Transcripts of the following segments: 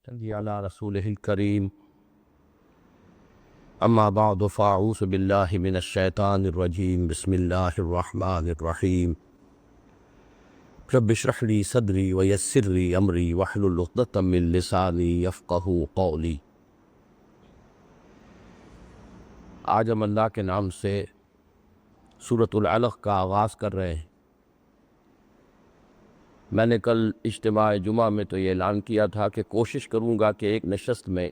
صلی علی رسولہ الکریم اما بعد فاعوذ باللہ من الشیطان الرجیم بسم اللہ الرحمن الرحیم رب اشرح لی صدری ویسر لی امری واحلل عقدۃ من لسانی یفقہوا قولی۔ آج ہم اللہ کے نام سے سورۃ العلق کا آغاز کر رہے ہیں۔ میں نے کل اجتماع جمعہ میں تو یہ اعلان کیا تھا کہ کوشش کروں گا کہ ایک نشست میں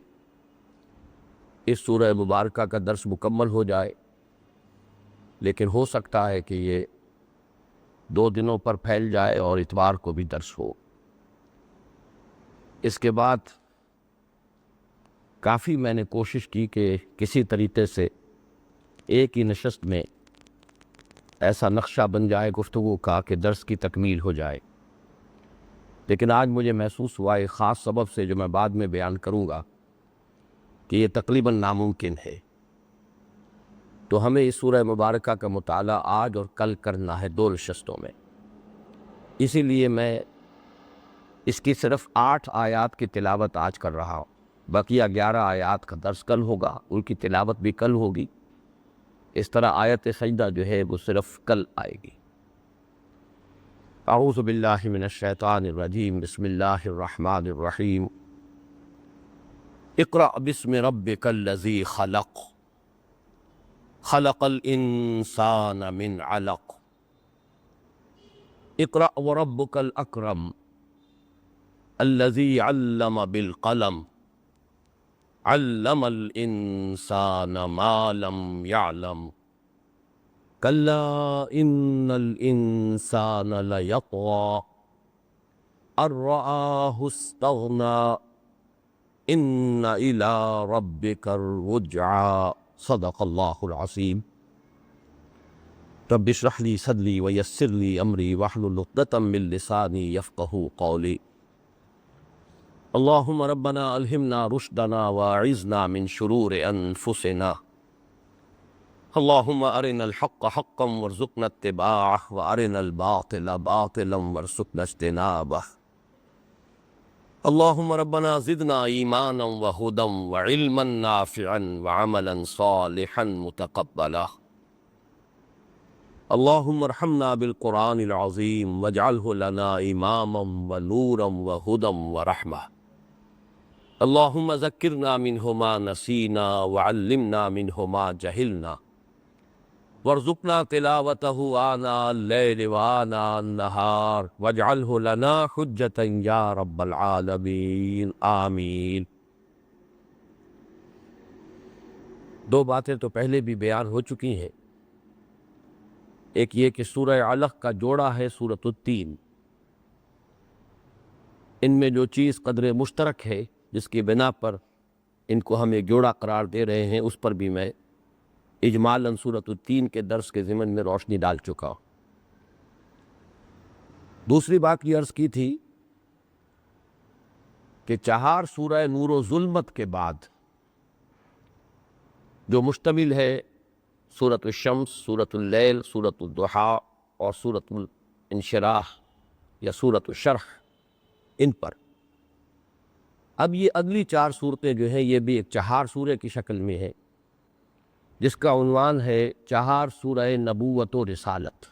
اس سورہ مبارکہ کا درس مکمل ہو جائے، لیکن ہو سکتا ہے کہ یہ 2 دنوں پر پھیل جائے اور اتوار کو بھی درس ہو۔ اس کے بعد کافی میں نے کوشش کی کہ کسی طریقے سے ایک ہی نشست میں ایسا نقشہ بن جائے گفتگو کا کہ درس کی تکمیل ہو جائے، لیکن آج مجھے محسوس ہوا ایک خاص سبب سے جو میں بعد میں بیان کروں گا کہ یہ تقریباً ناممکن ہے۔ تو ہمیں اس سورہ مبارکہ کا مطالعہ آج اور کل کرنا ہے 2 نشستوں میں۔ اسی لیے میں اس کی صرف 8 آیات کی تلاوت آج کر رہا ہوں، بقیہ 11 آیات کا درس کل ہوگا، ان کی تلاوت بھی کل ہوگی۔ اس طرح آیت سجدہ جو ہے وہ صرف کل آئے گی۔ اعوذ باللہ من الشیطان الرجیم بسم اللہ الرحمن الرحیم اقرأ بسم ربک الذی خلق خلق الانسان من علق اقرأ وربک الاکرم الذی علم بالقلم علم الانسان ما لم يعلم كلا إن الإنسان ليطغى أن رآه استغنى إن إلى ربك الرجعى صدق الله العظيم۔ رب اشرح لي صدري ويسر لي أمري واحلل عقدة من لساني يفقهوا قولي۔ اللهم ربنا ألهمنا رشدنا وأعذنا من شرور أنفسنا، اللهم أرنا الحق حقا وارزقنا اتباعه وأرنا الباطل باطلا وارزقنا اجتنابه، اللهم ربنا زدنا إيمانا وهدى وعلما نافعا وعملا صالحا متقبلا، اللهم ارحمنا بالقرآن العظيم واجعله لنا إماما ونورا وهدى ورحمة، اللهم ذكرنا منه ما نسينا وعلمنا منه ما جهلنا وارزقنا تلاوته آناء الليل وآناء النهار واجعله لنا حجة يا رب العالمين آمین۔ 2 باتیں تو پہلے بھی بیان ہو چکی ہیں۔ ایک یہ کہ سورہ علق کا جوڑا ہے سورۃ التین، ان میں جو چیز قدر مشترک ہے جس کی بنا پر ان کو ہم ایک جوڑا قرار دے رہے ہیں، اس پر بھی میں اجمالاً سورۃ التین کے درس کے ضمن میں روشنی ڈال چکا ہوں۔ دوسری بات یہ عرض کی تھی کہ 4 سورہ نور و ظلمت کے بعد جو مشتمل ہے سورۃ الشمس، سورۃ اللیل، سورۃ الضحیٰ اور سورۃ الانشراح یا سورۃ الشرح، ان پر اب یہ اگلی 4 صورتیں جو ہیں یہ بھی ایک 4 سورے کی شکل میں ہے، جس کا عنوان ہے 4 سورہ نبوت و رسالت۔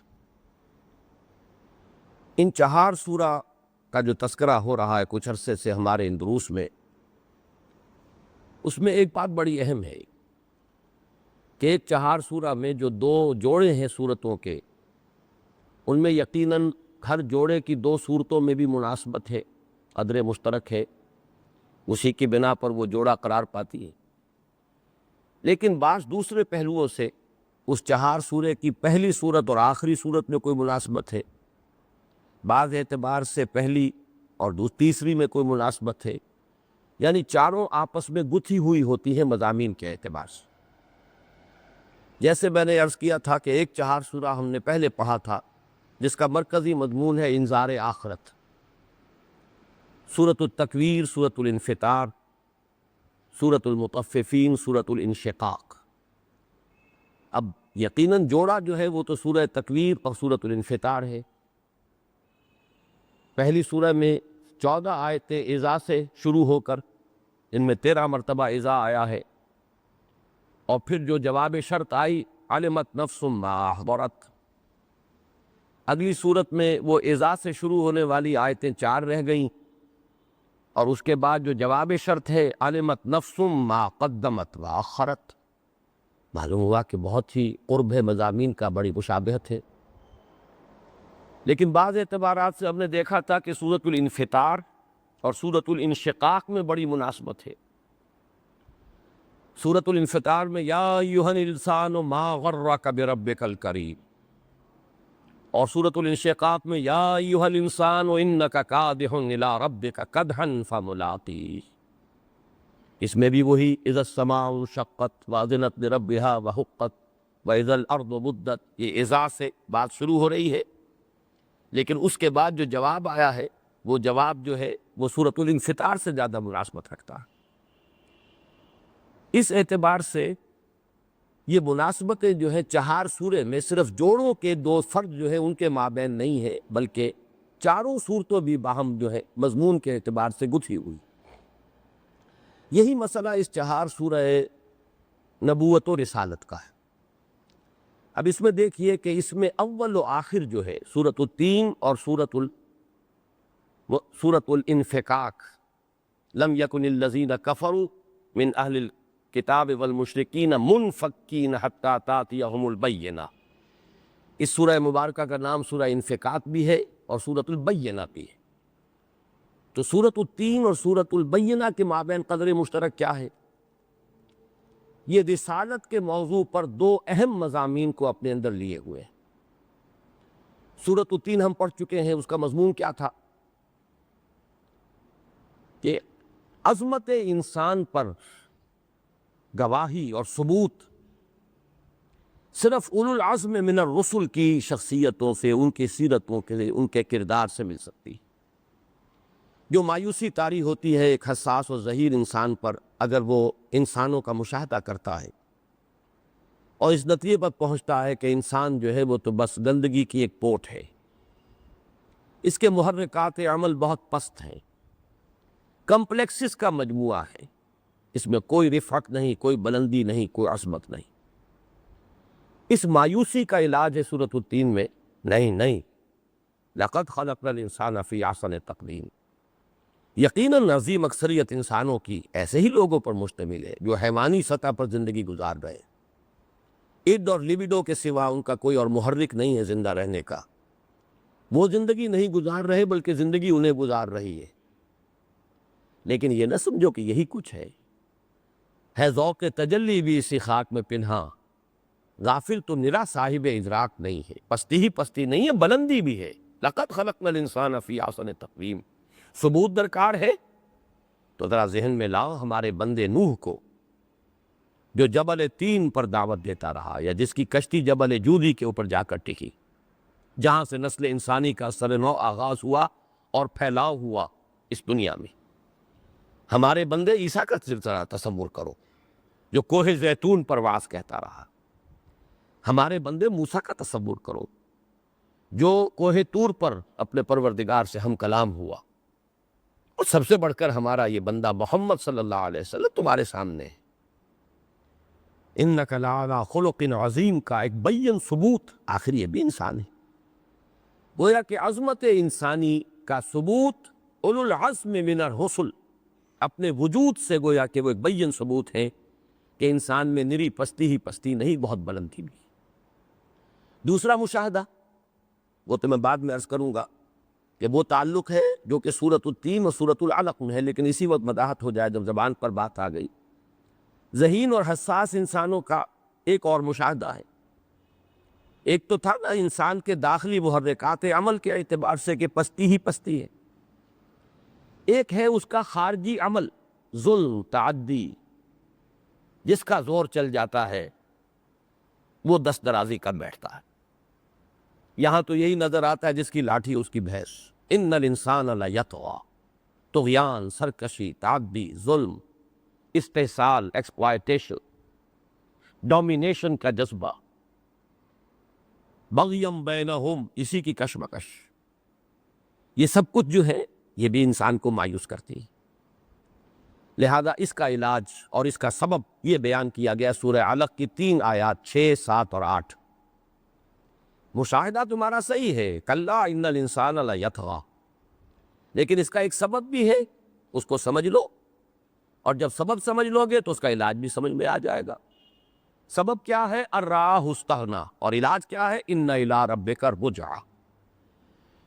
ان 4 سورہ کا جو تذکرہ ہو رہا ہے کچھ عرصے سے ہمارے ان دروس میں، اس میں ایک بات بڑی اہم ہے کہ ایک 4 سورہ میں جو 2 جوڑے ہیں صورتوں کے، ان میں یقیناً ہر جوڑے کی 2 صورتوں میں بھی مناسبت ہے، قدر مشترک ہے، اسی کی بنا پر وہ جوڑا قرار پاتی ہے، لیکن بعض دوسرے پہلوؤں سے اس 4 سورے کی پہلی صورت اور آخری صورت میں کوئی مناسبت ہے، بعض اعتبار سے پہلی اور تیسری میں کوئی مناسبت ہے، یعنی چاروں آپس میں گتھی ہوئی ہوتی ہیں مضامین کے اعتبار سے۔ جیسے میں نے عرض کیا تھا کہ ایک 4 سورہ ہم نے پہلے پڑھا تھا جس کا مرکزی مضمون ہے انذار آخرت، سورۃ التکویر، سورۃ الانفطار، سورۃ المطففین، سورۃ الانشقاق۔ اب یقیناً جوڑا جو ہے وہ تو سورہ تکویر اور سورۃ الانفطار ہے۔ پہلی سورہ میں 14 آیتیں اذا سے شروع ہو کر ان میں 13 مرتبہ اذا آیا ہے، اور پھر جو جواب شرط آئی علمت نفس ما احضرت، اگلی صورت میں وہ اذا سے شروع ہونے والی آیتیں 4 رہ گئیں، اور اس کے بعد جو جواب شرط ہے علمت نفس ما قدمت واخرت، معلوم ہوا کہ بہت ہی قرب ہے مضامین کا، بڑی مشابہت ہے۔ لیکن بعض اعتبارات سے ہم نے دیکھا تھا کہ سورۃ الانفطار اور سورۃ الانشقاق میں بڑی مناسبت ہے۔ سورۃ الانفطار میں یا ایھا الانسان ما غرک بربک الکریم، اور سورۃ الانشقاق میں یا ایھا الانسان انک کادح الی ربک کدحا فملاقیہ، اس میں بھی وہی اذا السماء انشقت واذنت لربھا وحقت واذا الارض مدت، یہ اذا سے بات شروع ہو رہی ہے، لیکن اس کے بعد جو جواب آیا ہے وہ جواب جو ہے وہ سورۃ الانفطار سے زیادہ مناسبت رکھتا ہے۔ اس اعتبار سے یہ مناسبتیں جو ہیں 4 سورے میں صرف جوڑوں کے 2 فرد جو ہیں ان کے مابین نہیں ہے، بلکہ چاروں صورتوں بھی باہم جو ہے مضمون کے اعتبار سے گتھی ہوئی۔ یہی مسئلہ اس 4 سورہ نبوت و رسالت کا ہے۔ اب اس میں دیکھیے کہ اس میں اول و آخر جو ہے سورۃ التین اور سورۃ الانفکاک، لم یکن الذین کفروا من اہل الکتاب والمشرکین منفکین حتی تأتیہم البینہ، اس سورہ مبارکہ کا نام سورہ انفکاک بھی ہے اور سورۃ البینہ بھی ہے۔ تو سورۃ التین اور سورۃ البینہ کے مابین قدر مشترک کیا ہے؟ یہ رسالت کے موضوع پر 2 اہم مضامین کو اپنے اندر لیے ہوئے ہیں۔ سورۃ التین ہم پڑھ چکے ہیں، اس کا مضمون کیا تھا کہ عظمت انسان پر گواہی اور ثبوت صرف اولو العزم من الرسل کی شخصیتوں سے، ان کی سیرتوں کے، ان کے کردار سے مل سکتی۔ جو مایوسی طاری ہوتی ہے ایک حساس و ظہیر انسان پر اگر وہ انسانوں کا مشاہدہ کرتا ہے اور اس نتیجے پر پہنچتا ہے کہ انسان جو ہے وہ تو بس گندگی کی ایک پوٹ ہے، اس کے محرکات عمل بہت پست ہیں، کمپلیکسز کا مجموعہ ہے، اس میں کوئی رفعت نہیں، کوئی بلندی نہیں، کوئی عظمت نہیں۔ اس مایوسی کا علاج ہے سورۃ التین میں، نہیں لقد خلقنا الانسان فی احسن تقویم، یقیناً عظیم اکثریت انسانوں کی ایسے ہی لوگوں پر مشتمل ہے جو حیوانی سطح پر زندگی گزار رہے ہیں، اڈ اور لیبیڈو کے سوا ان کا کوئی اور محرک نہیں ہے زندہ رہنے کا، وہ زندگی نہیں گزار رہے بلکہ زندگی انہیں گزار رہی ہے۔ لیکن یہ نہ سمجھو کہ یہی کچھ ہے ذوق تجلی بھی اسی خاک میں پنہاں، غافل تو نرا صاحب ادراک نہیں ہے، پستی ہی پستی نہیں ہے، بلندی بھی ہے۔ لقد خلقنا الانسان فی احسن تقویم، ثبوت درکار ہے تو ذرا ذہن میں لاؤ ہمارے بندے نوح کو، جو جبل تین پر دعوت دیتا رہا، یا جس کی کشتی جبل جودی کے اوپر جا کر ٹکی، جہاں سے نسل انسانی کا سر نو آغاز ہوا اور پھیلاؤ ہوا اس دنیا میں۔ ہمارے بندے عیسیٰ کا ذرا تصور کرو جو کوہ زیتون پر وعظ کہتا رہا، ہمارے بندے موسیٰ کا تصور کرو جو کوہ طور پر اپنے پروردگار سے ہم کلام ہوا، اور سب سے بڑھ کر ہمارا یہ بندہ محمد صلی اللہ علیہ وسلم تمہارے سامنے ہے۔ انک لعلی خلق عظیم کا ایک بین ثبوت، آخر یہ بھی انسان ہے، گویا کہ عظمت انسانی کا ثبوت اولو العزم من الرسل اپنے وجود سے گویا کہ وہ ایک بین ثبوت ہے کہ انسان میں نری پستی ہی پستی نہیں، بہت بلندی بھی۔ دوسرا مشاہدہ وہ تو میں بعد میں عرض کروں گا کہ وہ تعلق ہے جو کہ سورۃ التین اور سورۃ العلق میں ہے، لیکن اسی وقت وضاحت ہو جائے جب زبان پر بات آ گئی۔ ذہین اور حساس انسانوں کا ایک اور مشاہدہ ہے، ایک تو تھا نا انسان کے داخلی محرکات عمل کے اعتبار سے کہ پستی ہی پستی ہے، ایک ہے اس کا خارجی عمل، ظلم، تعدی، جس کا زور چل جاتا ہے وہ دست درازی کر بیٹھتا ہے۔ یہاں تو یہی نظر آتا ہے جس کی لاٹھی اس کی بھینس۔ ان الانسان لیطغی، طغیان، سرکشی، تعدی، ظلم، استحصال، ایکسپلائٹیشن، ڈومینیشن کا جذبہ، بغیم بینہم، اسی کی کشمکش، یہ سب کچھ جو ہے یہ بھی انسان کو مایوس کرتی ہے۔ لہذا اس کا علاج اور اس کا سبب یہ بیان کیا گیا سورہ علق کی 3 آیات 6، 7 اور 8۔ مشاہدہ تمہارا صحیح ہے، کلا ان الانسان لیطغی، لیکن اس کا ایک سبب بھی ہے، اس کو سمجھ لو، اور جب سبب سمجھ لو گے تو اس کا علاج بھی سمجھ میں آ جائے گا۔ سبب کیا ہے؟ الراہ استغنا، اور علاج کیا ہے؟ ان الی ربک الرجعی۔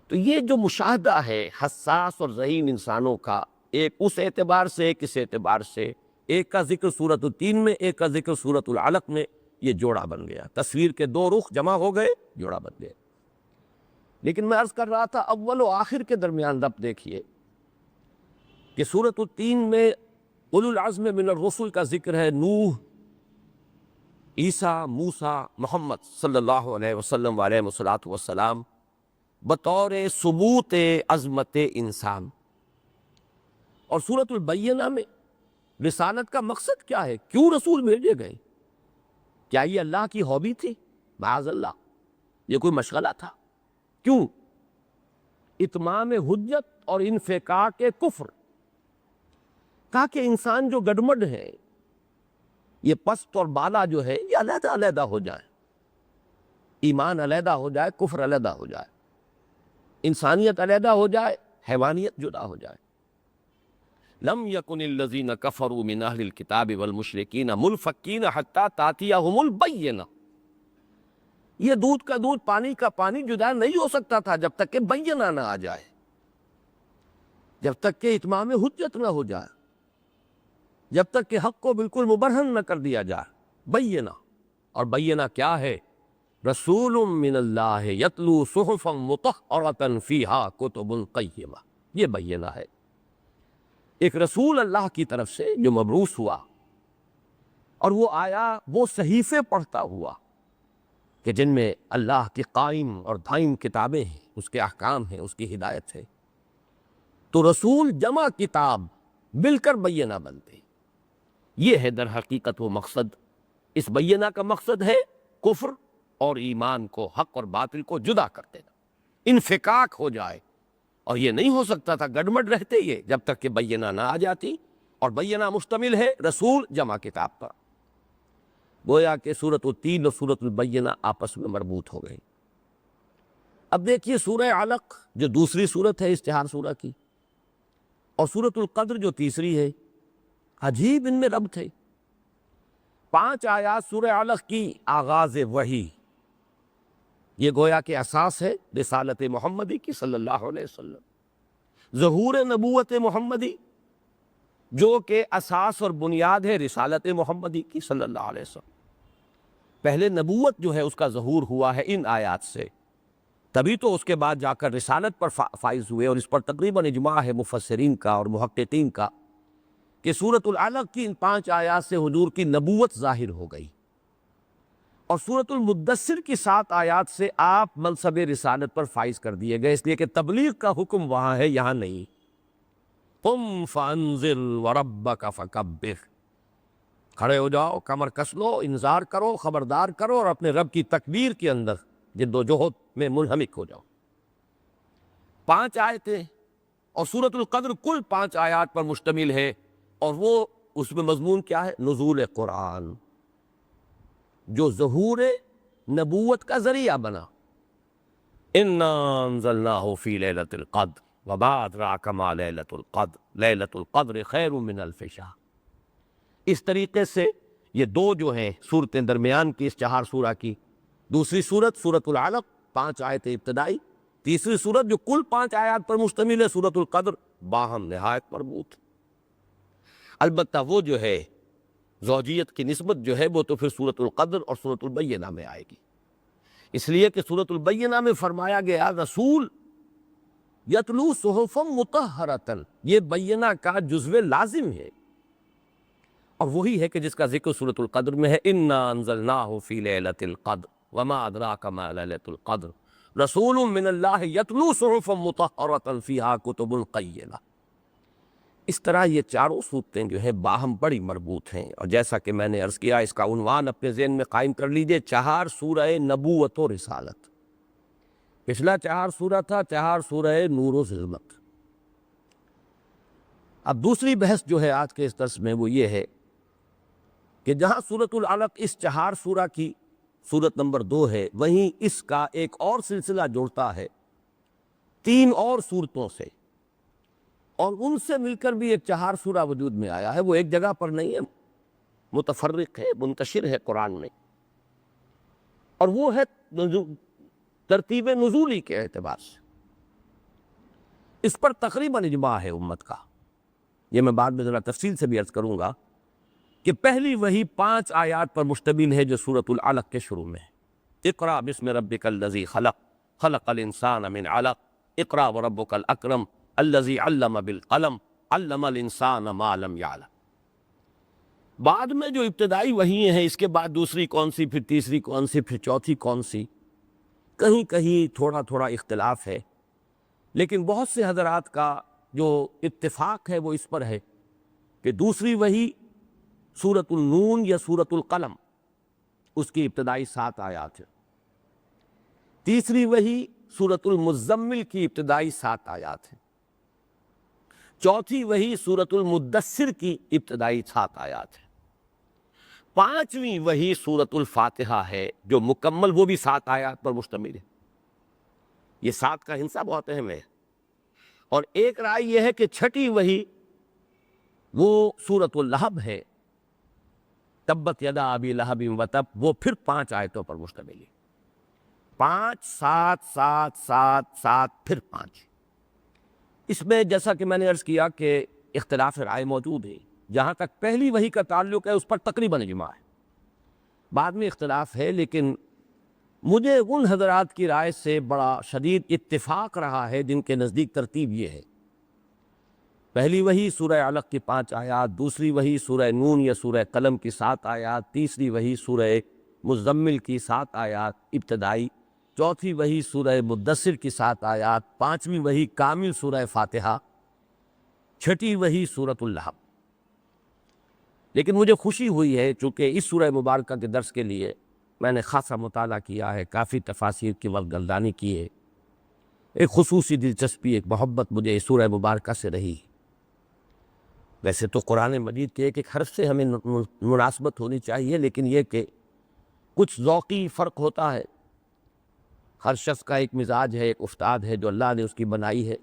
تو یہ جو مشاہدہ ہے حساس اور ذہین انسانوں کا، ایک اس اعتبار سے ایک اس اعتبار سے، ایک کا ذکر سورۃ التین میں، ایک کا ذکر سورۃ العلق میں، یہ جوڑا بن گیا، تصویر کے 2 رخ جمع ہو گئے، جوڑا بن گیا۔ لیکن میں عرض کر رہا تھا اول و آخر کے درمیان ربط دیکھیے کہ سورۃ التین میں اولو العزم من الرسل کا ذکر ہے، نوح، عیسیٰ، موسیٰ، محمد صلی اللہ علیہ وسلم وعلیہ الصلوۃ والسلام بطور ثبوت عظمت انسان۔ اور سورۃ البینہ میں رسالت کا مقصد کیا ہے؟ کیوں رسول بھیجے گئے؟ کیا یہ اللہ کی ہابی تھی؟ معاذ اللہ، یہ کوئی مشغلہ تھا؟ کیوں؟ اتمام حجت اور انفکاک کفر، تاکہ انسان جو گڈمڈ ہے، یہ پست اور بالا جو ہے، یہ علیحدہ علیحدہ ہو جائے، ایمان علیحدہ ہو جائے، کفر علیحدہ ہو جائے، انسانیت علیحدہ ہو جائے، حیوانیت جدا ہو جائے۔ لم یکن الذین کفروا من اہل الکتاب والمشرکین منفکین حتی تأتیہم البینہ، یہ دودھ کا دودھ پانی کا پانی جدا نہیں ہو سکتا تھا جب تک کہ بینہ نہ آ جائے، جب تک کہ اتمام حجت نہ ہو جائے، جب تک کہ حق کو بالکل مبرہن نہ کر دیا جائے۔ بینہ، اور بینہ کیا ہے؟ رسول من اللہ یتلو صحفا مطہرۃ فیہا کتب قیمہ، یہ بینہ ہے، ایک رسول اللہ کی طرف سے جو مبعوث ہوا، اور وہ آیا وہ صحیفے پڑھتا ہوا کہ جن میں اللہ کی قائم اور دائم کتابیں ہیں، اس کے احکام ہیں، اس کی ہدایت ہے۔ تو رسول جمع کتاب مل کر بینہ بنتے، یہ ہے در حقیقت وہ مقصد۔ اس بینہ کا مقصد ہے کفر اور ایمان کو، حق اور باطل کو جدا کر دینا، انفکاک ہو جائے۔ اور یہ نہیں ہو سکتا تھا، گڈمڈ رہتے یہ جب تک کہ بینہ نہ آ جاتی، اور بینہ مشتمل ہے رسول جمع کتاب پر۔ گویا کہ سورۃ التین اور سورۃ البینہ آپس میں مربوط ہو گئی۔ اب دیکھیے سورہ علق جو دوسری سورت ہے اشتہار سورہ کی، اور سورۃ القدر جو تیسری ہے، عجیب ان میں ربط ہے۔ 5 آیات سورہ علق کی آغاز وحی، یہ گویا کہ اساس ہے رسالت محمدی کی صلی اللہ علیہ وسلم، ظہور نبوت محمدی جو کہ اساس اور بنیاد ہے رسالت محمدی کی صلی اللہ علیہ وسلم۔ پہلے نبوت جو ہے اس کا ظہور ہوا ہے ان آیات سے، تبھی تو اس کے بعد جا کر رسالت پر فائز ہوئے، اور اس پر تقریباً اجماع ہے مفسرین کا اور محققین کا کہ سورۃ العلق کی ان 5 آیات سے حضور کی نبوت ظاہر ہو گئی، اور سورۃ المدثر کی 7 آیات سے آپ منصب رسالت پر فائز کر دیے گئے، اس لیے کہ تبلیغ کا حکم وہاں ہے، یہاں نہیں۔ قم فانذر وربک فکبر، کھڑے ہو جاؤ، کمر کس لو، انذار کرو، خبردار کرو، اور اپنے رب کی تکبیر کے اندر جد و جہد میں منہمک ہو جاؤ۔ 5 آیتیں، اور سورۃ القدر کل 5 آیات پر مشتمل ہے، اور وہ اس میں مضمون کیا ہے؟ نزول قرآن، جو ظہور نبوت کا ذریعہ بنا۔ انا انزلناہ فی لیلۃ القدر وما ادراک ما لیلۃ القدر لیلۃ القدر خیر من الف شہر۔ اس طریقے سے یہ 2 جو ہیں صورتیں درمیان کی اس 4 سورہ کی، دوسری سورت سورۃ العلق 5 آیتیں ابتدائی، تیسری سورت جو کل 5 آیات پر مشتمل ہے سورۃ القدر، باہم نہایت مربوط۔ البتہ وہ جو ہے زوجیت کی نسبت جو ہے وہ تو پھر سورۃ القدر اور سورۃ البینہ میں آئے گی، اس لیے کہ سورۃ البینہ میں فرمایا گیا رسول یتلو صحفا مطہرۃ، یہ بینہ کا جزو لازم ہے، اور وہی ہے کہ جس کا ذکر سورۃ القدر میں ہے، انا انزلناہ فی لیلۃ القدر وما ادراک ما لیلۃ القدر رسول من اللہ یتلو صحفا مطہرۃ فیہا کتب قیمہ۔ اس طرح یہ 4 صورتیں جو ہیں باہم بڑی مربوط ہیں، اور جیسا کہ میں نے عرض کیا اس کا عنوان اپنے ذہن میں قائم کر لیجئے، 4 سورہ نبوت و رسالت۔ پچھلا 4 سورہ تھا 4 سورہ نور و ظلمت، اب دوسری بحث جو ہے آج کے اس درس میں وہ یہ ہے کہ جہاں سورۃ العلق اس چہار سورہ کی سورت نمبر 2 ہے، وہیں اس کا ایک اور سلسلہ جوڑتا ہے 3 اور سورتوں سے، اور ان سے مل کر بھی ایک چہار سورہ وجود میں آیا ہے۔ وہ ایک جگہ پر نہیں ہے، متفرق ہے، منتشر ہے قرآن میں، اور وہ ہے ترتیب نزولی کے اعتبار سے۔ اس پر تقریباً اجماع ہے امت کا، یہ میں بعد میں ذرا تفصیل سے بھی عرض کروں گا کہ پہلی وہی 5 آیات پر مشتمل ہے جو سورۃ العلق کے شروع میں ہے۔ اقرأ بسم ربک الذی خلق، خلق الانسان من علق، اقرأ وربک الاکرم الذی علم بالقلم، علم الانسان ما لم یعلم۔ بعد میں جو ابتدائی وحی ہیں، اس کے بعد دوسری کون سی، پھر تیسری کون سی، پھر چوتھی کون سی، کہیں کہیں تھوڑا تھوڑا اختلاف ہے، لیکن بہت سے حضرات کا جو اتفاق ہے وہ اس پر ہے کہ دوسری وحی سورۃ النون یا سورۃ القلم، اس کی ابتدائی 7 آیات ہے۔ تیسری وحی سورۃ المزمل کی ابتدائی 7 آیات ہیں۔ چوتھی وحی سورۃ المدثر کی ابتدائی 7 آیات ہیں۔ پانچویں وحی سورۃ الفاتحہ ہے جو مکمل، وہ بھی 7 آیات پر مشتمل ہے۔ یہ 7 کا ہندسہ بہت اہم ہے، اور ایک رائے یہ ہے کہ چھٹی وحی وہ سورۃ اللہب ہے، تبت یدا ابی لہب وتب، وہ پھر 5 آیتوں پر مشتمل ہے۔ 5 7 7 7 7 پھر 5۔ اس میں جیسا کہ میں نے عرض کیا کہ اختلاف رائے موجود ہے۔ جہاں تک پہلی وحی کا تعلق ہے اس پر تقریباً اجماع ہے، بعد میں اختلاف ہے، لیکن مجھے ان حضرات کی رائے سے بڑا شدید اتفاق رہا ہے جن کے نزدیک ترتیب یہ ہے: پہلی وحی سورہ علق کی 5 آیات، دوسری وحی سورہ نون یا سورہ قلم کی 7 آیات، تیسری وحی سورہ مزمل کی 7 آیات ابتدائی، چوتھی وحی سورہ مدثر کی 7 آیات، پانچویں وحی کامل سورہ فاتحہ، چھٹی وحی سورۃ اللہب۔ لیکن مجھے خوشی ہوئی ہے چونکہ اس سورہ مبارکہ کے درس کے لیے میں نے خاصا مطالعہ کیا ہے، کافی تفاسیر کی وقت گردانی کی ہے، ایک خصوصی دلچسپی، ایک محبت مجھے اس سورہ مبارکہ سے رہی۔ ویسے تو قرآن مجید کے ایک ایک حرف سے ہمیں مناسبت ہونی چاہیے، لیکن یہ کہ کچھ ذوقی فرق ہوتا ہے، ہر شخص کا ایک مزاج ہے، ایک افتاد ہے جو اللہ نے اس کی بنائی ہے۔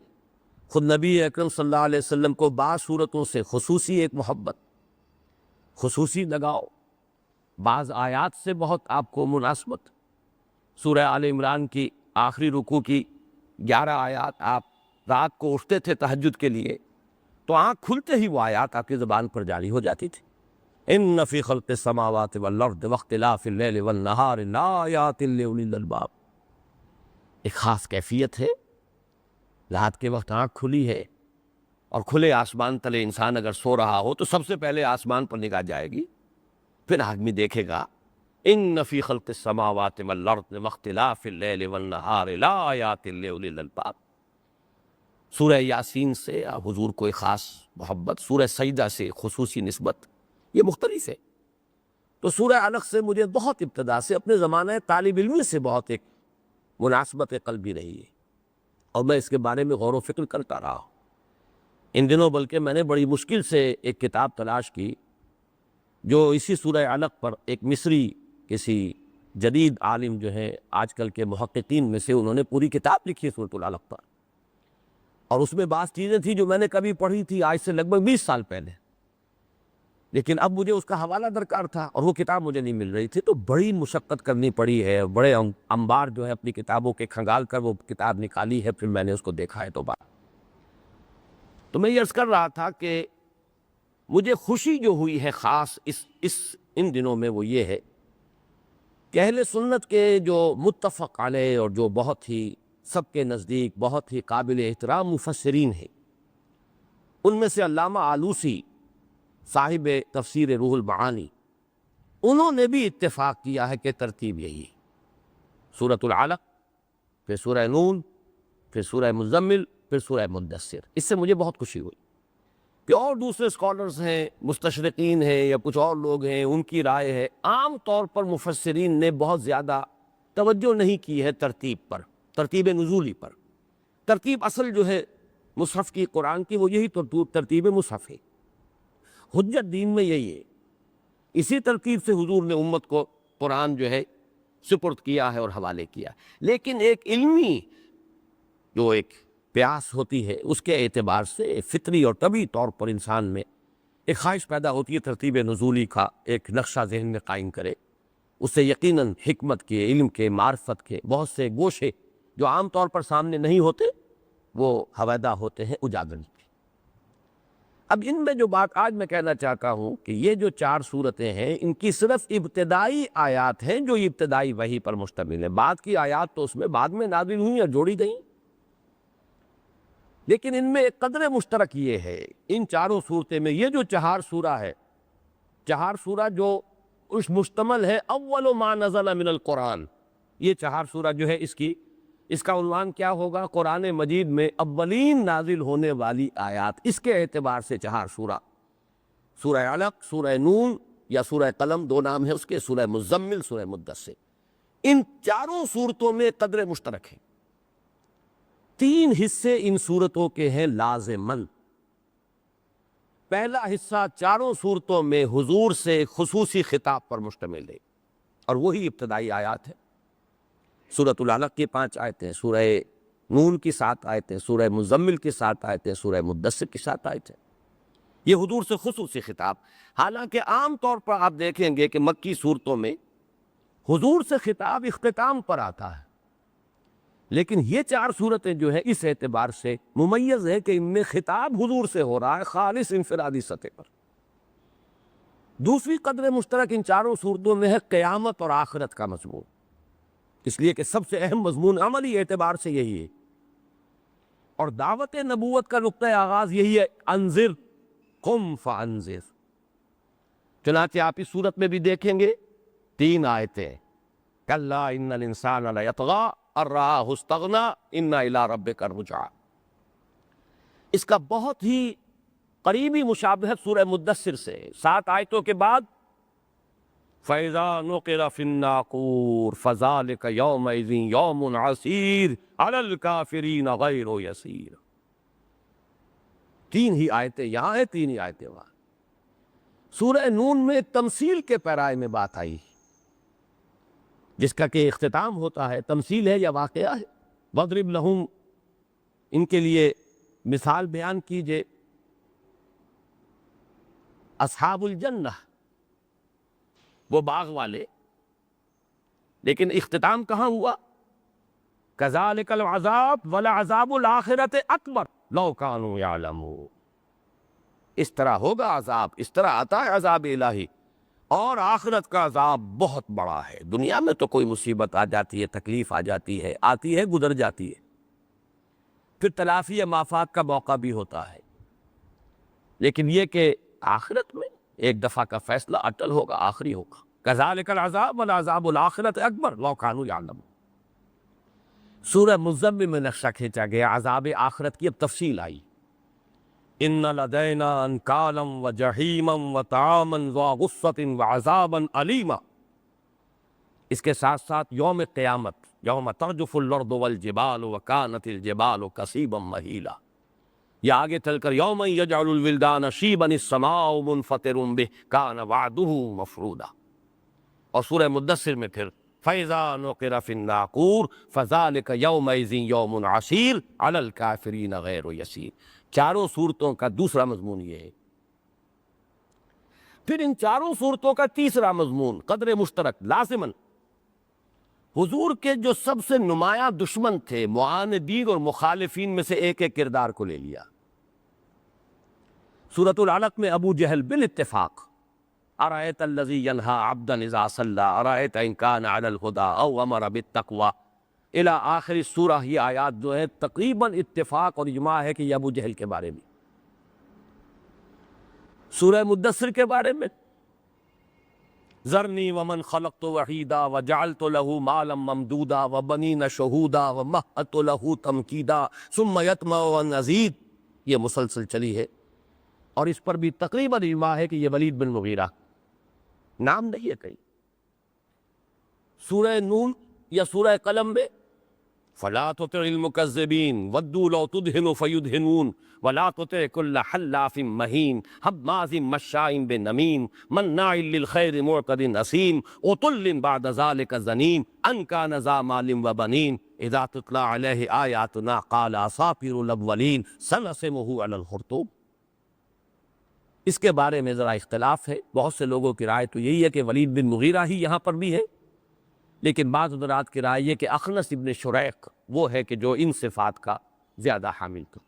خود نبی اکرم صلی اللہ علیہ وسلم کو بعض صورتوں سے خصوصی ایک محبت، خصوصی لگاؤ، بعض آیات سے بہت آپ کو مناسبت۔ سورہ آل عمران کی آخری رکوع کی 11 آیات، آپ رات کو اٹھتے تھے تہجد کے لیے تو آنکھ کھلتے ہی وہ آیات آپ کی زبان پر جاری ہو جاتی تھی۔ ان فی خلق السماوات والارض واختلاف اللیل والنہار لآیات لأولی الالباب۔ ایک خاص کیفیت ہے، رات کے وقت آنکھ کھلی ہے اور کھلے آسمان تلے انسان اگر سو رہا ہو تو سب سے پہلے آسمان پر نگاہ جائے گی، پھر آدمی دیکھے گا ان فی خلق السماوات والارض واختلاف اللیل والنہار لآیات لأولی الالباب۔ سورہ یاسین سے حضور کو ایک خاص محبت، سورہ سجدہ سے خصوصی نسبت، یہ مختلف ہے۔ تو سورہ علق سے مجھے بہت ابتدا سے اپنے زمانہ طالب علمی سے بہت ایک مناسبت قلبی رہی ہے، اور میں اس کے بارے میں غور و فکر کرتا رہا ہوں۔ ان دنوں بلکہ میں نے بڑی مشکل سے ایک کتاب تلاش کی جو اسی سورہ علق پر ایک مصری کسی جدید عالم جو ہے آج کل کے محققین میں سے، انہوں نے پوری کتاب لکھی ہے سورۃ العلق پر، اور اس میں بعض چیزیں تھیں جو میں نے کبھی پڑھی تھی آج سے لگ بھگ 20 سال پہلے، لیکن اب مجھے اس کا حوالہ درکار تھا اور وہ کتاب مجھے نہیں مل رہی تھی، تو بڑی مشقت کرنی پڑی ہے، بڑے انبار جو ہے اپنی کتابوں کے کھنگال کر وہ کتاب نکالی ہے، پھر میں نے اس کو دیکھا ہے تو میں یہ عرض کر رہا تھا کہ مجھے خوشی جو ہوئی ہے خاص ان دنوں میں وہ یہ ہے کہ اہل سنت کے جو متفق علیہ اور جو بہت ہی سب کے نزدیک بہت ہی قابل احترام مفسرین ہیں، ان میں سے علامہ آلوسی صاحب تفسیر روح المعانی، انہوں نے بھی اتفاق کیا ہے کہ ترتیب یہی ہے: سورۃ العلق، پھر سورہ نون، پھر سورہ مزمل، پھر سورہ مدثر۔ اس سے مجھے بہت خوشی ہوئی کہ اور دوسرے اسکالرز ہیں، مستشرقین ہیں یا کچھ اور لوگ ہیں، ان کی رائے ہے عام طور پر مفسرین نے بہت زیادہ توجہ نہیں کی ہے ترتیب پر، ترتیب نزولی پر۔ ترتیب اصل جو ہے مصحف کی، قرآن کی، وہ یہی ترتیب مصحف ہے۔ حجت دین میں یہی ہے، اسی ترتیب سے حضور نے امت کو قرآن جو ہے سپرد کیا ہے اور حوالے کیا۔ لیکن ایک علمی جو ایک پیاس ہوتی ہے، اس کے اعتبار سے فطری اور طبعی طور پر انسان میں ایک خواہش پیدا ہوتی ہے ترتیب نزولی کا ایک نقشہ ذہن میں قائم کرے۔ اس سے یقیناً حکمت کے، علم کے، معرفت کے بہت سے گوشے جو عام طور پر سامنے نہیں ہوتے وہ ہویدا ہوتے ہیں، اجاگر ہوتے ہیں۔ اب ان میں جو بات آج میں کہنا چاہتا ہوں کہ یہ جو 4 صورتیں ہیں، ان کی صرف ابتدائی آیات ہیں جو ابتدائی وحی پر مشتمل ہے۔ بعد کی آیات تو اس میں بعد میں نازل ہوئیں اور جوڑی گئیں، لیکن ان میں ایک قدر مشترک یہ ہے، ان 4 صورتیں میں یہ جو 4 سورہ ہے، 4 سورہ جو اس مشتمل ہے اول ما نزل من القرآن، یہ 4 سورہ جو ہے اس کا عنوان کیا ہوگا؟ قرآن مجید میں اولین نازل ہونے والی آیات۔ اس کے اعتبار سے 4 سورہ، سورہ علق، سورہ نون یا سورہ قلم، 2 نام ہے اس کے، سورہ مزمل، سورہ مدثر، ان 4 صورتوں میں قدر مشترک ہے۔ 3 حصے ان صورتوں کے ہیں لازماً۔ پہلا حصہ 4 صورتوں میں حضور سے خصوصی خطاب پر مشتمل ہے اور وہی ابتدائی آیات ہے۔ سورۃ العلق کی 5 آیتیں، سورہ نون کی 7 آیتیں، سورہ مزمل کی 7 آیتیں، سورہ مدثر کی 7 آیتیں، یہ حضور سے خصوصی خطاب۔ حالانکہ عام طور پر آپ دیکھیں گے کہ مکی صورتوں میں حضور سے خطاب اختتام پر آتا ہے، لیکن یہ 4 صورتیں جو ہیں اس اعتبار سے ممیز ہے کہ ان میں خطاب حضور سے ہو رہا ہے خالص انفرادی سطح پر۔ دوسری قدر مشترک ان 4 صورتوں میں ہے قیامت اور آخرت کا مضمون، اس لیے کہ سب سے اہم مضمون عملی اعتبار سے یہی ہے، اور دعوت نبوت کا نقطہ آغاز یہی ہے، انذر قم فانذر۔ چنانچہ آپ اس صورت میں بھی دیکھیں گے 3 آیتیں، کلا ان الانسان لیطغی ان رآہ استغنی ان الی ربک الرجعی۔ اس کا بہت ہی قریبی مشابہت سورہ مدثر سے، 7 آیتوں کے بعد فَإِذَا نُقِرَ فِي النَّاقُورِ فَذَلِكَ يَوْمَئِذٍ يَوْمٌ عَسِيرٌ عَلَى الْكَافِرِينَ غَيْرُ يَسِيرٌ۔ 3 ہی آیتیں یہاں ہیں، 3 ہی آیتیں وہاں۔ سورہ نون میں تمثیل کے پیرائے میں بات آئی، جس کا کہ اختتام ہوتا ہے، تمثیل ہے یا واقعہ ہے۔ وَاضْرِبْ لَهُمْ، ان کے لیے مثال بیان کیجئے، اصحاب الجنہ، وہ باغ والے، لیکن اختتام کہاں ہوا؟ کذالک العذاب ولعذاب الآخرۃ اکبر لو کانوا یعلمون۔ اس طرح ہوگا عذاب، اس طرح آتا ہے عذاب الہی، اور آخرت کا عذاب بہت بڑا ہے۔ دنیا میں تو کوئی مصیبت آ جاتی ہے، تکلیف آ جاتی ہے، آتی ہے گزر جاتی ہے، پھر تلافی یا معافات کا موقع بھی ہوتا ہے، لیکن یہ کہ آخرت میں ایک دفعہ کا فیصلہ اٹل ہوگا، آخری ہوگا۔ کذالک العذاب ولعذاب الآخرۃ اکبر لو کانوا یعلمون۔ سورہ مزمل میں نقشہ کھینچا گیا، عذاب آخرت کی اب تفصیل آئی۔ ان لدینا انکالا وجحیما وطعاما ذا غصۃ وعذابا علیما۔ اس کے ساتھ ساتھ یوم قیامت، یوم ترجف الارض والجبال وکانت الجبال کثیبا مہیلا، یا آگے چل کر یوم یجعل الولدان شیبا السماء منفطر بہ کان وعدہ مفعولا۔ اور سورہ مدثر میں پھر فَإِذَا نُقِرَ فِي النَّاقُورِ فَذَلِكَ يَوْمَئِذٍ يَوْمٌ عَسِيرٌ عَلَى الْكَافِرِينَ غَيْرُ يَسِيرٌ۔ 4 صورتوں کا دوسرا مضمون یہ ہے۔ پھر ان 4 صورتوں کا تیسرا مضمون قدر مشترک لازماً حضور کے جو سب سے نمایاں دشمن تھے، معاندین اور مخالفین میں سے ایک ایک کردار کو لے لیا۔ سورۃ العلق میں ابو جہل بالاتفاق، ارأیت الذی ینہی عبدا اذا صلی ارأیت ان کان علی الہدی او امر بالتقوی الی آخر سورہ، یہ آیات جو ہے تقریباً اتفاق اور اجماع ہے کہ یہ ابو جہل کے بارے میں۔ سورہ مدثر کے بارے میں ذرنی ومن خلقت وحیدا وجعلت له مالا ممدودا وبنین شہودا ومہدت له تمکیدا ثم یطمع ان ازید، یہ مسلسل چلی ہے، اور اس پر بھی تقریباً اجماع ہے کہ یہ ولید بن مغیرہ، نام نہیں ہے کہیں۔ سورہ نون یا سورہ قلم میں فلا تطع المكذبين ودوا لو تدهن فيدهنون ولا تطع كل حلاف مهين هماز مشاء بنميم مناع للخير معتد أثيم عتل بعد ذلك زنيم أن كان ذا مال وبنين إذا تتلى عليه آياتنا قال أساطير الأولين سنسمه على الخرطوم۔ اس کے بارے میں ذرا اختلاف ہے، بہت سے لوگوں کی رائے تو یہی ہے کہ ولید بن مغیرہ ہی یہاں پر بھی ہے، لیکن بعض حضرات کی رائے یہ کہ اخنس ابن شریق وہ ہے کہ جو ان صفات کا زیادہ حامل تھا۔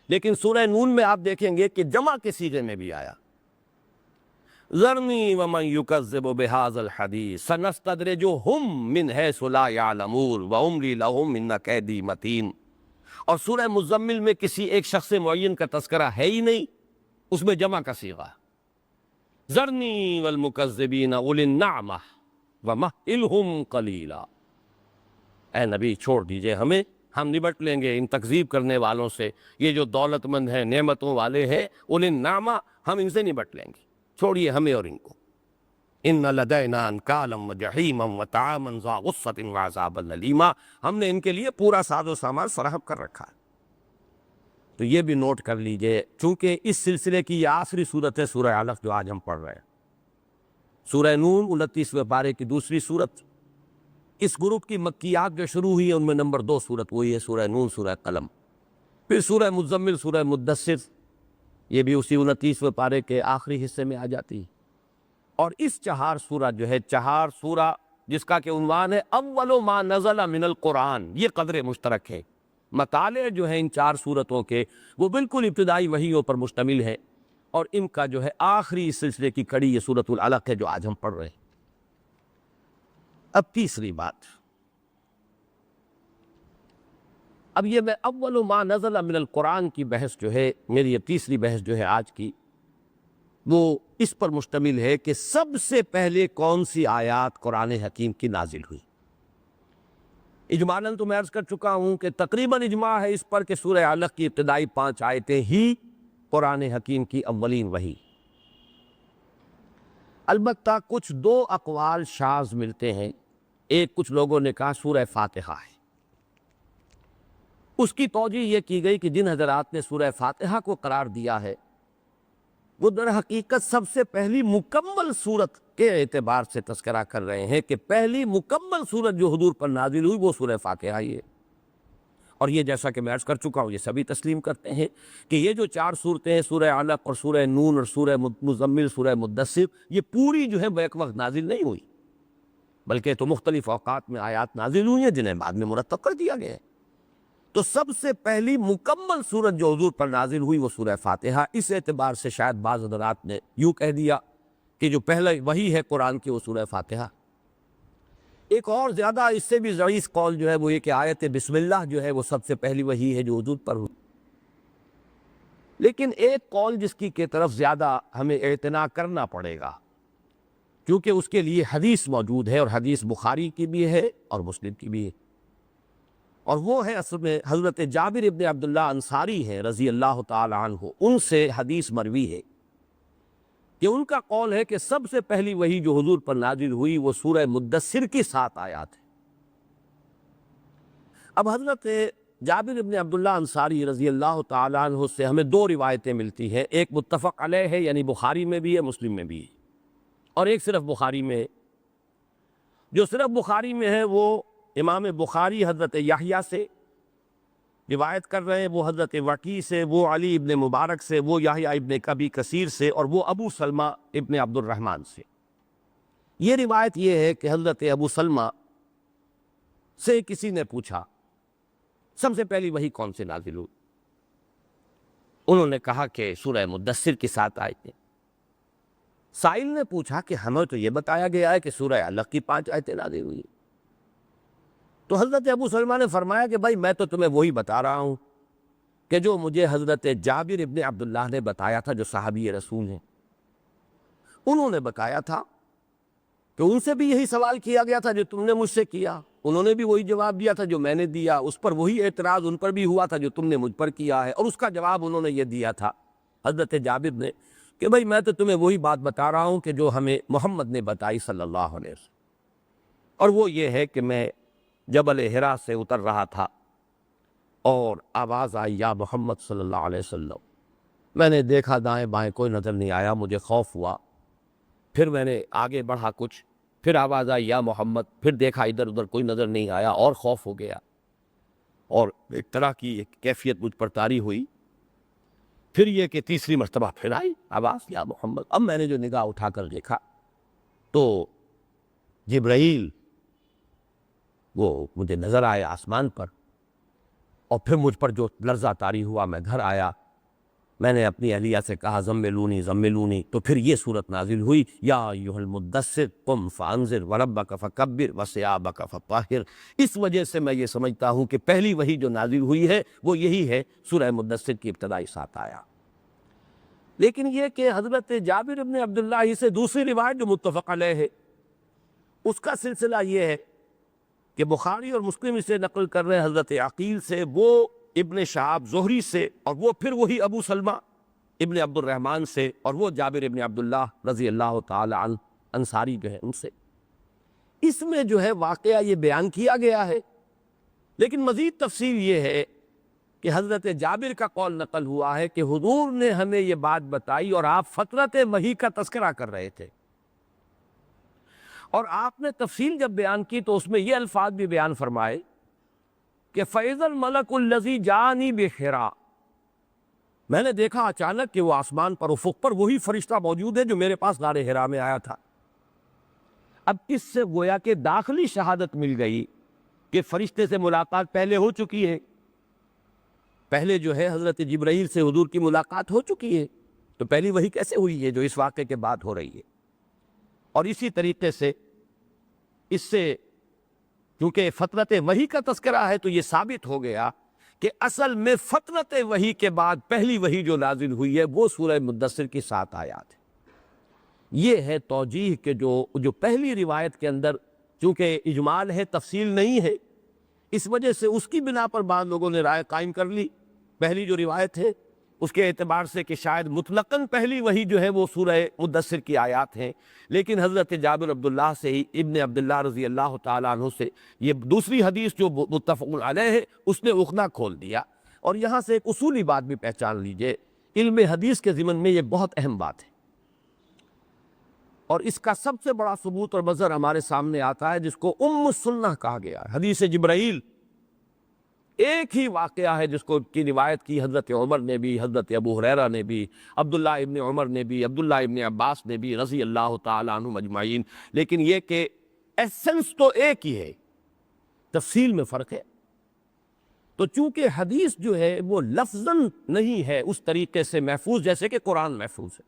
لیکن سورہ نون میں آپ دیکھیں گے کہ جمع کے صیغے میں بھی آیا، ذرنی ومن یکذب بہذا الحدیث سنستدرجہم من حیث لا یعلمون واملی لہم ان کیدی متین۔ اور سورہ مزمل میں کسی ایک شخص معین کا تذکرہ ہے ہی نہیں، اس میں جمع کا صیغہ، ذرنی والمکذبین اولی النعمہ ومہلہم قلیلا۔ اے نبی چھوڑ دیجئے ہمیں، ہم نبٹ لیں گے ان تکذیب کرنے والوں سے، یہ جو دولت مند ہیں، نعمتوں والے ہیں، اولی النعمہ، ہم ان سے نبٹ لیں گے، چھوڑیے ہمیں اور ان کو۔ ان لدینا انکالا وجحیما وطعاما ذا غصۃ وعذابا الیما، ہم نے ان کے لیے پورا ساز و سامان فراہم کر رکھا ہے۔ تو یہ بھی نوٹ کر لیجئے، چونکہ اس سلسلے کی یہ آخری صورت ہے سورہ علق جو آج ہم پڑھ رہے ہیں۔ سورہ نون 29ویں پارے کی دوسری صورت، اس گروپ کی مکیات جو شروع ہوئی ہے ان میں نمبر 2 صورت وہی ہے سورہ نون، سورہ قلم۔ پھر سورہ مزمل، سورہ مدثر، یہ بھی اسی 29ویں پارے کے آخری حصے میں آ جاتی ہے۔ اور اس چہار سورہ جو ہے، چہار سورہ جس کا کہ عنوان ہے اول ما نزل من القرآن، یہ قدر مشترک ہے۔ مطالعے جو ہیں ان 4 صورتوں کے وہ بالکل ابتدائی وحیوں پر مشتمل ہے، اور ان کا جو ہے آخری اس سلسلے کی کڑی یہ سورۃ العلق ہے جو آج ہم پڑھ رہے ہیں۔ اب تیسری بات، اب یہ میں اول ما نزل من القرآن کی بحث جو ہے، میری یہ تیسری بحث جو ہے آج کی، وہ اس پر مشتمل ہے کہ سب سے پہلے کون سی آیات قرآن حکیم کی نازل ہوئی۔ اجمالاً تو میں عرض کر چکا ہوں کہ تقریباً اجماع ہے اس پر کہ سورہ علق کی ابتدائی 5 آیتیں ہی قرآن حکیم کی اولین وحی۔ البتہ کچھ 2 اقوال شاذ ملتے ہیں۔ ایک، کچھ لوگوں نے کہا سورہ فاتحہ ہے۔ اس کی توجیہ یہ کی گئی کہ جن حضرات نے سورہ فاتحہ کو قرار دیا ہے وہ در حقیقت سب سے پہلی مکمل صورت کے اعتبار سے تذکرہ کر رہے ہیں کہ پہلی مکمل صورت جو حضور پر نازل ہوئی وہ سورہ فاتحہ ہی ہے۔ اور یہ جیسا کہ میں عرض کر چکا ہوں، یہ سبھی تسلیم کرتے ہیں کہ یہ جو 4 صورتیں ہیں، سورہ علق اور سورہ نون اور سورہ مزمل، سورہ مدثر، یہ پوری جو ہے بیک وقت نازل نہیں ہوئی، بلکہ تو مختلف اوقات میں آیات نازل ہوئی ہیں جنہیں بعد میں مرتب کر دیا گیا ہے۔ تو سب سے پہلی مکمل صورت جو حضور پر نازل ہوئی وہ سورہ فاتحہ۔ اس اعتبار سے شاید بعض حضرات نے یوں کہہ دیا کہ جو پہلا وحی ہے قرآن کی وہ سورہ فاتحہ۔ ایک اور زیادہ اس سے بھی ضعیف قول جو ہے وہ یہ کہ آیت بسم اللہ جو ہے وہ سب سے پہلی وحی ہے جو حضور پر ہوئی۔ لیکن ایک قول جس کی طرف زیادہ ہمیں اعتنا کرنا پڑے گا، کیونکہ اس کے لیے حدیث موجود ہے، اور حدیث بخاری کی بھی ہے اور مسلم کی بھی ہے، اور وہ ہے اصل میں حضرت جابر ابن عبداللہ انصاری ہیں رضی اللہ تعالی عنہ، ان سے حدیث مروی ہے کہ ان کا قول ہے کہ سب سے پہلی وحی جو حضور پر نازل ہوئی وہ سورہ مدثر کی 7 آیات ہیں۔ اب حضرت جابر ابن عبداللہ انصاری رضی اللہ تعالی عنہ سے ہمیں 2 روایتیں ملتی ہیں، ایک متفق علیہ ہے یعنی بخاری میں بھی ہے، مسلم میں بھی ہے، اور ایک صرف بخاری میں ہے۔ جو صرف بخاری میں ہے وہ امام بخاری حضرت یحییٰ سے روایت کر رہے ہیں، وہ حضرت وقیع سے، وہ علی ابن مبارک سے، وہ یحییٰ ابن ابی کثیر سے، اور وہ ابو سلمہ ابن عبد الرحمن سے۔ یہ روایت یہ ہے کہ حضرت ابو سلمہ سے کسی نے پوچھا سب سے پہلی وحی کون سے نازل ہوئی؟ انہوں نے کہا کہ سورہ مدثر کی 7 آیتیں۔ سائل نے پوچھا کہ ہمیں تو یہ بتایا گیا ہے کہ سورہ علق کی 5 آیتیں نازل ہوئی۔ تو حضرت ابو سلمہ نے فرمایا کہ بھائی میں تو تمہیں وہی بتا رہا ہوں کہ جو مجھے حضرت جابر ابن عبداللہ نے بتایا تھا جو صحابی رسول ہیں، انہوں نے بتایا تھا کہ ان سے بھی یہی سوال کیا گیا تھا جو تم نے مجھ سے کیا، انہوں نے بھی وہی جواب دیا تھا جو میں نے دیا، اس پر وہی اعتراض ان پر بھی ہوا تھا جو تم نے مجھ پر کیا ہے، اور اس کا جواب انہوں نے یہ دیا تھا حضرت جابر نے کہ بھائی میں تو تمہیں وہی بات بتا رہا ہوں کہ جو ہمیں محمد نے بتائی صلی اللہ علیہ وسلم، اور وہ یہ ہے کہ میں جبل ہرا سے اتر رہا تھا اور آواز آئی یا محمد صلی اللہ علیہ وسلم۔ میں نے دیکھا دائیں بائیں کوئی نظر نہیں آیا، مجھے خوف ہوا، پھر میں نے آگے بڑھا کچھ، پھر آواز آئی یا محمد، پھر دیکھا ادھر ادھر کوئی نظر نہیں آیا اور خوف ہو گیا، اور ایک طرح کی ایک کیفیت مجھ پر طاری ہوئی۔ پھر یہ کہ تیسری مرتبہ پھر آئی آواز یا محمد۔ اب میں نے جو نگاہ اٹھا کر دیکھا تو جبرائیل وہ مجھے نظر آئے آسمان پر، اور پھر مجھ پر جو لرزہ طاری ہوا، میں گھر آیا، میں نے اپنی اہلیہ سے کہا زملونی زملونی، تو پھر یہ صورت نازل ہوئی یا ایھا المدثر قم فانذر وربک فکبر وثیابک فطہر۔ اس وجہ سے میں یہ سمجھتا ہوں کہ پہلی وحی جو نازل ہوئی ہے وہ یہی ہے، سورہ مدثر کی ابتدائی 7 آیا۔ لیکن یہ کہ حضرت جابر بن عبداللہ ہی سے دوسری روایت جو متفق علیہ ہے، اس کا سلسلہ یہ ہے کہ بخاری اور مسلم اسے نقل کر رہے ہیں حضرت عقیل سے، وہ ابن شہاب زہری سے، اور وہ پھر وہی ابو سلمہ ابن عبد الرحمن سے، اور وہ جابر ابن عبداللہ رضی اللہ تعالی عنہ انصاری جو ہے ان سے۔ اس میں جو ہے واقعہ یہ بیان کیا گیا ہے، لیکن مزید تفصیل یہ ہے کہ حضرت جابر کا قول نقل ہوا ہے کہ حضور نے ہمیں یہ بات بتائی اور آپ فترت وحی کا تذکرہ کر رہے تھے، اور آپ نے تفصیل جب بیان کی تو اس میں یہ الفاظ بھی بیان فرمائے کہ فَإِذَا الْمَلَكُ الَّذِي جَاءَنِي بِحِرَا، میں نے دیکھا اچانک کہ وہ آسمان پر افق پر وہی فرشتہ موجود ہے جو میرے پاس غار حرا میں آیا تھا۔ اب اس سے گویا کہ داخلی شہادت مل گئی کہ فرشتے سے ملاقات پہلے ہو چکی ہے، پہلے جو ہے حضرت جبرائیل سے حضور کی ملاقات ہو چکی ہے، تو پہلی وحی کیسے ہوئی ہے جو اس واقعے کے بعد ہو رہی ہے؟ اور اسی طریقے سے اس سے کیونکہ فترت وحی کا تذکرہ ہے تو یہ ثابت ہو گیا کہ اصل میں فترت وحی کے بعد پہلی وحی جو نازل ہوئی ہے وہ سورہ مدثر کی 7 آیات ہے۔ یہ ہے توجیہ کہ جو پہلی روایت کے اندر چونکہ اجمال ہے، تفصیل نہیں ہے، اس وجہ سے اس کی بنا پر بعض لوگوں نے رائے قائم کر لی پہلی جو روایت ہے اس کے اعتبار سے کہ شاید مطلقاً پہلی وحی جو ہے وہ سورہ مدثر کی آیات ہیں، لیکن حضرت جابر عبداللہ سے ہی ابن عبداللہ رضی اللہ تعالیٰ عنہ سے یہ دوسری حدیث جو متفق علیہ ہے اس نے اخنا کھول دیا۔ اور یہاں سے ایک اصولی بات بھی پہچان لیجئے، علم حدیث کے ضمن میں یہ بہت اہم بات ہے، اور اس کا سب سے بڑا ثبوت اور مظہر ہمارے سامنے آتا ہے جس کو ام السنہ کہا گیا ہے، حدیث جبرائیل۔ ایک ہی واقعہ ہے جس کو کی روایت کی حضرت عمر نے بھی، حضرت ابو ہریرہ نے بھی، عبداللہ ابن عمر نے بھی، عبداللہ ابن عباس نے بھی رضی اللہ تعالیٰ عنہم اجمعین، لیکن یہ کہ ایسنس تو ایک ہی ہے، تفصیل میں فرق ہے۔ تو چونکہ حدیث جو ہے وہ لفظاً نہیں ہے اس طریقے سے محفوظ جیسے کہ قرآن محفوظ ہے،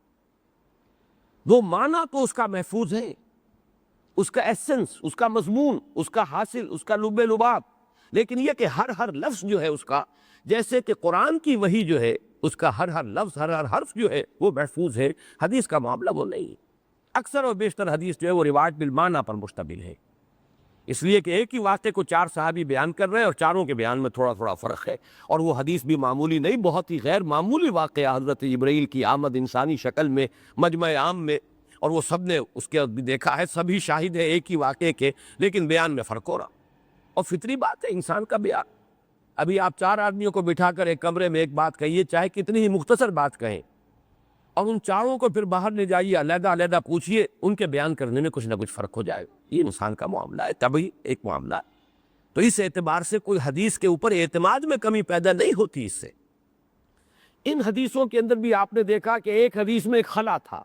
وہ معنی تو اس کا محفوظ ہے، اس کا ایسنس، اس کا مضمون، اس کا حاصل، اس کا لب لباب، لیکن یہ کہ ہر لفظ جو ہے اس کا، جیسے کہ قرآن کی وحی جو ہے اس کا ہر لفظ، ہر حرف جو ہے وہ محفوظ ہے، حدیث کا معاملہ وہ نہیں ہے۔ اکثر و بیشتر حدیث جو ہے وہ روایت بالمعنی پر مشتمل ہے، اس لیے کہ ایک ہی واقعے کو 4 صحابی بیان کر رہے ہیں اور چاروں کے بیان میں تھوڑا تھوڑا فرق ہے، اور وہ حدیث بھی معمولی نہیں، بہت ہی غیر معمولی واقعہ حضرت جبرائیل کی آمد انسانی شکل میں مجمع عام میں، اور وہ سب نے اس کے بھی دیکھا ہے، سبھی شاہد ہیں ایک ہی واقعے کے، لیکن بیان میں فرق ہو رہا، اور فطری بات ہے انسان کا بیان۔ ابھی آپ 4 آدمیوں کو بٹھا کر ایک کمرے میں ایک بات کہیے، چاہے کتنی ہی مختصر بات کہیں، اور ان چاروں کو پھر باہر لے جائیے، علیحدہ علیحدہ پوچھئے، ان کے بیان کرنے میں کچھ نہ کچھ فرق ہو جائے، یہ انسان کا معاملہ ہے، طبعی ایک معاملہ ہے۔ تو اس اعتبار سے کوئی حدیث کے اوپر اعتماد میں کمی پیدا نہیں ہوتی اس سے۔ ان حدیثوں کے اندر بھی آپ نے دیکھا کہ ایک حدیث میں ایک خلا تھا،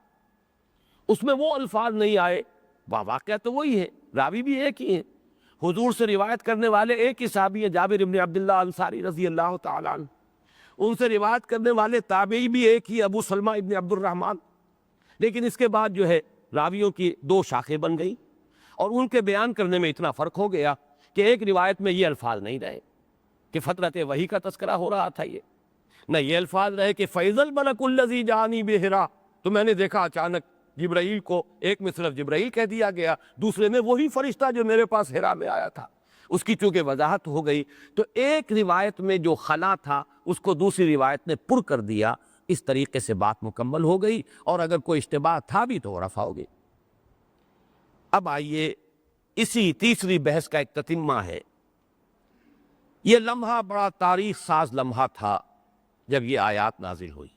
اس میں وہ الفاظ نہیں آئے، واقعہ تو وہی ہے، راوی بھی ایک ہی ہیں، حضور سے روایت کرنے والے ایک ہی صحابی ہیں، جابر ابن عبداللہ انصاری رضی اللہ تعالیٰ عنہ، ان سے روایت کرنے والے تابعی بھی ایک ہی، ابو سلمہ ابن عبد الرحمن، لیکن اس کے بعد جو ہے راویوں کی 2 شاخیں بن گئی، اور ان کے بیان کرنے میں اتنا فرق ہو گیا کہ ایک روایت میں یہ الفاظ نہیں رہے کہ فترت وحی کا تذکرہ ہو رہا تھا، یہ نہ یہ الفاظ رہے کہ فَإِذَا الْمَلَكُ الَّذِي جَاءَنِي بِحِرَا، تو میں نے دیکھا اچانک جبرائیل کو، ایک میں صرف جبرائیل کہہ دیا گیا، دوسرے میں وہی فرشتہ جو میرے پاس ہرا میں آیا تھا، اس کی چونکہ وضاحت ہو گئی، تو ایک روایت میں جو خلا تھا اس کو دوسری روایت نے پر کر دیا، اس طریقے سے بات مکمل ہو گئی، اور اگر کوئی اشتباہ تھا بھی تو وہ رفع ہو گئی۔ اب آئیے اسی تیسری بحث کا ایک تتمہ ہے یہ لمحہ بڑا تاریخ ساز لمحہ تھا جب یہ آیات نازل ہوئی.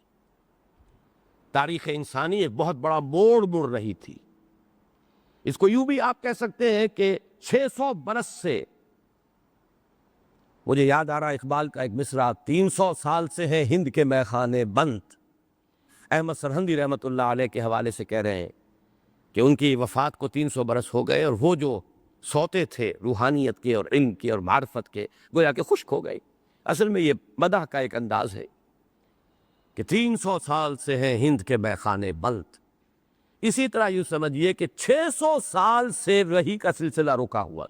تاریخ انسانی ایک بہت بڑا موڑ مڑ رہی تھی. اس کو یوں بھی آپ کہہ سکتے ہیں کہ 600 برس سے، مجھے یاد آ رہا اقبال کا ایک مصرع، 300 سال سے ہیں ہند کے میخانے بند. احمد سرہندی رحمۃ اللہ علیہ کے حوالے سے کہہ رہے ہیں کہ ان کی وفات کو 300 برس ہو گئے، اور وہ جو سوتے تھے روحانیت کے اور علم کے اور معرفت کے، گویا کہ خشک ہو گئے. اصل میں یہ مدح کا ایک انداز ہے کہ 300 سال سے ہیں ہند کے میخانے بند. اسی طرح یوں سمجھیے کہ 600 سال سے وحی کا سلسلہ رکا ہوا.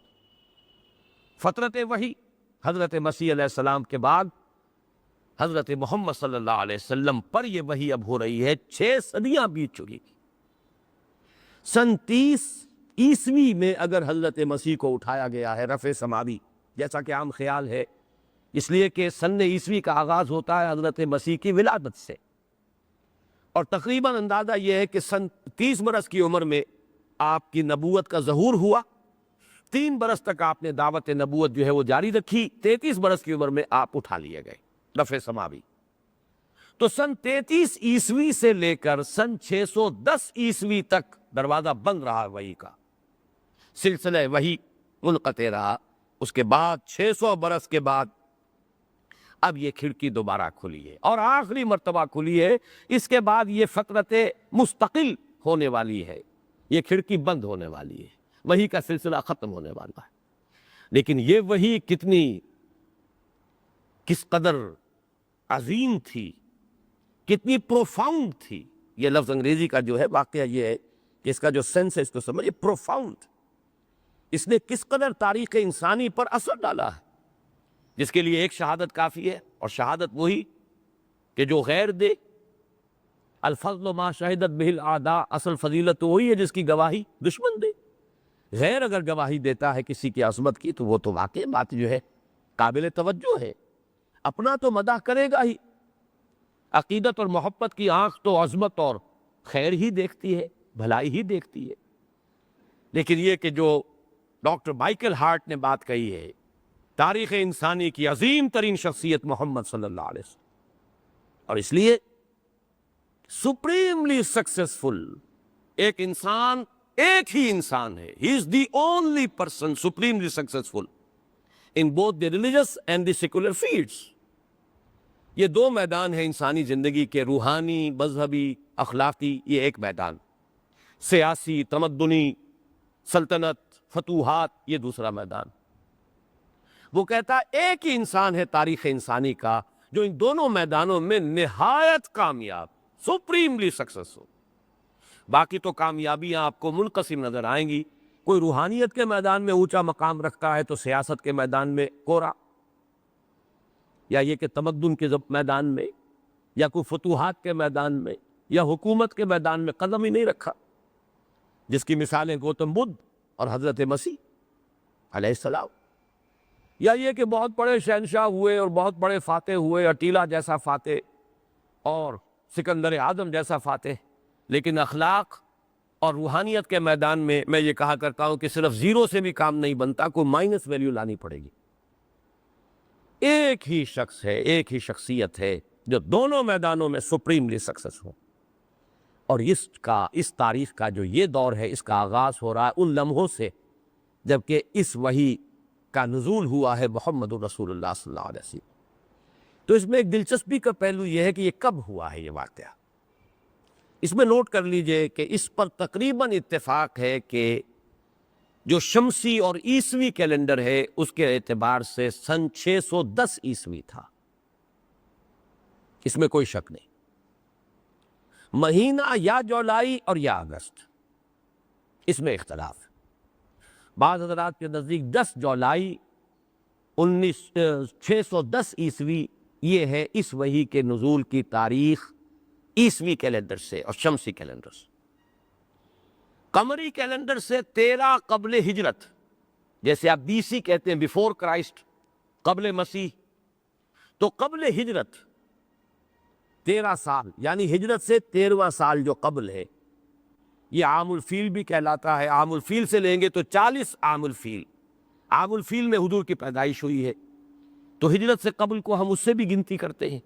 فترت وحی حضرت مسیح علیہ السلام کے بعد حضرت محمد صلی اللہ علیہ وسلم پر یہ وحی اب ہو رہی ہے. 6 صدیاں بیت چکی. سن 30 عیسوی میں اگر حضرت مسیح کو اٹھایا گیا ہے رفع سماوی، جیسا کہ عام خیال ہے، اس لیے کہ سن عیسوی کا آغاز ہوتا ہے حضرت مسیح کی ولادت سے، اور تقریباً اندازہ یہ ہے کہ سن 30 برس کی عمر میں آپ کی نبوت کا ظہور ہوا. 3 برس تک آپ نے دعوت نبوت جو ہے وہ جاری رکھی. 33 برس کی عمر میں آپ اٹھا لیے گئے رفع سماوی. تو سن 33 عیسوی سے لے کر سن 610 عیسوی تک دروازہ بند رہا وحی کا، سلسلہ وحی منقطع رہا. اس کے بعد 600 برس کے بعد اب یہ کھڑکی دوبارہ کھلی ہے، اور آخری مرتبہ کھلی ہے. اس کے بعد یہ فترت مستقل ہونے والی ہے، یہ کھڑکی بند ہونے والی ہے، وحی کا سلسلہ ختم ہونے والا ہے. لیکن یہ وحی کس قدر عظیم تھی، کتنی پروفاؤنڈ تھی. یہ لفظ انگریزی کا جو ہے واقعہ یہ ہے کہ اس کا جو سینس ہے اس کو سمجھے، پروفاؤنڈ. اس نے کس قدر تاریخ انسانی پر اثر ڈالا ہے، جس کے لیے ایک شہادت کافی ہے، اور شہادت وہی کہ جو غیر دے. الفضل ما شہدت بہ الاعداء، اصل فضیلت تو وہی ہے جس کی گواہی دشمن دے. غیر اگر گواہی دیتا ہے کسی کی عظمت کی تو وہ تو واقعی بات جو ہے قابل توجہ ہے. اپنا تو مدح کرے گا ہی. عقیدت اور محبت کی آنکھ تو عظمت اور خیر ہی دیکھتی ہے، بھلائی ہی دیکھتی ہے. لیکن یہ کہ جو ڈاکٹر مائیکل ہارٹ نے بات کہی ہے، تاریخ انسانی کی عظیم ترین شخصیت محمد صلی اللہ علیہ وسلم، اور اس لیے سپریملی سکسیسفل ایک انسان، ایک ہی انسان ہے. He is the only person supremely successful in both the religious and the secular fields. یہ 2 میدان ہیں انسانی زندگی کے، روحانی، مذہبی، اخلاقی. یہ ایک میدان، سیاسی، تمدنی، سلطنت، فتوحات، یہ دوسرا میدان. وہ کہتا ایک ہی انسان ہے تاریخ انسانی کا جو ان دونوں میدانوں میں نہایت کامیاب، سپریملی سکسیسفل. باقی تو کامیابیاں آپ کو منقسم نظر آئیں گی. کوئی روحانیت کے میدان میں اونچا مقام رکھتا ہے تو سیاست کے میدان میں کورا، یا یہ کہ تمدن کے میدان میں، یا کوئی فتوحات کے میدان میں، یا حکومت کے میدان میں قدم ہی نہیں رکھا، جس کی مثالیں گوتم بدھ اور حضرت مسیح علیہ السلام. یا یہ کہ بہت بڑے شہنشاہ ہوئے اور بہت بڑے فاتح ہوئے، اٹیلا جیسا فاتح اور سکندر اعظم جیسا فاتح، لیکن اخلاق اور روحانیت کے میدان میں یہ کہا کرتا ہوں کہ صرف 0 سے بھی کام نہیں بنتا، کوئی مائنس ویلیو لانی پڑے گی. ایک ہی شخص ہے، ایک ہی شخصیت ہے جو دونوں میدانوں میں سپریملی سکسیس ہو. اور اس تاریخ کا جو یہ دور ہے، اس کا آغاز ہو رہا ہے ان لمحوں سے جبکہ اس وحی کا نزول ہوا ہے محمد رسول اللہ صلی اللہ علیہ وسلم. تو اس میں ایک دلچسپی کا پہلو یہ ہے کہ یہ کب ہوا ہے یہ واقعہ. اس میں نوٹ کر لیجئے کہ اس پر تقریباً اتفاق ہے کہ جو شمسی اور عیسوی کیلنڈر ہے اس کے اعتبار سے سن 610 عیسوی تھا. اس میں کوئی شک نہیں. مہینہ یا جولائی اور یا اگست، اس میں اختلاف ہے. بعض حضرات کے نزدیک 10 جولائی 610 عیسوی یہ ہے اس وحی کے نزول کی تاریخ عیسوی کیلنڈر سے اور شمسی کیلنڈر سے. قمری کیلنڈر سے 13 قبل ہجرت، جیسے آپ BC کہتے ہیں، بیفور کرائسٹ، قبل مسیح. تو قبل ہجرت 13 سال، یعنی ہجرت سے 13واں سال جو قبل ہے، یہ عام الفیل بھی کہلاتا ہے. عام الفیل سے لیں گے تو 40 عام الفیل. عام الفیل میں حضور کی پیدائش ہوئی ہے. تو ہجرت سے قبل کو ہم اس سے بھی گنتی کرتے ہیں۔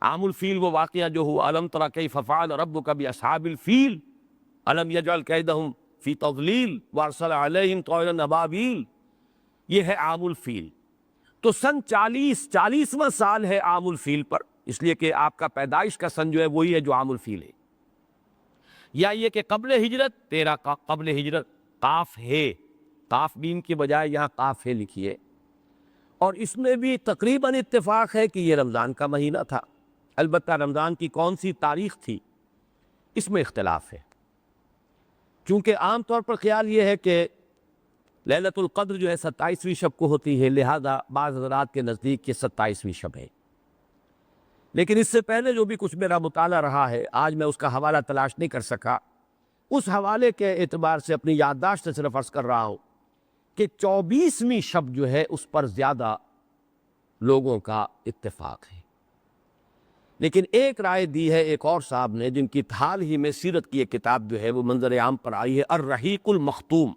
عام الفیل وہ واقعہ جو ہوا، الم تر کیف فعل ربک باصحاب الفیل الم یجعل کیدہم فی تضلیل وارسل علیہم طیرا ابابیل، یہ ہے عام الفیل۔ تو سن 40واں سال ہے عام الفیل پر، اس لیے کہ آپ کا پیدائش کا سن جو ہے وہی ہے جو عام الفیل ہے، یا یہ کہ قبل ہجرت 13 کا قبل ہجرت قاف ہے، قاف بین کی بجائے یہاں قاف ہے لکھیے، اور اس میں بھی تقریباً اتفاق ہے کہ یہ رمضان کا مہینہ تھا، البتہ رمضان کی کون سی تاریخ تھی اس میں اختلاف ہے، چونکہ عام طور پر خیال یہ ہے کہ لیلۃ القدر جو ہے 27ویں شب کو ہوتی ہے، لہذا بعض حضرات کے نزدیک یہ 27ویں شب ہے، لیکن اس سے پہلے جو بھی کچھ میرا مطالعہ رہا ہے، آج میں اس کا حوالہ تلاش نہیں کر سکا، اس حوالے کے اعتبار سے اپنی یادداشت سے صرف عرض کر رہا ہوں کہ 24ویں شب جو ہے اس پر زیادہ لوگوں کا اتفاق ہے، لیکن ایک رائے دی ہے ایک اور صاحب نے، جن کی حال ہی میں سیرت کی ایک کتاب جو ہے وہ منظر عام پر آئی ہے، الرحیق المختوم،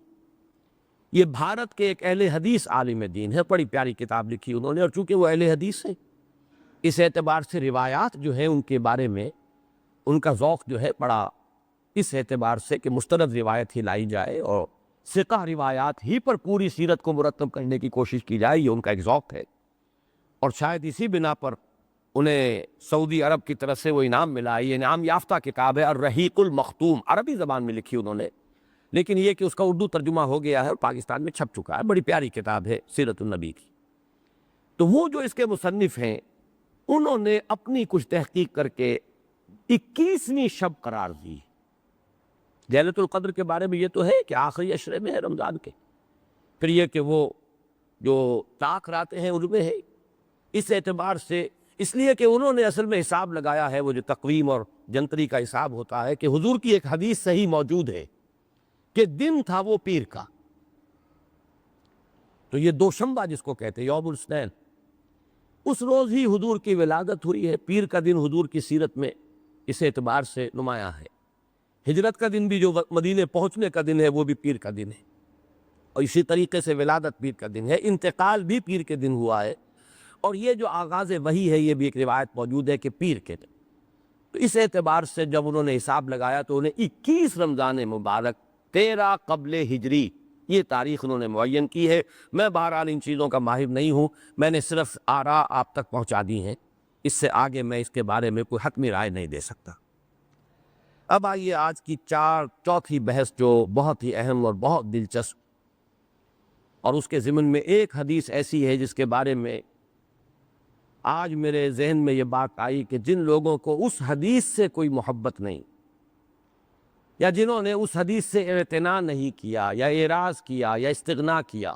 یہ بھارت کے ایک اہل حدیث عالم دین ہے، بڑی پیاری کتاب لکھی انہوں نے، اور چونکہ وہ اہل حدیث ہیں اس اعتبار سے روایات جو ہیں ان کے بارے میں ان کا ذوق جو ہے بڑا، اس اعتبار سے کہ مستند روایت ہی لائی جائے اور ثقہ روایات ہی پر پوری سیرت کو مرتب کرنے کی کوشش کی جائے، یہ ان کا ایک ذوق ہے، اور شاید اسی بنا پر انہیں سعودی عرب کی طرف سے وہ انعام ملا، یہ انعام یافتہ کتاب ہے الرحیق المختوم، عربی زبان میں لکھی انہوں نے، لیکن یہ کہ اس کا اردو ترجمہ ہو گیا ہے اور پاکستان میں چھپ چکا ہے، بڑی پیاری کتاب ہے سیرت النبی کی۔ تو وہ جو اس کے مصنف ہیں انہوں نے اپنی کچھ تحقیق کر کے 21ویں شب قرار دی۔ لیلۃ القدر کے بارے میں یہ تو ہے کہ آخری عشرے میں ہے رمضان کے، پھر یہ کہ وہ جو طاق راتیں ہیں ان میں ہے، اس اعتبار سے، اس لیے کہ انہوں نے اصل میں حساب لگایا ہے وہ جو تقویم اور جنتری کا حساب ہوتا ہے، کہ حضور کی ایک حدیث صحیح موجود ہے کہ دن تھا وہ پیر کا، تو یہ دوشنبہ جس کو کہتے ہیں یوم الاثنین، اس روز ہی حضور کی ولادت ہوئی ہے، پیر کا دن حضور کی سیرت میں اس اعتبار سے نمایاں ہے، ہجرت کا دن بھی جو مدینے پہنچنے کا دن ہے وہ بھی پیر کا دن ہے، اور اسی طریقے سے ولادت پیر کا دن ہے، انتقال بھی پیر کے دن ہوا ہے، اور یہ جو آغاز وحی ہے یہ بھی ایک روایت موجود ہے کہ پیر کے دن، تو اس اعتبار سے جب انہوں نے حساب لگایا تو انہیں 21 رمضان مبارک 13 قبل ہجری یہ تاریخ انہوں نے معین کی ہے۔ میں بہرحال ان چیزوں کا ماہر نہیں ہوں، میں نے صرف آراء آپ تک پہنچا دی ہیں، اس سے آگے میں اس کے بارے میں کوئی حتمی رائے نہیں دے سکتا۔ اب آئیے آج کی چوتھی بحث جو بہت ہی اہم اور بہت دلچسپ، اور اس کے ضمن میں ایک حدیث ایسی ہے جس کے بارے میں آج میرے ذہن میں یہ بات آئی کہ جن لوگوں کو اس حدیث سے کوئی محبت نہیں، یا جنہوں نے اس حدیث سے اعتناء نہیں کیا یا اعراض کیا یا استغنا کیا،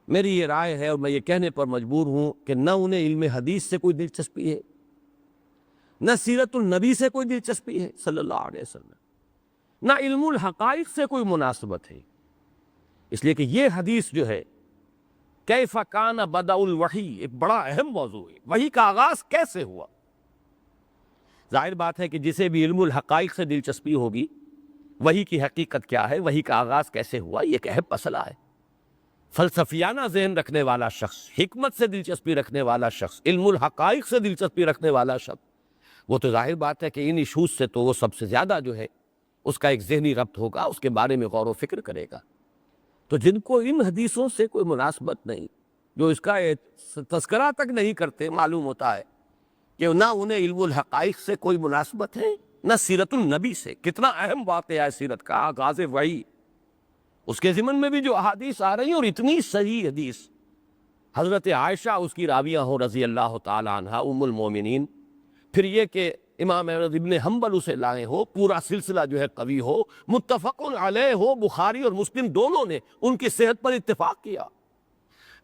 میری یہ رائے ہے اور میں یہ کہنے پر مجبور ہوں کہ نہ انہیں علم حدیث سے کوئی دلچسپی ہے، نہ سیرت النبی سے کوئی دلچسپی ہے صلی اللہ علیہ وسلم، نہ علم الحقائق سے کوئی مناسبت ہے، اس لیے کہ یہ حدیث جو ہے کیف کان بدء الوحی ایک بڑا اہم موضوع ہے، وحی کا آغاز کیسے ہوا۔ ظاہر بات ہے کہ جسے بھی علم الحقائق سے دلچسپی ہوگی، وحی کی حقیقت کیا ہے، وحی کا آغاز کیسے ہوا، یہ ایک اہم مسئلہ ہے۔ فلسفیانہ ذہن رکھنے والا شخص، حکمت سے دلچسپی رکھنے والا شخص، علم الحقائق سے دلچسپی رکھنے والا شخص، وہ تو ظاہر بات ہے کہ ان ایشوز سے تو وہ سب سے زیادہ جو ہے اس کا ایک ذہنی ربط ہوگا، اس کے بارے میں غور و فکر کرے گا۔ تو جن کو ان حدیثوں سے کوئی مناسبت نہیں، جو اس کا تذکرہ تک نہیں کرتے، معلوم ہوتا ہے کہ نہ انہیں علم الحقائق سے کوئی مناسبت ہے نہ سیرت النبی سے۔ کتنا اہم واقعہ ہے سیرت کا، آغاز وحی، اس کے ضمن میں بھی جو احادیث آ رہی ہیں، اور اتنی صحیح حدیث، حضرت عائشہ اس کی راویہ ہو رضی اللہ تعالی عنہا ام المومنین، پھر یہ کہ امام احمد ابن حنبل اسے لائے ہو، پورا سلسلہ جو ہے قوی ہو، متفق علیہ ہو، بخاری اور مسلم دونوں نے ان کی صحت پر اتفاق کیا،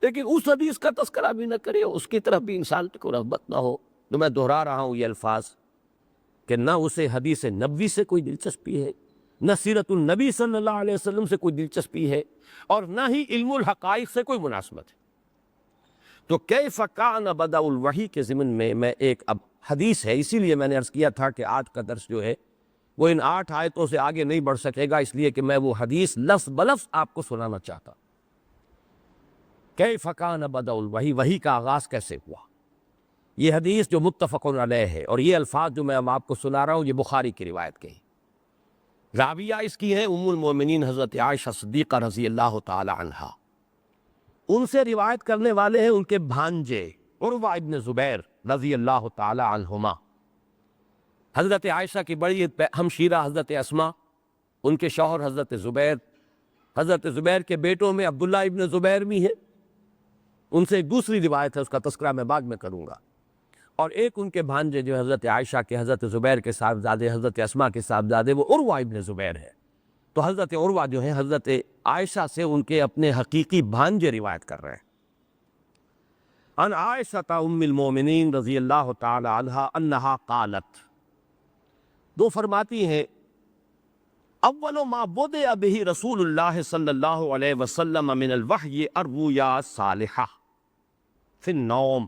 لیکن اس حدیث کا تذکرہ بھی نہ کرے، اس کی طرف بھی انسان کو رغبت نہ ہو۔ تو میں دہرا رہا ہوں یہ الفاظ کہ نہ اسے حدیث نبوی سے کوئی دلچسپی ہے، نہ سیرت النبی صلی اللہ علیہ وسلم سے کوئی دلچسپی ہے، اور نہ ہی علم الحقائق سے کوئی مناسبت ہے۔ تو کیف کان بدء الوحی کے ضمن میں ایک اب حدیث ہے، اسی لیے میں نے عرض کیا تھا کہ آج کا درس جو ہے وہ ان 8 آیتوں سے آگے نہیں بڑھ سکے گا، اس لیے کہ میں وہ حدیث لفظ بلفظ آپ کو سنانا چاہتا۔ کیف کان بدء الوحی، وحی کا آغاز کیسے ہوا۔ یہ حدیث جو متفق علیہ ہے، اور یہ الفاظ جو میں آپ کو سنا رہا ہوں، یہ بخاری کی روایت کے ہیں۔ راویہ اس کی ہیں ام المومنین حضرت عائشہ صدیقہ رضی اللہ تعالی عنہا۔ ان سے روایت کرنے والے ہیں ان کے بھانجے عروہ ابن زبیر رضی اللہ تعالی عنہما۔ حضرت عائشہ کی بڑی ہمشیرہ حضرت اسماء، ان کے شوہر حضرت زبیر، حضرت زبیر کے بیٹوں میں عبداللہ ابن زبیر بھی ہیں۔ ان سے ایک دوسری روایت ہے، اس کا تذکرہ میں بعد میں کروں گا۔ اور ایک ان کے بھانجے جو حضرت عائشہ کے حضرت زبیر کے صاحبزادے حضرت اسماء کے صاحبزادے، وہ عروہ ابن زبیر ہے۔ تو حضرت عروہ جو ہیں حضرت عائشہ سے ان کے اپنے حقیقی بھانجے روایت کر رہے ہیں۔ ان عائشہ ام المومنین رضی اللہ تعالی عنہا انہا قالت، دو فرماتی ہیں، اول ما بدأ به رسول اللہ صلی اللہ علیہ وسلم من الوحی الرؤیا الصالحہ فی النوم۔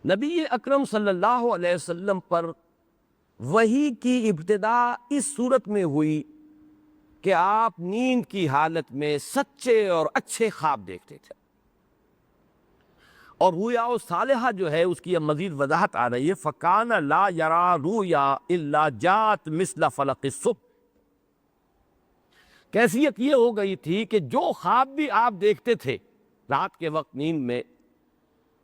نبی اکرم صلی اللہ علیہ وسلم پر وحی کی ابتدا اس صورت میں ہوئی کہ آپ نیند کی حالت میں سچے اور اچھے خواب دیکھتے تھے۔ اور رؤیا صالحہ جو ہے اس کی اب مزید وضاحت آ رہی ہے، فَكَانَ لَا يَرَى رُؤْيَا إِلَّا جَاءَتْ مِثْلَ فَلَقِ الصُّبْحِ۔ کیفیت یہ ہو گئی تھی کہ جو خواب بھی آپ دیکھتے تھے رات کے وقت نیند میں،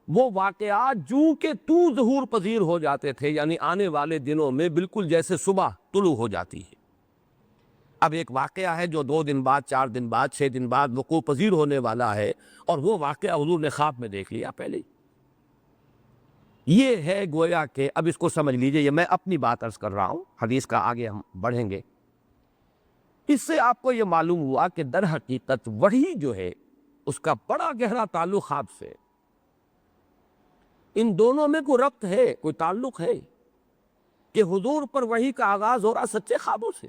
وہ واقعات جو کہ تو ظہور پذیر ہو جاتے تھے، یعنی آنے والے دنوں میں بالکل جیسے صبح طلوع ہو جاتی ہے۔ اب ایک واقعہ ہے جو 2 دن بعد، 4 دن بعد، 6 دن بعد وقوع پذیر ہونے والا ہے، اور وہ واقعہ حضور نے خواب میں دیکھ لیا پہلے ہی۔ یہ ہے گویا کہ اب اس کو سمجھ لیجئے، یہ میں اپنی بات عرض کر رہا ہوں، حدیث کا آگے ہم بڑھیں گے۔ اس سے آپ کو یہ معلوم ہوا کہ در حقیقت وحی جو ہے اس کا بڑا گہرا تعلق خواب سے۔ ان دونوں میں کوئی ربط ہے، کوئی تعلق ہے کہ حضور پر وحی کا آغاز ہو رہا سچے خوابوں سے۔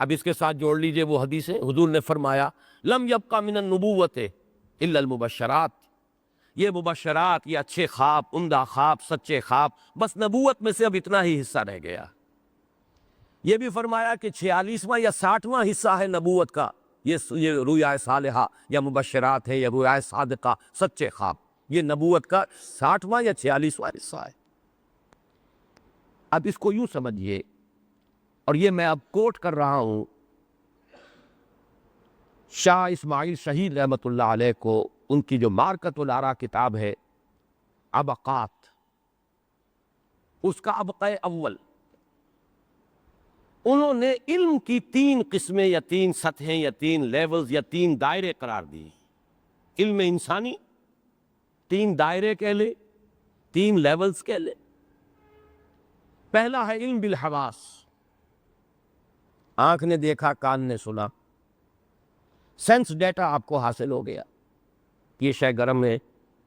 اب اس کے ساتھ جوڑ لیجئے وہ حدیثیں، حضور نے فرمایا لم یبقى من النبوۃ الا المبشرات، یہ مبشرات، یہ اچھے خواب، عمدہ خواب، سچے خواب، بس نبوت میں سے اب اتنا ہی حصہ رہ گیا۔ یہ بھی فرمایا کہ 46واں یا 60واں حصہ ہے نبوت کا، یہ رؤیا صالحہ یا مبشرات ہے یا رؤیا صادقہ، سچے خواب، یہ نبوت کا 60واں یا 46واں حصہ ہے۔ اب اس کو یوں سمجھیے، اور یہ میں اب کوٹ کر رہا ہوں شاہ اسماعیل شہید رحمۃ اللہ علیہ کو، ان کی جو معرکۃ الآراء کتاب ہے، ابقات، اس کا ابقۂ اول، انہوں نے علم کی 3 قسمیں یا 3 سطحیں یا 3 لیولز یا 3 دائرے قرار دی۔ علم انسانی 3 دائرے کہہ لے، 3 لیولز کہہ لے۔ پہلا ہے علم بالحواس، آنکھ نے دیکھا، کان نے سنا، سینس ڈیٹا آپ کو حاصل ہو گیا، یہ شے گرم ہے،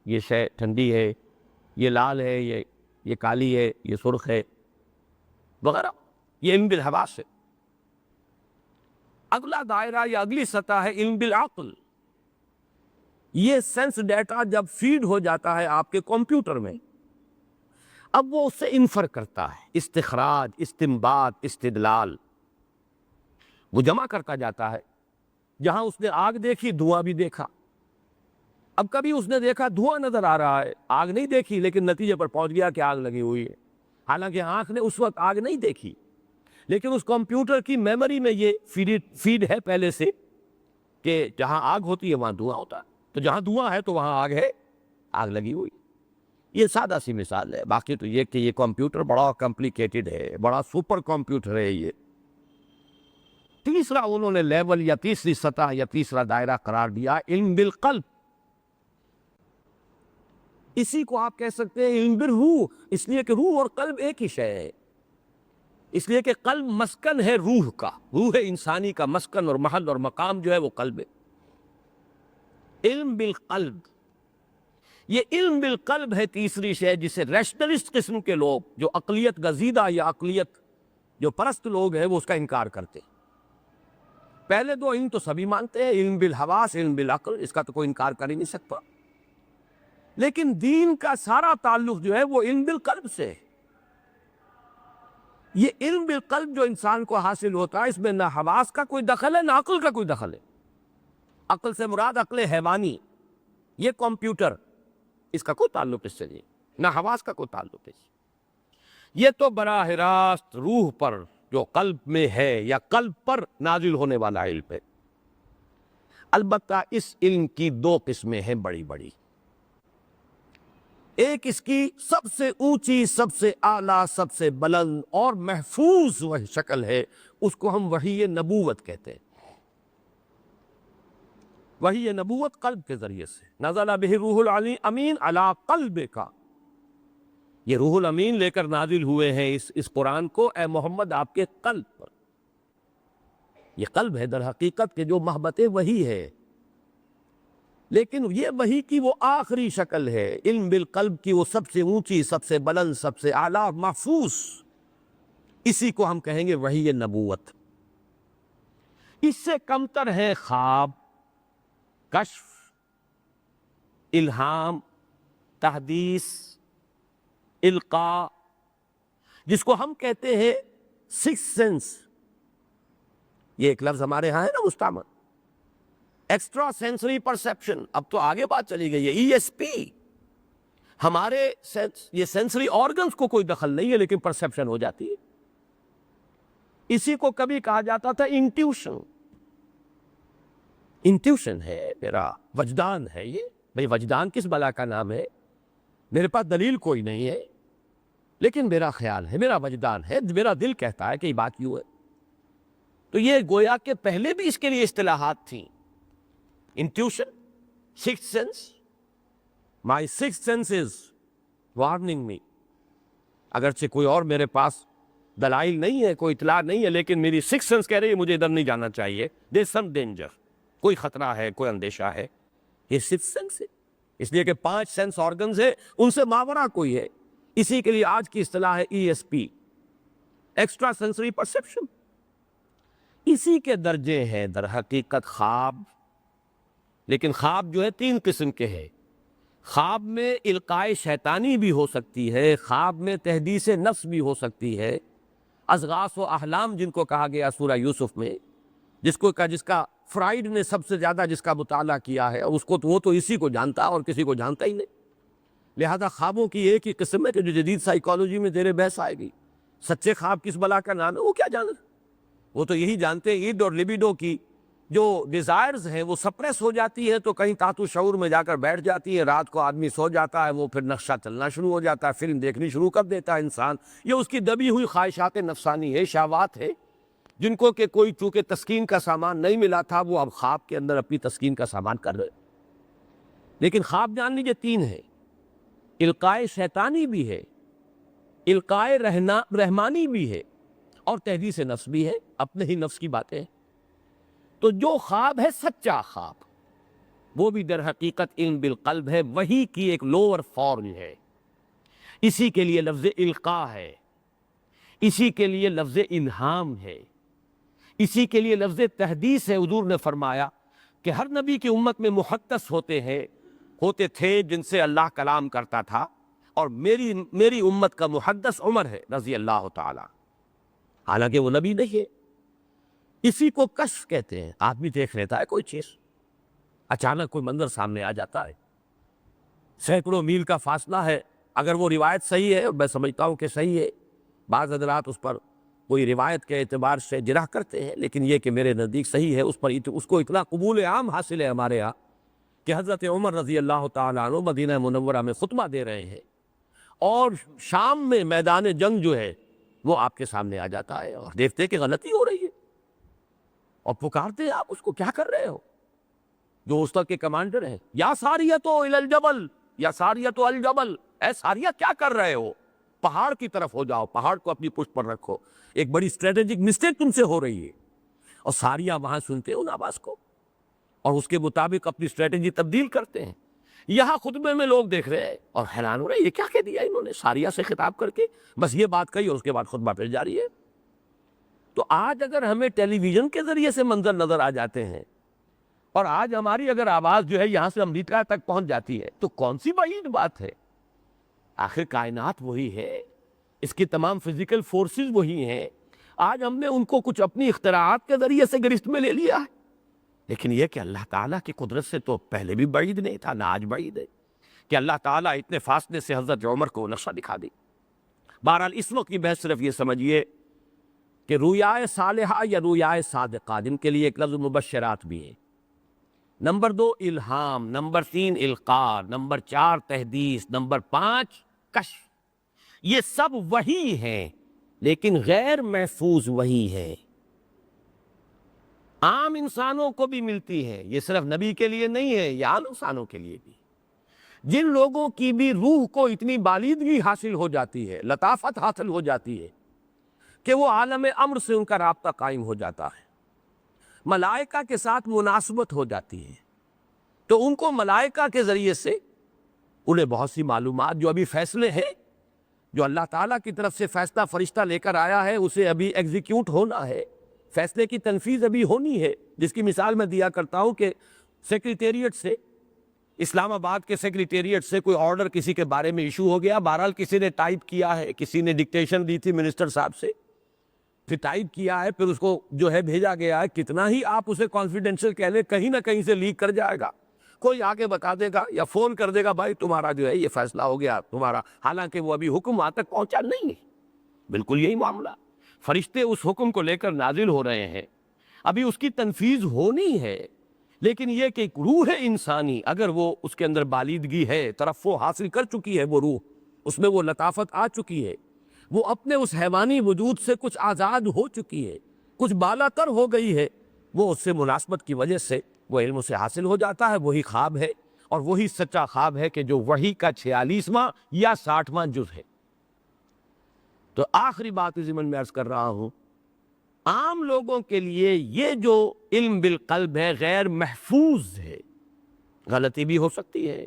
یہ شے ٹھنڈی ہے، یہ لال ہے، یہ کالی ہے، یہ سرخ ہے، وغیرہ، یہ علم بالحواس ہے۔ اگلا دائرہ یا اگلی سطح ہے علم بالعقل۔ یہ سینس ڈیٹا جب فیڈ ہو جاتا ہے آپ کے کمپیوٹر میں، اب وہ اس سے انفر کرتا ہے، استخراج، استنباط، استدلال، وہ جمع کرتا جاتا ہے۔ جہاں اس نے آگ دیکھی، دھواں بھی دیکھا۔ اب کبھی اس نے دیکھا دھواں نظر آ رہا ہے، آگ نہیں دیکھی، لیکن نتیجے پر پہنچ گیا کہ آگ لگی ہوئی ہے، حالانکہ آنکھ نے اس وقت آگ نہیں دیکھی، لیکن اس کمپیوٹر کی میموری میں یہ فیڈ ہے پہلے سے کہ جہاں آگ ہوتی ہے وہاں دھواں ہوتا ہے، تو جہاں دھواں ہے تو وہاں آگ ہے، آگ لگی ہوئی۔ یہ سادہ سی مثال ہے، باقی تو یہ کہ یہ کمپیوٹر بڑا کمپلیکیٹڈ ہے، بڑا سپر کمپیوٹر ہے یہ۔ تیسرا انہوں نے لیول یا تیسری سطح یا تیسرا دائرہ قرار دیا علم بالقلب۔ اسی کو آپ کہہ سکتے ہیں علم بالروح، اس لیے کہ روح اور قلب ایک ہی شے ہے، اس لیے کہ قلب مسکن ہے روح کا، روح انسانی کا مسکن اور محل اور مقام جو ہے وہ قلب ہے۔ علم بالقلب، یہ علم بالقلب ہے تیسری شے، جسے ریشنلسٹ قسم کے لوگ جو عقلیت گزیدہ یا عقلیت جو پرست لوگ ہیں وہ اس کا انکار کرتے ہیں۔ پہلے 2 علم تو سبھی مانتے ہیں، علم بالحواس، علم بالعقل، اس کا تو کوئی انکار کر ہی نہیں سکتا، لیکن دین کا سارا تعلق جو ہے وہ علم بالقلب سے ہے۔ یہ علم بالقلب جو انسان کو حاصل ہوتا ہے، اس میں نہ حواس کا کوئی دخل ہے نہ عقل کا کوئی دخل ہے، عقل سے مراد عقل حیوانی، یہ کمپیوٹر، اس کا کوئی تعلق اس سے نہیں، نہ حواس کا کوئی تعلق اس سے. یہ تو براہ راست روح پر جو قلب میں ہے یا قلب پر نازل ہونے والا علم ہے. البتہ اس علم کی دو قسمیں ہیں بڑی بڑی. ایک اس کی سب سے اونچی، سب سے اعلیٰ، سب سے بلند اور محفوظ وہ شکل ہے، اس کو ہم وحی نبوت کہتے ہیں. وحی نبوت قلب کے ذریعے سے نزل بہ روح الامین علی قلبک، یہ روح الامین لے کر نازل ہوئے ہیں اس قرآن کو اے محمد آپ کے قلب پر. یہ قلب ہے در حقیقت کہ جو محبت وحی ہے، لیکن یہ وحی کی وہ آخری شکل ہے، علم بالقلب کی وہ سب سے اونچی، سب سے بلند، سب سے اعلیٰ، محفوظ. اسی کو ہم کہیں گے وحی نبوت. اس سے کمتر ہے خواب، کشف، الہام، تحدیث، القاء، جس کو ہم کہتے ہیں سکس سینس. یہ ایک لفظ ہمارے ہاں ہے نا مستعمل، ایکسٹرا سینسری پرسیپشن. اب تو آگے بات چلی گئی ہے، ای ایس پی. ہمارے یہ سینسری آرگنز کو کوئی دخل نہیں ہے، لیکن پرسیپشن ہو جاتی ہے. اسی کو کبھی کہا جاتا تھا انٹیوشن. انٹیوشن ہے میرا وجدان ہے. یہ بھئی وجدان کس بلا کا نام ہے؟ میرے پاس دلیل کوئی نہیں ہے، لیکن میرا خیال ہے، میرا وجدان ہے، میرا دل کہتا ہے کہ یہ بات یوں ہے. تو یہ گویا کہ پہلے بھی اس کے لیے اصطلاحات تھیں. Intuition, six sense. My six sense is warning me. اگرچہ کوئی اور میرے پاس دلائل نہیں ہے، کوئی اطلاع نہیں ہے، لیکن میری سکس سینس کہہ رہی ہے مجھے ادھر نہیں جانا چاہیے. دیر از سم ڈینجر، کوئی خطرہ ہے، کوئی اندیشہ ہے. یہ سکس سینس ہے، اس لیے کہ 5 سینس آرگنز ہے، ان سے ماورا کوئی ہے. اسی کے لیے آج کی اصطلاح ہے E S P, extra sensory perception. اسی کے درجے ہیں در حقیقت خواب. لیکن خواب جو ہے 3 قسم کے ہیں. خواب میں القائے شیطانی بھی ہو سکتی ہے، خواب میں تحدیث نفس بھی ہو سکتی ہے. اضغاث و احلام جن کو کہا گیا سورہ یوسف میں، جس کا فرائیڈ نے سب سے زیادہ جس کا مطالعہ کیا ہے، اس کو تو وہ تو اسی کو جانتا اور کسی کو جانتا ہی نہیں. لہذا خوابوں کی ایک ہی قسم ہے کہ جو جدید سائیکالوجی میں زیر بحث آئے گی. سچے خواب کس بلا کا نام ہے؟ وہ کیا جانا، وہ تو یہی جانتے ہیں ایڈ اور لیبیڈو کی جو ڈیزائرز ہیں وہ سپریس ہو جاتی ہے تو کہیں تحت شعور میں جا کر بیٹھ جاتی ہے. رات کو آدمی سو جاتا ہے، وہ پھر نقشہ چلنا شروع ہو جاتا ہے، فلم دیکھنی شروع کر دیتا ہے انسان. یہ اس کی دبی ہوئی خواہشات نفسانی ہے، شہوات ہے، جن کو کہ کوئی چونکہ تسکین کا سامان نہیں ملا تھا، وہ اب خواب کے اندر اپنی تسکین کا سامان کر رہے. لیکن خواب جان لیجیے 3 ہے. القائے شیطانی بھی ہے، القائے رحمانی بھی ہے، اور تحدیث نفس بھی ہے، اپنے ہی نفس کی باتیں. تو جو خواب ہے سچا خواب، وہ بھی در حقیقت علم بالقلب ہے، وہی کی ایک لوور فارم ہے. اسی کے لیے لفظ القاء ہے، اسی کے لیے لفظ الہام ہے، اسی کے لیے لفظ تحدیث ہے. حضور نے فرمایا کہ ہر نبی کی امت میں محدث ہوتے تھے جن سے اللہ کلام کرتا تھا، اور میری امت کا محدث عمر ہے رضی اللہ تعالی، حالانکہ وہ نبی نہیں ہے. اسی کو کشف کہتے ہیں. آدمی دیکھ لیتا ہے کوئی چیز، اچانک کوئی منظر سامنے آ جاتا ہے، سینکڑوں میل کا فاصلہ ہے. اگر وہ روایت صحیح ہے، اور میں سمجھتا ہوں کہ صحیح ہے، بعض حضرات اس پر کوئی روایت کے اعتبار سے جرح کرتے ہیں، لیکن یہ کہ میرے نزدیک صحیح ہے. اس کو اتنا قبول عام حاصل ہے ہمارے ہاں کہ حضرت عمر رضی اللہ تعالیٰ عنہ مدینہ منورہ میں خطبہ دے رہے ہیں، اور شام میں میدان جنگ جو ہے وہ آپ کے سامنے آ جاتا ہے، اور دیکھتے کہ غلطی ہو رہی ہے، اور پکارتے آپ اس کو، کیا کر رہے ہو؟ جو اس وقت کے کمانڈر ہیں، یا ساریتو الی الجبل، یا ساریتو الجبل، اے ساریہ کیا کر رہے ہو؟ پہاڑ کی طرف ہو جاؤ، پہاڑ کو اپنی پشت پر رکھو، ایک بڑی اسٹریٹجک مسٹیک تم سے ہو رہی ہے. اور ساریہ وہاں سنتے ہیں ان آواز کو، اور اس کے مطابق اپنی اسٹریٹجی تبدیل کرتے ہیں. یہاں خطبے میں لوگ دیکھ رہے ہیں اور حیران ہو رہے ہیں، یہ کیا کہہ دیا انہوں نے ساریہ سے خطاب کر کے؟ بس یہ بات کہی اور اس کے بعد خطبہ پھر جاری ہے. تو آج اگر ہمیں ٹیلی ویژن کے ذریعے سے منظر نظر آ جاتے ہیں، اور آج ہماری اگر آواز جو ہے یہاں سے امریکہ تک پہنچ جاتی ہے، تو کون سی بعید بات ہے؟ آخر کائنات وہی ہے، اس کی تمام فزیکل فورسز وہی ہیں. آج ہم نے ان کو کچھ اپنی اختراعات کے ذریعے سے گرفت میں لے لیا ہے. لیکن یہ کہ اللہ تعالیٰ کی قدرت سے تو پہلے بھی بعید نہیں تھا، نہ آج بعید ہے کہ اللہ تعالیٰ اتنے فاصلے سے حضرت عمر کو نقشہ دکھا دی۔ بہرحال اس وقت کی بحث صرف یہ سمجھیے کہ رویائے صالحہ یا رویائے صادقہ، جن کے لیے ایک لفظ مبشرات بھی ہے، نمبر 2 الہام، نمبر 3 القاء، نمبر 4 تحدیث، نمبر 5 کشف، یہ سب وحی ہیں لیکن غیر محفوظ وحی ہے، عام انسانوں کو بھی ملتی ہے، یہ صرف نبی کے لیے نہیں ہے، یہ عام انسانوں کے لیے بھی۔ جن لوگوں کی بھی روح کو اتنی بالیدگی حاصل ہو جاتی ہے، لطافت حاصل ہو جاتی ہے کہ وہ عالم امر سے ان کا رابطہ قائم ہو جاتا ہے، ملائکہ کے ساتھ مناسبت ہو جاتی ہے، تو ان کو ملائکہ کے ذریعے سے انہیں بہت سی معلومات، جو ابھی فیصلے ہیں، جو اللہ تعالیٰ کی طرف سے فیصلہ فرشتہ لے کر آیا ہے، اسے ابھی ایگزیکیوٹ ہونا ہے، فیصلے کی تنفیذ ابھی ہونی ہے، جس کی مثال میں دیا کرتا ہوں کہ سیکریٹریٹ سے، اسلام آباد کے سیکریٹریٹ سے کوئی آرڈر کسی کے بارے میں ایشو ہو گیا، بہرحال کسی نے ٹائپ کیا ہے، کسی نے ڈکٹیشن دی تھی منسٹر صاحب سے، پھر ٹائپ کیا ہے، پھر اس کو جو ہے بھیجا گیا ہے، کتنا ہی آپ اسے کانفیڈینشیل کہہ لیں، کہیں نہ کہیں سے لیک کر جائے گا، کوئی آگے بتا دے گا یا فون کر دے گا، بھائی تمہارا جو ہے یہ فیصلہ ہو گیا تمہارا، حالانکہ وہ ابھی حکم وہاں تک پہنچا نہیں ہے۔ بالکل یہی معاملہ، فرشتے اس حکم کو لے کر نازل ہو رہے ہیں، ابھی اس کی تنفیذ ہونی ہے، لیکن یہ کہ ایک روح انسانی اگر وہ اس کے اندر بالیدگی ہے، ترفع حاصل کر چکی ہے، وہ روح اس میں وہ لطافت آ چکی ہے، وہ اپنے اس حیوانی وجود سے کچھ آزاد ہو چکی ہے، کچھ بالا تر ہو گئی ہے، وہ اس سے مناسبت کی وجہ سے وہ علم سے حاصل ہو جاتا ہے، وہی خواب ہے، اور وہی سچا خواب ہے کہ جو وحی کا 46واں یا 60واں جز ہے۔ تو آخری بات ضمن میں عرض کر رہا ہوں، عام لوگوں کے لیے یہ جو علم بالقلب ہے غیر محفوظ ہے، غلطی بھی ہو سکتی ہے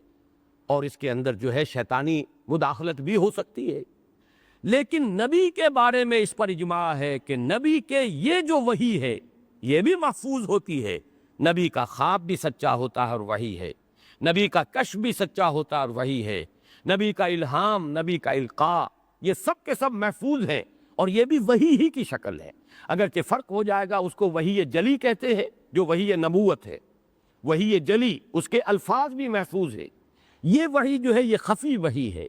اور اس کے اندر جو ہے شیطانی مداخلت بھی ہو سکتی ہے، لیکن نبی کے بارے میں اس پر اجماع ہے کہ نبی کے یہ جو وحی ہے یہ بھی محفوظ ہوتی ہے، نبی کا خواب بھی سچا ہوتا ہے اور وحی ہے، نبی کا کشف بھی سچا ہوتا ہے اور وحی ہے، نبی کا الہام، نبی کا القاء، یہ سب کے سب محفوظ ہیں اور یہ بھی وحی ہی کی شکل ہے، اگرچہ فرق ہو جائے گا، اس کو وحی جلی کہتے ہیں جو وحی نبوت ہے، وحی جلی اس کے الفاظ بھی محفوظ ہے، یہ وحی جو ہے یہ خفی وحی ہے،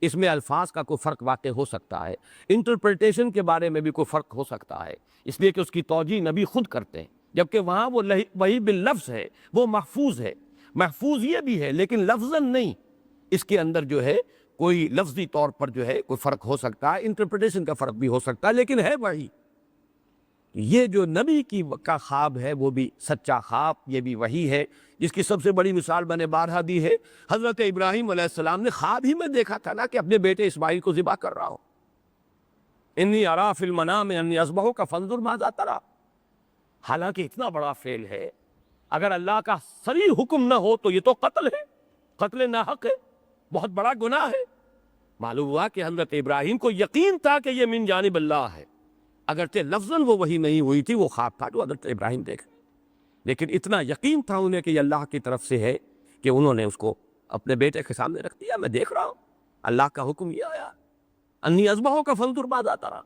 اس میں الفاظ کا کوئی فرق واقع ہو سکتا ہے، انٹرپریٹیشن کے بارے میں بھی کوئی فرق ہو سکتا ہے، اس لیے کہ اس کی توجیہ نبی خود کرتے ہیں، جبکہ وہاں وہ وحی باللفظ ہے، وہ محفوظ ہے، محفوظ یہ بھی ہے لیکن لفظاً نہیں، اس کے اندر جو ہے کوئی لفظی طور پر جو ہے کوئی فرق ہو سکتا ہے، انٹرپریٹیشن کا فرق بھی ہو سکتا ہے، لیکن ہے وحی۔ یہ جو نبی کا خواب ہے وہ بھی سچا خواب، یہ بھی وحی ہے، جس کی سب سے بڑی مثال میں نے بارہا دی ہے، حضرت ابراہیم علیہ السلام نے خواب ہی میں دیکھا تھا نا کہ اپنے بیٹے اسماعیل کو ذبح کر رہا ہوں، انی ارا فی المنام انی اذبحک فانظر ماذا تری، حالانکہ اتنا بڑا فعل ہے، اگر اللہ کا صریح حکم نہ ہو تو یہ تو قتل ہے، قتل ناحق ہے، بہت بڑا گناہ ہے۔ معلوم ہوا کہ حضرت ابراہیم کو یقین تھا کہ یہ من جانب اللہ ہے، اگرچہ لفظاً وہ وحی نہیں ہوئی تھی، وہ خواب تھا جو حضرت ابراہیم دیکھا، لیکن اتنا یقین تھا انہیں کہ یہ اللہ کی طرف سے ہے کہ انہوں نے اس کو اپنے بیٹے کے سامنے رکھ دیا، میں دیکھ رہا ہوں، اللہ کا حکم یہ آیا، انی اذبحک فانظر ماذا تری۔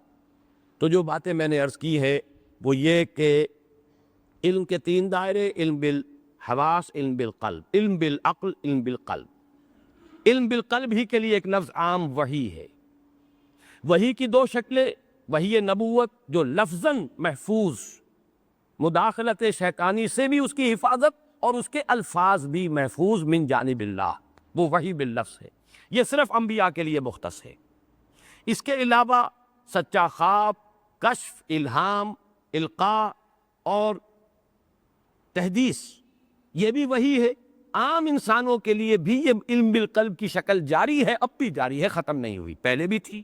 تو جو باتیں میں نے عرض کی ہے وہ یہ کہ علم کے 3 دائرے، علم بالحواس، علم بالقلب، علم بالعقل، علم بالقلب۔ علم بالقلب ہی کے لیے ایک لفظ عام وحی ہے، وحی کی 2 شکلیں، وحی نبوت جو لفظاً محفوظ، مداخلت شیطانی سے بھی اس کی حفاظت اور اس کے الفاظ بھی محفوظ من جانب اللہ، وہ وحی باللفظ ہے، یہ صرف انبیاء کے لیے مختص ہے۔ اس کے علاوہ سچا خواب، کشف، الہام، القاء اور تحدیث، یہ بھی وحی ہے، عام انسانوں کے لیے بھی یہ علم بالقلب کی شکل جاری ہے، اب بھی جاری ہے، ختم نہیں ہوئی، پہلے بھی تھی،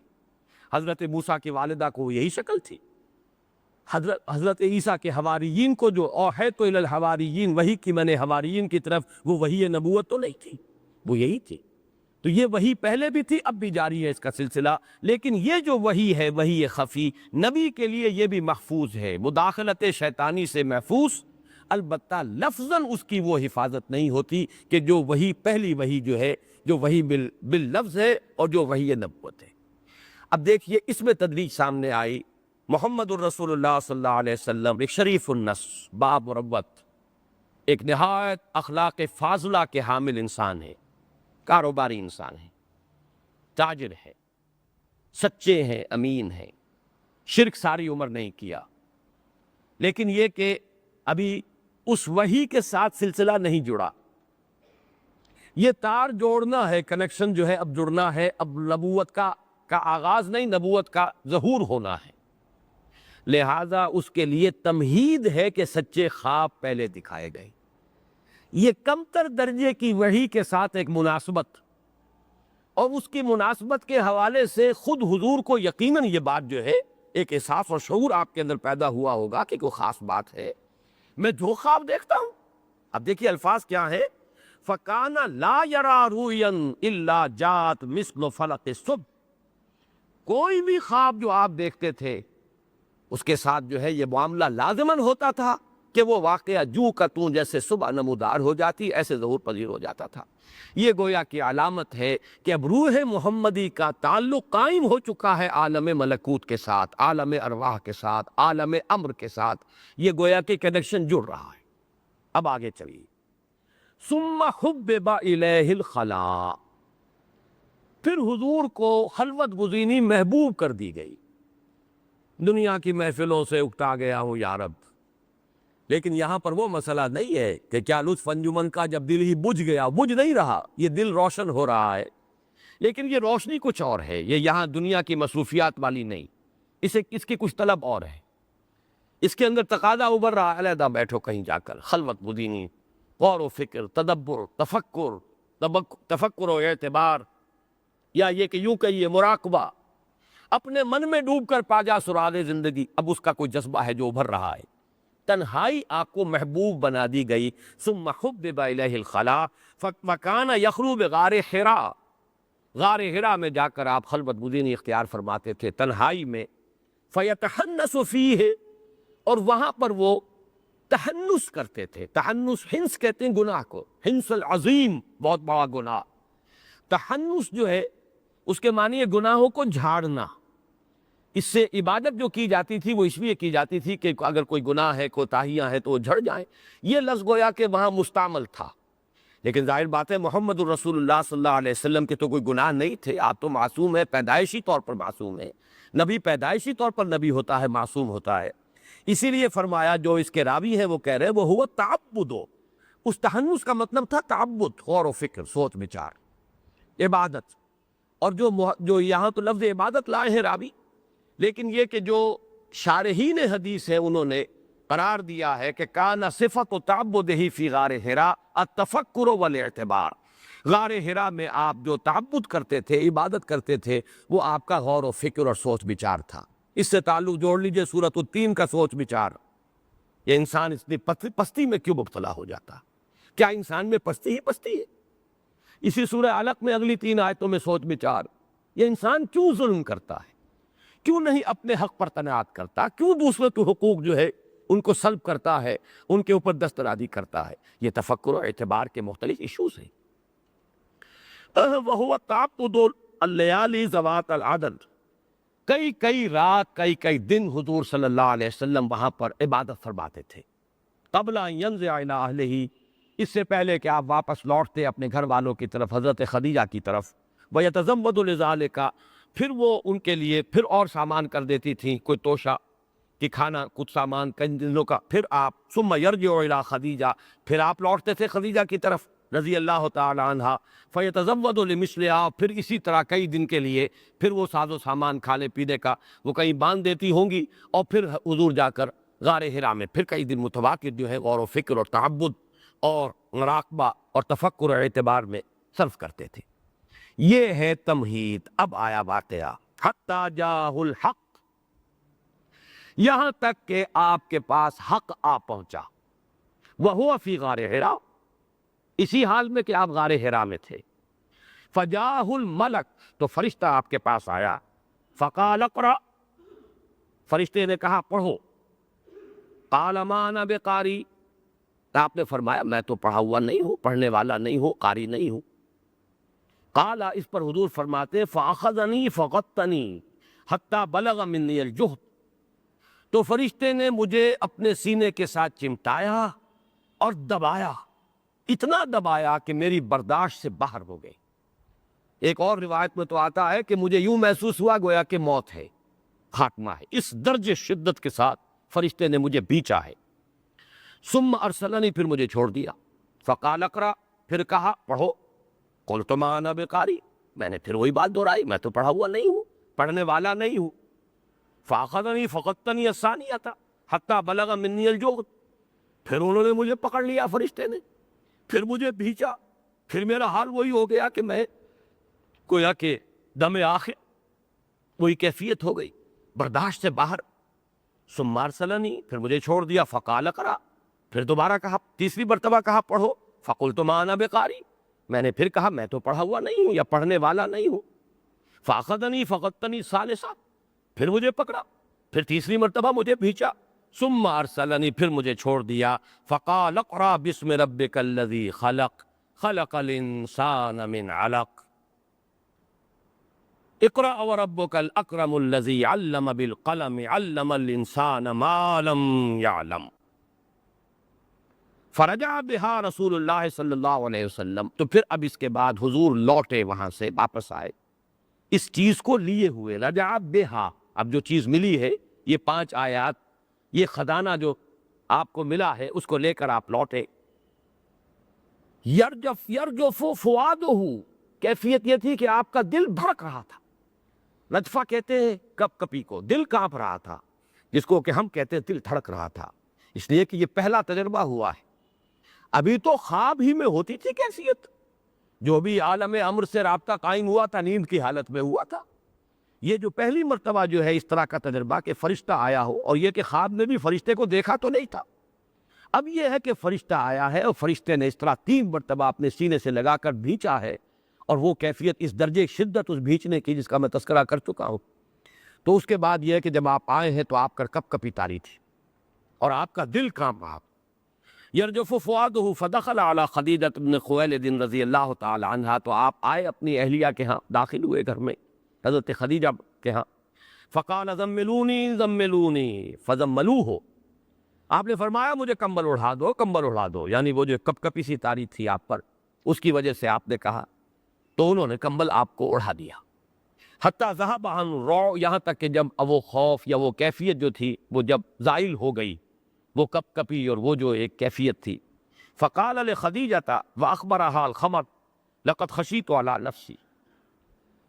حضرت موسیٰ کی والدہ کو یہی شکل تھی، حضرت عیسیٰ کے حواریین کو جو اوحیت الی الحواریین، وحی کی میں نے حواریین کی طرف، وہ وحی نبوت تو نہیں تھی، وہ یہی تھی، تو یہ وحی پہلے بھی تھی، اب بھی جاری ہے اس کا سلسلہ، لیکن یہ جو وحی ہے وحی خفی، نبی کے لیے یہ بھی محفوظ ہے، مداخلت شیطانی سے محفوظ، البتہ لفظاً اس کی وہ حفاظت نہیں ہوتی کہ جو وحی پہلی وحی جو ہے، جو وحی باللفظ ہے اور جو وحی نبوت ہے۔ اب دیکھیے اس میں تدریج سامنے آئی، محمد الرسول اللہ صلی اللہ علیہ وسلم ایک شریف النص، باب مروت، ایک نہایت اخلاق فاضلہ کے حامل انسان ہے، کاروباری انسان ہے، تاجر ہے، سچے ہیں، امین ہیں، شرک ساری عمر نہیں کیا، لیکن یہ کہ ابھی اس وحی کے ساتھ سلسلہ نہیں جڑا. یہ تار جوڑنا ہے، کنیکشن جو ہے اب جڑنا ہے، اب نبوت کا آغاز نہیں، نبوت کا ظہور ہونا ہے. لہذا اس کے لیے تمہید ہے کہ سچے خواب پہلے دکھائے گئے. یہ کمتر درجے کی وحی کے ساتھ ایک مناسبت، اور اس کی مناسبت کے حوالے سے خود حضور کو یقیناً یہ بات جو ہے ایک احساس اور شعور آپ کے اندر پیدا ہوا ہوگا کہ کوئی خاص بات ہے. میں جو خواب دیکھتا ہوں، اب دیکھیے الفاظ کیا ہے، فَكَانَ لَا يَرَى رُؤْيًا إِلَّا جَاءَتْ مِثْلُ فَلَقِ الصُّبْحِ. کوئی بھی خواب جو آپ دیکھتے تھے اس کے ساتھ جو ہے یہ معاملہ لازماً ہوتا تھا کہ وہ واقعہ جو کا توں جیسے صبح نمودار ہو جاتی ایسے ظہور پذیر ہو جاتا تھا. یہ گویا کی علامت ہے کہ اب روح محمدی کا تعلق قائم ہو چکا ہے عالم ملکوت کے ساتھ، عالم ارواح کے ساتھ، عالم امر کے ساتھ. یہ گویا کہ کنیکشن جڑ رہا ہے. اب آگے چلیے. ثم حبب الیہ الخلاء، پھر حضور کو خلوت گزینی محبوب کر دی گئی. دنیا کی محفلوں سے اکتا گیا ہوں یا رب، لیکن یہاں پر وہ مسئلہ نہیں ہے کہ کیا لطف انجمن کا جب دل ہی بجھ گیا، بجھ نہیں رہا، یہ دل روشن ہو رہا ہے، لیکن یہ روشنی کچھ اور ہے. یہ یہاں دنیا کی مصروفیات والی نہیں، اس کی کچھ طلب اور ہے. اس کے اندر تقاضا ابھر رہا، علیحدہ بیٹھو کہیں جا کر، خلوت گزینی، غور و فکر، تدبر، تفکر و اعتبار، یا یہ کہ یوں کہیے مراقبہ، اپنے من میں ڈوب کر پاجا سراغ زندگی. اب اس کا کوئی جذبہ ہے جو ابھر رہا ہے. تنہائی آپ کو محبوب بنا دی گئی. ثم حبب الیہ الخلاء فکان یخلو بغار حراء، غار حراء میں جا کر آپ خلوت گزینی اختیار فرماتے تھے تنہائی میں. فیتحنس فیہ، اور وہاں پر وہ تحنس کرتے تھے. تحنس، ہنس کہتے ہیں گناہ کو، ہنس العظیم، بہت بڑا گناہ. تحنس جو ہے اس کے معنی ہے گناہوں کو جھاڑنا. اس سے عبادت جو کی جاتی تھی وہ اس لیے کی جاتی تھی کہ اگر کوئی گناہ ہے، کوتاہیاں ہیں تو وہ جھڑ جائیں. یہ لفظ گویا کہ وہاں مستعمل تھا، لیکن ظاہر بات ہے محمد الرسول اللہ صلی اللہ علیہ وسلم کے تو کوئی گناہ نہیں تھے. آپ تو معصوم ہیں، پیدائشی طور پر معصوم ہیں. نبی پیدائشی طور پر نبی ہوتا ہے، معصوم ہوتا ہے. اسی لیے فرمایا، جو اس کے راوی ہیں وہ کہہ رہے وہ ہوا تعبد. اس تحنس کا مطلب تھا تعبد، غور و فکر، سوچ بچار، عبادت. اور جو یہاں تو لفظ عبادت لائے ہیں راوی، لیکن یہ کہ جو شارحین حدیث ہیں انہوں نے قرار دیا ہے کہ کان صفت تعبدہ فی غار حراء التفکر والاعتبار. غار حراء میں آپ جو تعبد کرتے تھے، عبادت کرتے تھے، وہ آپ کا غور و فکر اور سوچ بچار تھا. اس سے تعلق جوڑ لیجئے سورۃ التین کا سوچ بچار. یہ انسان اتنی پستی میں کیوں مبتلا ہو جاتا؟ کیا انسان میں پستی ہی پستی ہے؟ اسی سورہ علق میں اگلی 3 آیتوں میں سوچ بچار. یہ انسان کیوں ظلم کرتا ہے؟ کیوں نہیں اپنے حق پر تناعت کرتا؟ کیوں دوسرے کے حقوق جو ہے ان کو سلب کرتا ہے، ان کے اوپر دسترادی کرتا ہے؟ یہ تفکر و اعتبار کے مختلف ایشوز ہیں. وَهُوَ تَعَبُّدُ اللَّيَالِي ذَوَاتَ الْعَدَدِ، کئی رات، کئی دن حضور صلی اللہ علیہ وسلم وہاں پر عبادت فرماتے تھے. قبل ان ينزع الى اہلہ، اس سے پہلے کہ آپ واپس لوٹتے اپنے گھر والوں کی طرف، حضرت خدیجہ کی طرف. وَيَتَزَوَّدُ لِذَلِكَ، پھر وہ ان کے لیے پھر اور سامان کر دیتی تھیں، کوئی توشہ کہ کھانا، کچھ سامان کئی دنوں کا. پھر آپ ثم يرجع الى خدیجہ، پھر آپ لوٹتے تھے خدیجہ کی طرف رضی اللہ تعالی عنہا. فیتزود لمثلها، پھر اسی طرح کئی دن کے لیے پھر وہ ساز و سامان کھانے پینے کا وہ کہیں باندھ دیتی ہوں گی، اور پھر حضور جا کر غار حراء میں پھر کئی دن متواتر جو ہے غور و فکر اور تعبد اور مراقبہ اور تفکر و اعتبار میں صرف کرتے تھے. یہ ہے تمہید. اب آیا واقعہ حتی جاءہ الحق، یہاں تک کہ آپ کے پاس حق آ پہنچا. وہو فی غار حراء، اسی حال میں کہ آپ غار حراء میں تھے. فجاءہ الملک، تو فرشتہ آپ کے پاس آیا. فقال اقرأ، فرشتے نے کہا پڑھو. قال ما انا بقاری، آپ نے فرمایا میں تو پڑھا ہوا نہیں ہوں، پڑھنے والا نہیں ہوں، قاری نہیں ہوں. قال، اس پر حضور فرماتے فاخذنی فغطنی حتی بلغ منی الجہد، تو فرشتے نے مجھے اپنے سینے کے ساتھ چمٹایا اور دبایا، اتنا دبایا کہ میری برداشت سے باہر ہو گئی۔ ایک اور روایت میں تو آتا ہے کہ مجھے یوں محسوس ہوا گویا کہ موت ہے، خاتمہ ہے، اس درجے شدت کے ساتھ فرشتے نے مجھے بیچا ہے۔ ثم ارسلنی، پھر مجھے چھوڑ دیا۔ فقال اقرا، پھر کہا پڑھو۔ قلت ما انا بقاری، میں نے پھر وہی بات دہرائی، میں تو پڑھا ہوا نہیں ہوں، پڑھنے والا نہیں ہوں۔ فاخذنی فقدتنی الثانیۃ حتی بلغ منی الجہد، پھر انہوں نے مجھے پکڑ لیا فرشتے نے، پھر مجھے بھیچا، پھر میرا حال وہی ہو گیا کہ میں گویا کہ دم آخر وہی کیفیت ہو گئی، برداشت سے باہر۔ ثم ارسلنی، پھر مجھے چھوڑ دیا۔ فقال اقرا، پھر دوبارہ کہا، تیسری مرتبہ کہا پڑھو۔ فقلت ما انا بقاری، میں نے پھر کہا میں تو پڑھا ہوا نہیں ہوں یا پڑھنے والا نہیں ہوں۔ فاخذنی فقدتنی ثالثہ، پھر مجھے پکڑا، پھر تیسری مرتبہ مجھے بھیچا۔ ثم ارسلنی، پھر مجھے چھوڑ دیا۔ فقال اقرا بسم ربک الذی خلق، خلق الانسان من علق، اقرأ وربک الاکرم الذی علم بالقلم، علم الانسان ما لم یعلم۔ فرجع بہا رسول اللہ صلی اللہ علیہ وسلم، تو پھر اب اس کے بعد حضور لوٹے، وہاں سے واپس آئے اس چیز کو لیے ہوئے۔ رجع بہا، اب جو چیز ملی ہے، یہ 5 آیات، یہ خزانہ جو آپ کو ملا ہے اس کو لے کر آپ لوٹے۔ یرجف فؤادہ، کیفیت یہ تھی کہ آپ کا دل دھڑک رہا تھا۔ رجفہ کہتے ہیں کپ کپی کو، دل کانپ رہا تھا، جس کو کہ ہم کہتے ہیں دل دھڑک رہا تھا، اس لیے کہ یہ پہلا تجربہ ہوا ہے۔ ابھی تو خواب ہی میں ہوتی تھی کیفیت، جو بھی عالم امر سے رابطہ قائم ہوا تھا نیند کی حالت میں ہوا تھا۔ یہ جو پہلی مرتبہ جو ہے اس طرح کا تجربہ کہ فرشتہ آیا ہو، اور یہ کہ خواب میں بھی فرشتے کو دیکھا تو نہیں تھا، اب یہ ہے کہ فرشتہ آیا ہے اور فرشتے نے اس طرح 3 مرتبہ اپنے سینے سے لگا کر بھینچا ہے، اور وہ کیفیت اس درجے شدت اس بھینچنے کی جس کا میں تذکرہ کر چکا ہوں۔ تو اس کے بعد یہ ہے کہ جب آپ آئے ہیں تو آپ کا کپ کپی تاری تھی اور آپ کا دل کانپ رہا۔ یرجف فؤادہ فدخل علی خدیجہ بن خویلد رضی اللہ تعالی عنہا، تو آپ آئے اپنی اہلیہ کے ہاں، داخل ہوئے گھر میں حضرت خدیجہ کے ہاں۔ فقال زملونی زملونی فزملوہ، آپ نے فرمایا مجھے کمبل اڑا دو، کمبل اڑا دو، یعنی وہ جو کپ کپی سی تاری تھی آپ پر، اس کی وجہ سے آپ نے کہا، تو انہوں نے کمبل آپ کو اڑا دیا۔ حتی ذہب عن الروع، یہاں تک کہ جب وہ خوف یا وہ کیفیت جو تھی وہ جب زائل ہو گئی، وہ کپ کپی اور وہ جو ایک کیفیت تھی۔ فقال لخدیجہ واخبرها الخبر لقد خشیت علی نفسی،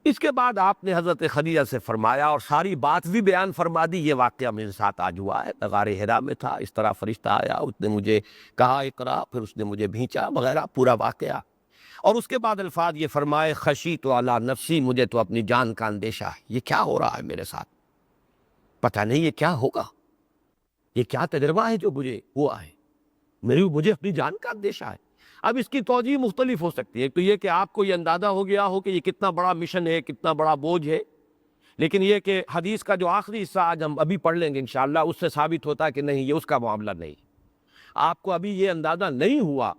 اس کے بعد آپ نے حضرت خدیجہ سے فرمایا اور ساری بات بھی بیان فرما دی، یہ واقعہ میرے ساتھ آج ہوا ہے، غار حرا میں تھا، اس طرح فرشتہ آیا، اس نے مجھے کہا اقرا، پھر اس نے مجھے بھینچا وغیرہ، پورا واقعہ۔ اور اس کے بعد الفاظ یہ فرمائے، خشیت علی نفسی، مجھے تو اپنی جان کا اندیشہ ہے، یہ کیا ہو رہا ہے میرے ساتھ، پتہ نہیں یہ کیا ہوگا، یہ کیا تجربہ ہے جو مجھے ہوا ہے، مجھے اپنی جان کا اندیشہ ہے۔ اب اس کی توجیہ مختلف ہو سکتی ہے، ایک تو یہ کہ آپ کو یہ اندازہ ہو گیا ہو کہ یہ کتنا بڑا مشن ہے، کتنا بڑا بوجھ ہے، لیکن یہ کہ حدیث کا جو آخری حصہ آج ہم ابھی پڑھ لیں گے انشاءاللہ، اس سے ثابت ہوتا ہے کہ نہیں، یہ اس کا معاملہ نہیں۔ آپ کو ابھی یہ اندازہ نہیں ہوا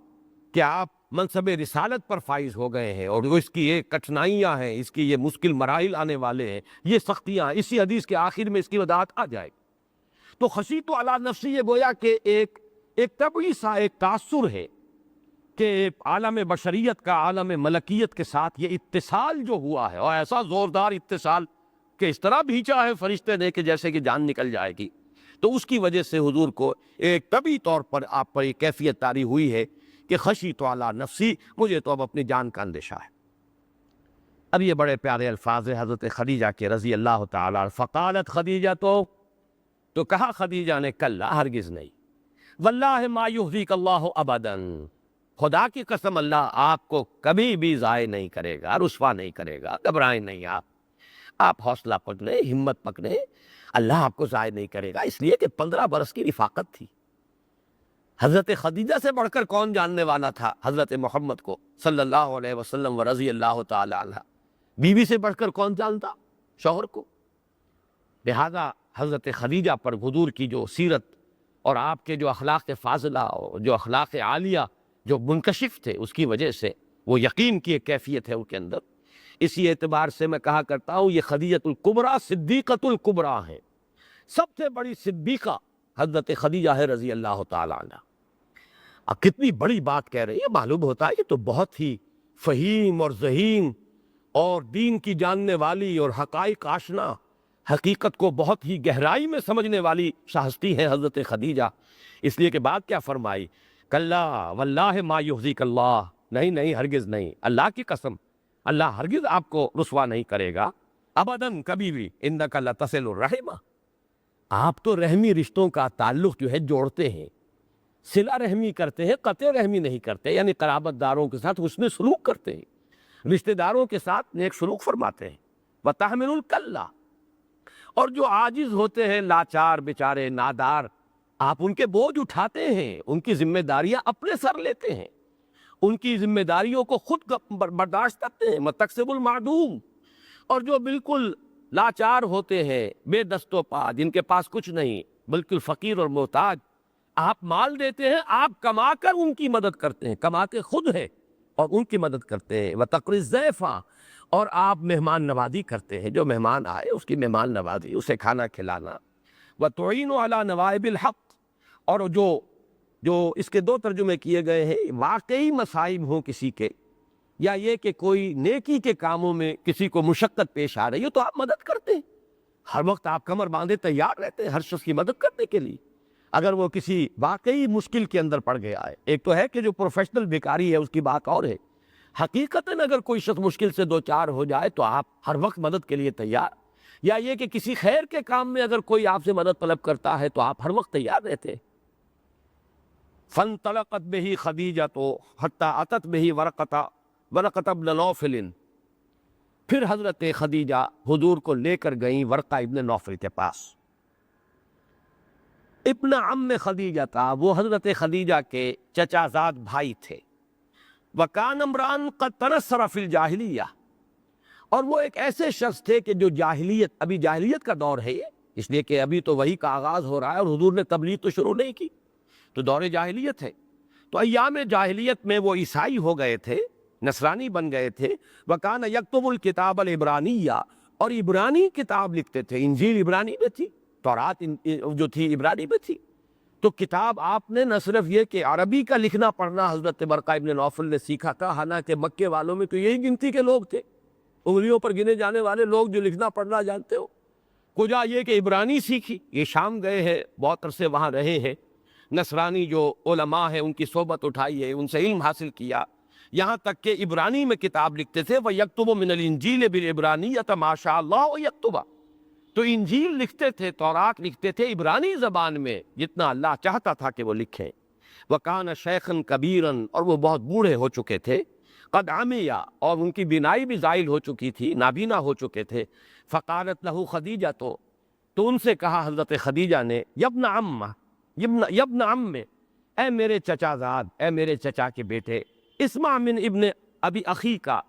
کہ آپ منصب رسالت پر فائز ہو گئے ہیں، اور اس کی یہ کٹھنائیاں ہیں، اس کی یہ مشکل مراحل آنے والے ہیں، یہ سختیاں، اسی حدیث کے آخر میں اس کی وضاحت آ جائے۔ تو خشیت علی نفسی، یہ گویا کہ ایک طبعی سا ایک تاثر ہے کہ عالم بشریت کا عالم ملکیت کے ساتھ یہ اتصال جو ہوا ہے، اور ایسا زوردار اتصال کہ اس طرح بھینچا ہے فرشتے نے کہ جیسے کہ جان نکل جائے گی، تو اس کی وجہ سے حضور کو ایک طبعی طور پر آپ پر ایک کیفیت طاری ہوئی ہے کہ خشیت علی نفسی، مجھے تو اب اپنی جان کا اندیشہ ہے۔ اب یہ بڑے پیارے الفاظ ہیں حضرت خدیجہ کے رضی اللہ تعالی عنہ۔ فقالت خدیجہ، تو کہا خدیجہ نے، کلا، ہرگز نہیں، واللہ ما یخزیک اللہ ابدا، خدا کی قسم اللہ آپ کو کبھی بھی ضائع نہیں کرے گا، رسوا نہیں کرے گا، گھبرائیں نہیں آپ حوصلہ پکڑیں، ہمت پکڑیں، اللہ آپ کو ضائع نہیں کرے گا، اس لیے کہ 15 برس کی رفاقت تھی۔ حضرت خدیجہ سے بڑھ کر کون جاننے والا تھا حضرت محمد کو صلی اللہ علیہ وسلم و رضی اللہ تعالی عنہ، بیوی سے بڑھ کر کون جانتا شوہر کو؟ لہذا حضرت خدیجہ پر حضور کی جو سیرت اور آپ کے جو اخلاق فاضلہ اور جو اخلاق عالیہ جو منکشف تھے، اس کی وجہ سے وہ یقین کی ایک کیفیت ہے ان کے اندر۔ اسی اعتبار سے میں کہا کرتا ہوں یہ خدیجۃ الکبریٰ صدیقۃ الکبریٰ ہے، سب سے بڑی صدیقہ حضرت خدیجہ ہے رضی اللہ تعالی عنہ۔ اب کتنی بڑی بات کہہ رہے ہیں، معلوم ہوتا ہے یہ تو بہت ہی فہیم اور ذہین اور دین کی جاننے والی اور حقائق آشنا، حقیقت کو بہت ہی گہرائی میں سمجھنے والی شاہستی ہے حضرت خدیجہ۔ اس لیے کہ بات کیا فرمائی، کلا واللہ ما یخزیک اللہ، نہیں نہیں ہرگز نہیں، اللہ کی قسم اللہ ہرگز آپ کو رسوا نہیں کرے گا، ابداً کبھی بھی، انک لتصل الرحم، آپ تو رحمی رشتوں کا تعلق جو ہے جوڑتے ہیں، صلہ رحمی کرتے ہیں، قطع رحمی نہیں کرتے، یعنی قرابت داروں کے ساتھ حسن سلوک کرتے ہیں، رشتہ داروں کے ساتھ نیک سلوک فرماتے ہیں۔ وَتَحْمِلُ الْكَلَّ، اور جو عاجز ہوتے ہیں، لاچار بیچارے نادار، آپ ان کے بوجھ اٹھاتے ہیں، ان کی ذمہ داریاں اپنے سر لیتے ہیں، ان کی ذمہ داریوں کو خود برداشت کرتے ہیں۔ وَتَكْسِبُ الْمَعْدُومَ، اور جو بالکل لاچار ہوتے ہیں، بے دست و پا، جن کے پاس کچھ نہیں، بالکل فقیر اور محتاج، آپ مال دیتے ہیں، آپ کما کر ان کی مدد کرتے ہیں، کماتے خود ہیں اور ان کی مدد کرتے ہیں۔ وَتَقْرِي الضَّيْفَ، اور آپ مہمان نوازی کرتے ہیں، جو مہمان آئے اس کی مہمان نوازی، اسے کھانا کھلانا۔ وَتُعِينُ عَلَى نَوَائِبِ الْحَقِّ، اور جو اس کے دو ترجمے کیے گئے ہیں، واقعی مصائب ہوں کسی کے، یا یہ کہ کوئی نیکی کے کاموں میں کسی کو مشقت پیش آ رہی ہے تو آپ مدد کرتے ہیں، ہر وقت آپ کمر باندھے تیار رہتے ہیں ہر شخص کی مدد کرنے کے لیے، اگر وہ کسی واقعی مشکل کے اندر پڑ گیا ہے۔ ایک تو ہے کہ جو پروفیشنل بیکاری ہے اس کی بات اور ہے، حقیقتاً اگر کوئی شخص مشکل سے دو چار ہو جائے تو آپ ہر وقت مدد کے لیے تیار، یا یہ کہ کسی خیر کے کام میں اگر کوئی آپ سے مدد طلب کرتا ہے تو آپ ہر وقت تیار رہتے ہیں۔ فانطلقت به خدیجہ حتی اتت به ورقۃ ابن نوفل، پھر حضرت خدیجہ حضور کو لے کر گئیں ورقہ ابن نوفل کے پاس۔ ابن عم خدیجہ تھا، وہ حضرت خدیجہ کے چچا زاد بھائی تھے۔ وکان امران قد تنصر فی الجاہلیہ، اور وہ ایک ایسے شخص تھے کہ جو جاہلیت، ابھی جاہلیت کا دور ہے یہ، اس لیے کہ ابھی تو وحی کا آغاز ہو رہا ہے اور حضور نے تبلیغ تو شروع نہیں کی، تو دور جاہلیت ہے۔ تو ایام جاہلیت میں وہ عیسائی ہو گئے تھے، نصرانی بن گئے تھے۔ وکان یکتب الکتاب العبرانیہ، اور عبرانی کتاب لکھتے تھے، انجیل عبرانی میں تھی، تورات جو تھی عبرانی میں تھی۔ تو کتاب آپ نے نہ صرف یہ کہ عربی کا لکھنا پڑھنا حضرت ورقہ ابن نوفل نے سیکھا تھا، حالانکہ مکے والوں میں تو یہی گنتی کے لوگ تھے، انگلیوں پر گنے جانے والے لوگ جو لکھنا پڑھنا جانتے ہو۔ کجا یہ کہ عبرانی سیکھی، یہ شام گئے ہیں، بہت عرصے وہاں رہے ہیں، نصرانی جو علماء ہیں ان کی صحبت اٹھائی ہے، ان سے علم حاصل کیا، یہاں تک کہ عبرانی میں کتاب لکھتے تھے۔ وَيَكْتُبُ مِنَ الْإِنْجِيلِ بِالْعِبْرَانِيَّةِ مَا شَاءَ اللَّهُ يَكْتُبَ، تو انجیل لکھتے تھے، تورات لکھتے تھے عبرانی زبان میں، جتنا اللہ چاہتا تھا کہ وہ لکھیں۔ وَكَانَ شَيْخًا كَبِيرًا، اور وہ بہت بوڑھے ہو چکے تھے، قد عمیا، اور ان کی بینائی بھی زائل ہو چکی تھی، نابینا ہو چکے تھے۔ فقالت لہ خدیجہ، تو ان سے کہا حضرت خدیجہ نے، یبن عم، یبن عم، اے میرے چچا زاد، اے میرے چچا کے بیٹے، اسمع من ابن ابی اخی کا،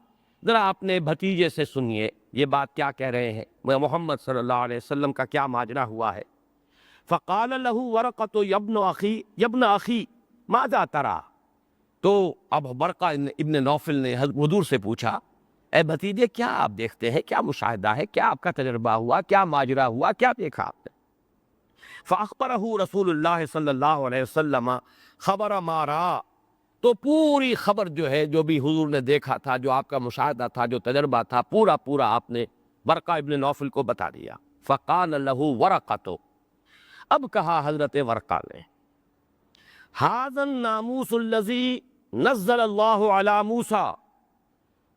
ذرا اپنے بھتیجے سے سنیے یہ بات کیا کہہ رہے ہیں، محمد صلی اللہ علیہ وسلم کا کیا ماجرا ہوا ہے۔ فقال لہ ورقۃ یبن اخی ماذا ترى، تو اب ورقہ ابن نوفل نے حضور سے پوچھا، اے بھتیجے کیا آپ دیکھتے ہیں، کیا مشاہدہ ہے، کیا آپ کا تجربہ ہوا، کیا ماجرا ہوا، کیا دیکھا آپ نے؟ فاخبرہ رسول اللہ صلی اللہ علیہ وسلم خبر ما رأى، تو پوری خبر جو ہے، جو بھی حضور نے دیکھا تھا، جو آپ کا مشاہدہ تھا، جو تجربہ تھا، پورا آپ نے ورقہ ابن نوفل کو بتا دیا۔ فقال لہ ورقۃ، اب کہا حضرت ورقہ نے، ھذا الناموس الذی نزل اللہ علی موسیٰ،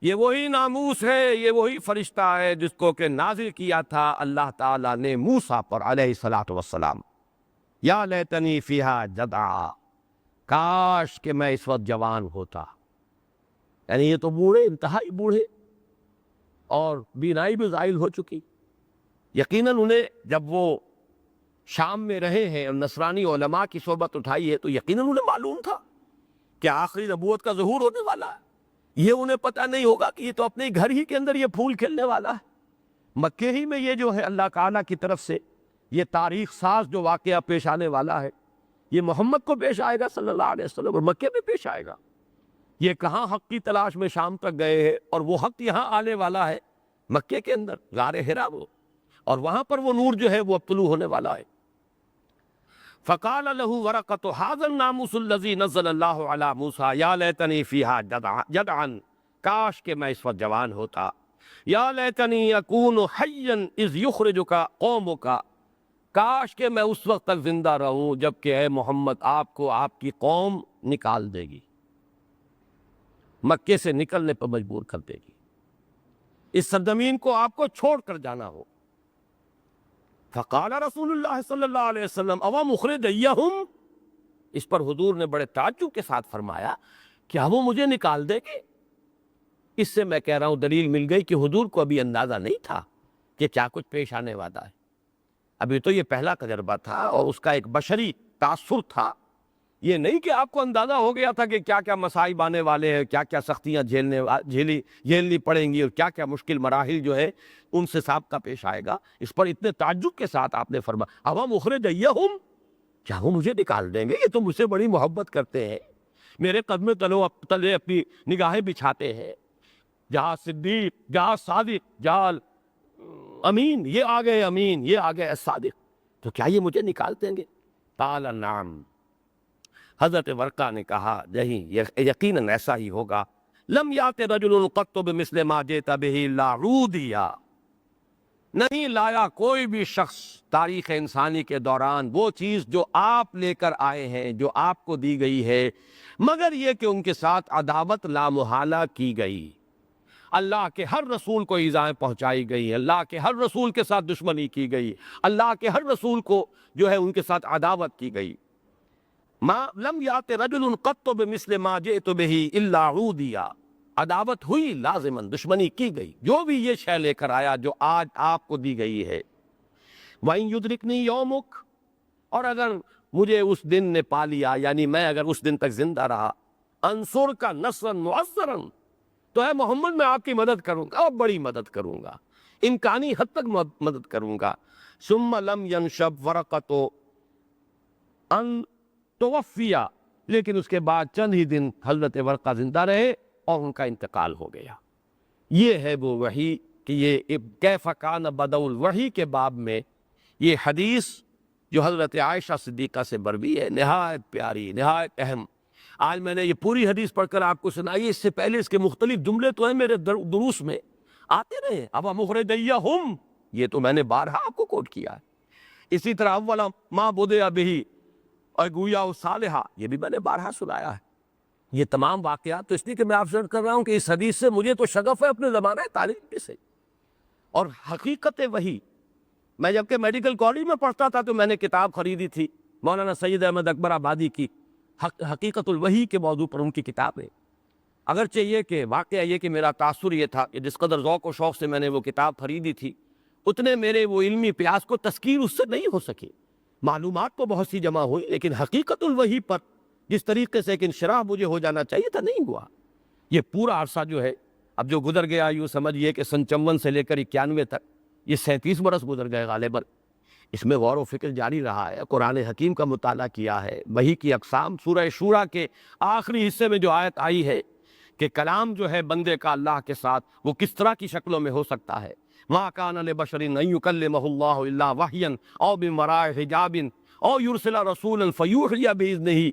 یہ وہی ناموس ہے، یہ وہی فرشتہ ہے جس کو کہ نازل کیا تھا اللہ تعالیٰ نے موسیٰ پر علیہ الصلاۃ والسلام۔ یا لیتنی فیہا جدعا، کاش کہ میں اس وقت جوان ہوتا، یعنی یہ تو بوڑھے، انتہائی بوڑھے، اور بینائی بھی زائل ہو چکی۔ یقیناً انہیں جب وہ شام میں رہے ہیں اور نصرانی علماء کی صحبت اٹھائی ہے تو یقیناً انہیں معلوم تھا کہ آخری نبوت کا ظہور ہونے والا ہے۔ یہ انہیں پتہ نہیں ہوگا کہ یہ تو اپنے گھر ہی کے اندر یہ پھول کھلنے والا ہے، مکے ہی میں یہ جو ہے اللہ تعالیٰ کی طرف سے یہ تاریخ ساز جو واقعہ پیش آنے والا ہے، یہ محمد کو پیش آئے گا صلی اللہ علیہ وسلم، اور مکے میں پیش آئے گا۔ یہ کہاں حق کی تلاش میں شام تک گئے ہیں، اور وہ حق یہاں آنے والا ہے مکے کے اندر، غار حرا وہ، اور وہاں پر وہ نور جو ہے وہ اب طلوع ہونے والا ہے۔ فقال له ورقة هذا الناموس الذي نزل الله على موسى یا لیتنی فیہا جدعا، کاش کہ میں اس وقت جوان ہوتا، یا لیتنی اکون حیا اذ یخرجک قومک، کاش کہ میں اس وقت تک زندہ رہوں جب کہ اے محمد آپ کو آپ کی قوم نکال دے گی، مکے سے نکلنے پر مجبور کر دے گی، اس سرزمین کو آپ کو چھوڑ کر جانا ہو۔ فقال رسول اللہ صلی اللہ علیہ وسلم اوا مخرجیہم، اس پر حضور نے بڑے تعجب کے ساتھ فرمایا کیا وہ مجھے نکال دے گے؟ اس سے میں کہہ رہا ہوں دلیل مل گئی کہ حضور کو ابھی اندازہ نہیں تھا کہ کیا کچھ پیش آنے والا ہے، ابھی تو یہ پہلا تجربہ تھا اور اس کا ایک بشری تاثر تھا، یہ نہیں کہ آپ کو اندازہ ہو گیا تھا کہ کیا کیا مصائب آنے والے ہیں، کیا کیا سختیاں جھیلنی پڑیں گی اور کیا کیا مشکل مراحل جو ہے ان سے سابقہ پیش آئے گا۔ اس پر اتنے تعجب کے ساتھ آپ نے فرمایا اوا مخرجیہم، کیا وہ مجھے نکال دیں گے؟ یہ تو مجھ سے بڑی محبت کرتے ہیں، میرے قدم تلے اپنی نگاہیں بچھاتے ہیں، جہاں صدیق، جہاں صادق، جہاں امین، یہ آ گئے امین، یہ آ گئے صادق، تو کیا یہ مجھے نکال دیں گے؟ قال نعم، حضرت ورقہ نے کہا نہیں، یقیناً ایسا ہی ہوگا۔ لم یات رجل قط بمثل ما جئت به الا عودیا، نہیں لایا کوئی بھی شخص تاریخ انسانی کے دوران وہ چیز جو آپ لے کر آئے ہیں، جو آپ کو دی گئی ہے، مگر یہ کہ ان کے ساتھ عداوت لامحالہ کی گئی، اللہ کے ہر رسول کو ایذائیں پہنچائی گئی، اللہ کے ہر رسول کے ساتھ دشمنی کی گئی، اللہ کے ہر رسول کو جو ہے ان کے ساتھ عداوت کی گئی۔ ما لم یات رجل قط بمثل ما جئت به الا عودیا، عداوت ہوئی لازماً، دشمنی کی گئی، جو بھی یہ شے لے کر آیا جو آج آپ کو دی گئی ہے۔ وَإِن يُدْرِكْنِي يَوْمُكَ، اور اگر مجھے اس دن نے پا لیا، یعنی میں اگر اس دن تک زندہ رہا، انصرک نصرا معزرا، تو اے محمد میں آپ کی مدد کروں گا اور بڑی مدد کروں گا، امکانی حد تک مدد کروں گا۔ ثم لم ينشب ورقۃ ان توفیا، لیکن اس کے بعد چند ہی دن حضرت ورقہ زندہ رہے اور ان کا انتقال ہو گیا۔ یہ ہے وہ وحی کہ یہ کیف کان بدء الوحی کے باب میں یہ حدیث جو حضرت عائشہ صدیقہ سے مروی ہے، نہایت پیاری، نہایت اہم۔ آج میں نے یہ پوری حدیث پڑھ کر آپ کو سنائی، اس سے پہلے اس کے مختلف جملے تو ہیں میرے دروس میں آتے رہے، ابا مخرجیہم، یہ تو میں نے بارہا آپ کو کوٹ کیا ہے۔ اسی طرح اولا ما بدأ بہ اور گویا صالحہ، یہ بھی میں نے بارہا سنایا ہے۔ یہ تمام واقعات تو اس لیے کہ میں آپ سے عرض کر رہا ہوں کہ اس حدیث سے مجھے تو شغف ہے اپنے زمانہ تعلیم سے، اور حقیقت وحی، میں جبکہ میڈیکل کالج میں پڑھتا تھا تو میں نے کتاب خریدی تھی مولانا سید احمد اکبر آبادی کی، حقیقت الوحی کے موضوع پر ان کی کتاب ہے۔ اگرچہ یہ کہ واقعہ یہ کہ میرا تاثر یہ تھا کہ جس قدر ذوق و شوق سے میں نے وہ کتاب خریدی تھی، اتنے میرے وہ علمی پیاس کو تسکیر اس سے نہیں ہو سکی، معلومات تو بہت سی جمع ہوئی لیکن حقیقت الوحی پر جس طریقے سے ایک انشراح مجھے ہو جانا چاہیے تھا نہیں ہوا۔ یہ پورا عرصہ جو ہے اب جو گزر گیا، یوں سمجھیے کہ سن 54 سے لے کر 91 تک، یہ 37 برس گزر گئے غالباً، اس میں غور و فکر جاری رہا ہے، قرآن حکیم کا مطالعہ کیا ہے، وحی کی اقسام، سورہ شورى کے آخری حصے میں جو آیت آئی ہے کہ کلام جو ہے بندے کا اللہ کے ساتھ وہ کس طرح کی شکلوں میں ہو سکتا ہے، مَا كَانَ لِبَشَرٍ أَن يُكَلِّمَهُ اللَّهُ إِلَّا وَحْيًا أَوْ مِن وَرَاءِ حِجَابٍ أَوْ يُرْسِلَ رَسُولًا فَيُوحِيَ بِإِذْنِهِ،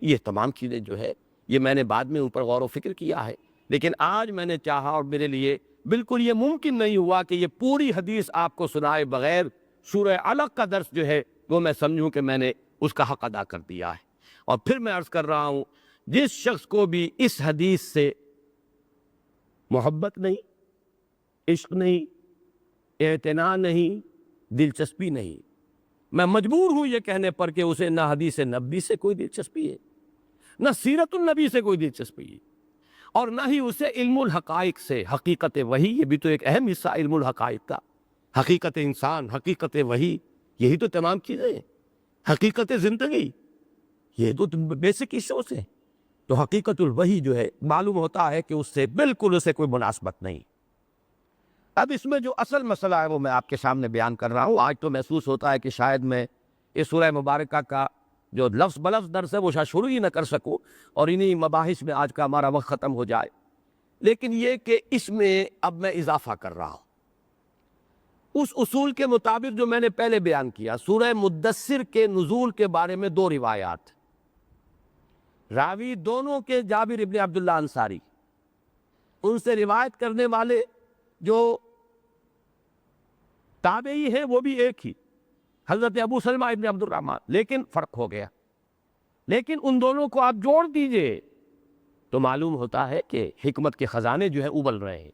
یہ تمام چیزیں جو ہے یہ میں نے بعد میں اوپر غور و فکر کیا ہے، لیکن آج میں نے چاہا اور میرے لیے بالکل یہ ممکن نہیں ہوا کہ یہ پوری حدیث آپ کو سنائے بغیر سورہ علق کا درس جو ہے وہ میں سمجھوں کہ میں نے اس کا حق ادا کر دیا ہے۔ اور پھر میں عرض کر رہا ہوں، جس شخص کو بھی اس حدیث سے محبت نہیں، عشق نہیں، اعتناء نہیں، دلچسپی نہیں، میں مجبور ہوں یہ کہنے پر کہ اسے نہ حدیث نبوی سے کوئی دلچسپی ہے، نہ سیرت النبی سے کوئی دلچسپی ہے، اور نہ ہی اسے علم الحقائق سے، حقیقت وحی، یہ بھی تو ایک اہم حصہ علم الحقائق کا، حقیقت انسان، حقیقت وحی، یہی تو تمام چیزیں ہیں، حقیقت زندگی، یہ تو بیسک ایشوز ہیں، تو حقیقت الوحی جو ہے معلوم ہوتا ہے کہ اس سے بالکل اسے کوئی مناسبت نہیں۔ اب اس میں جو اصل مسئلہ ہے وہ میں آپ کے سامنے بیان کر رہا ہوں۔ آج تو محسوس ہوتا ہے کہ شاید میں اس سورہ مبارکہ کا جو لفظ بلفظ درس ہے وہ شاید شروع ہی نہ کر سکوں اور انہی مباحث میں آج کا ہمارا وقت ختم ہو جائے، لیکن یہ کہ اس میں اب میں اضافہ کر رہا ہوں۔ اس اصول کے مطابق جو میں نے پہلے بیان کیا، سورہ مدثر کے نزول کے بارے میں دو روایات، راوی دونوں کے جابر ابن عبداللہ انصاری، ان سے روایت کرنے والے جو تابعی ہیں وہ بھی ایک ہی، حضرت ابو سلمہ ابن عبد الرحمن، لیکن فرق ہو گیا۔ لیکن ان دونوں کو آپ جوڑ دیجئے تو معلوم ہوتا ہے کہ حکمت کے خزانے جو ہیں ابل رہے ہیں۔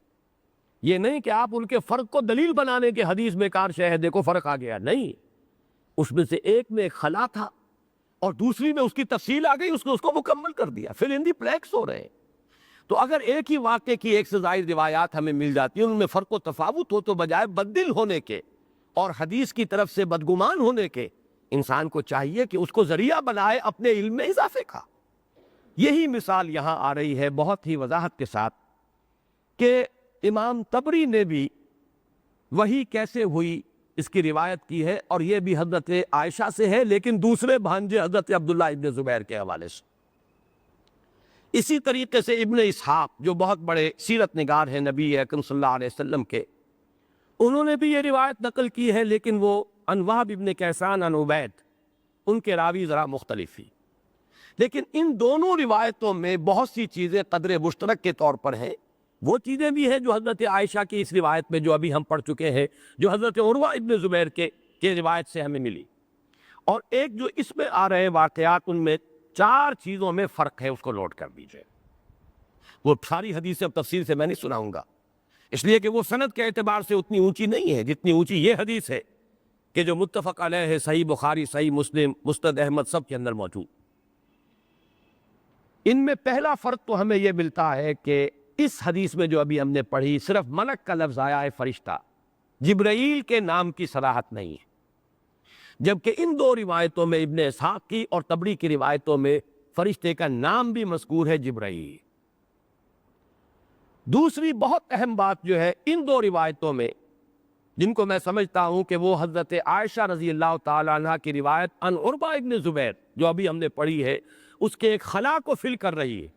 یہ نہیں کہ آپ ان کے فرق کو دلیل بنانے کے حدیث میں کار شہ دیکھو فرق آ گیا، نہیں، اس میں سے ایک میں ایک خلا تھا اور دوسری میں اس کی تفصیل آ گئی، اس کو مکمل کر دیا، پھر ان دی پلیکس ہو رہے ہیں۔ تو اگر ایک ہی واقعے کی ایک سے زائد روایات ہمیں مل جاتی ہیں، ان میں فرق و تفاوت ہو، تو بجائے بددل ہونے کے اور حدیث کی طرف سے بدگمان ہونے کے، انسان کو چاہیے کہ اس کو ذریعہ بنائے اپنے علم میں اضافے کا۔ یہی مثال یہاں آ رہی ہے بہت ہی وضاحت کے ساتھ کہ امام طبری نے بھی وہی کیسے ہوئی اس کی روایت کی ہے، اور یہ بھی حضرت عائشہ سے ہے، لیکن دوسرے بھانجے حضرت عبداللہ ابن زبیر کے حوالے سے۔ اسی طریقے سے ابن اسحاق جو بہت بڑے سیرت نگار ہیں نبی اکرم صلی اللہ علیہ وسلم کے، انہوں نے بھی یہ روایت نقل کی ہے، لیکن وہ عن وہب ابن کیسان عن عبید، ان کے راوی ذرا مختلف ہی۔ لیکن ان دونوں روایتوں میں بہت سی چیزیں قدر مشترک کے طور پر ہیں، وہ چیزیں بھی ہیں جو حضرت عائشہ کی اس روایت میں جو ابھی ہم پڑھ چکے ہیں، جو حضرت عروہ ابن زبیر کے روایت سے ہمیں ملی، اور ایک جو اس میں آ رہے واقعات، ان میں 4 چیزوں میں فرق ہے، اس کو نوٹ کر دیجئے۔ وہ ساری حدیثیں اب تفصیل سے میں نہیں سناؤں گا، اس لیے کہ وہ سند کے اعتبار سے اتنی اونچی نہیں ہے جتنی اونچی یہ حدیث ہے کہ جو متفق علیہ ہے، صحیح بخاری، صحیح مسلم، مسند احمد سب کے اندر موجود۔ ان میں پہلا فرق تو ہمیں یہ ملتا ہے کہ اس حدیث میں جو ابھی ہم نے پڑھی، صرف ملک کا لفظ آیا ہے، فرشتہ، جبرائیل کے نام کی صراحت نہیں ہے، جبکہ ان دو روایتوں میں ابن اسحاق کی اور طبری کی روایتوں میں فرشتے کا نام بھی مذکور ہے، جبرائیل۔ دوسری بہت اہم بات جو ہے ان دو روایتوں میں، جن کو میں سمجھتا ہوں کہ وہ حضرت عائشہ رضی اللہ تعالی عنہ کی روایت عن عروہ ابن زبیر جو ابھی ہم نے پڑھی ہے، اس کے ایک خلا کو فل کر رہی ہے،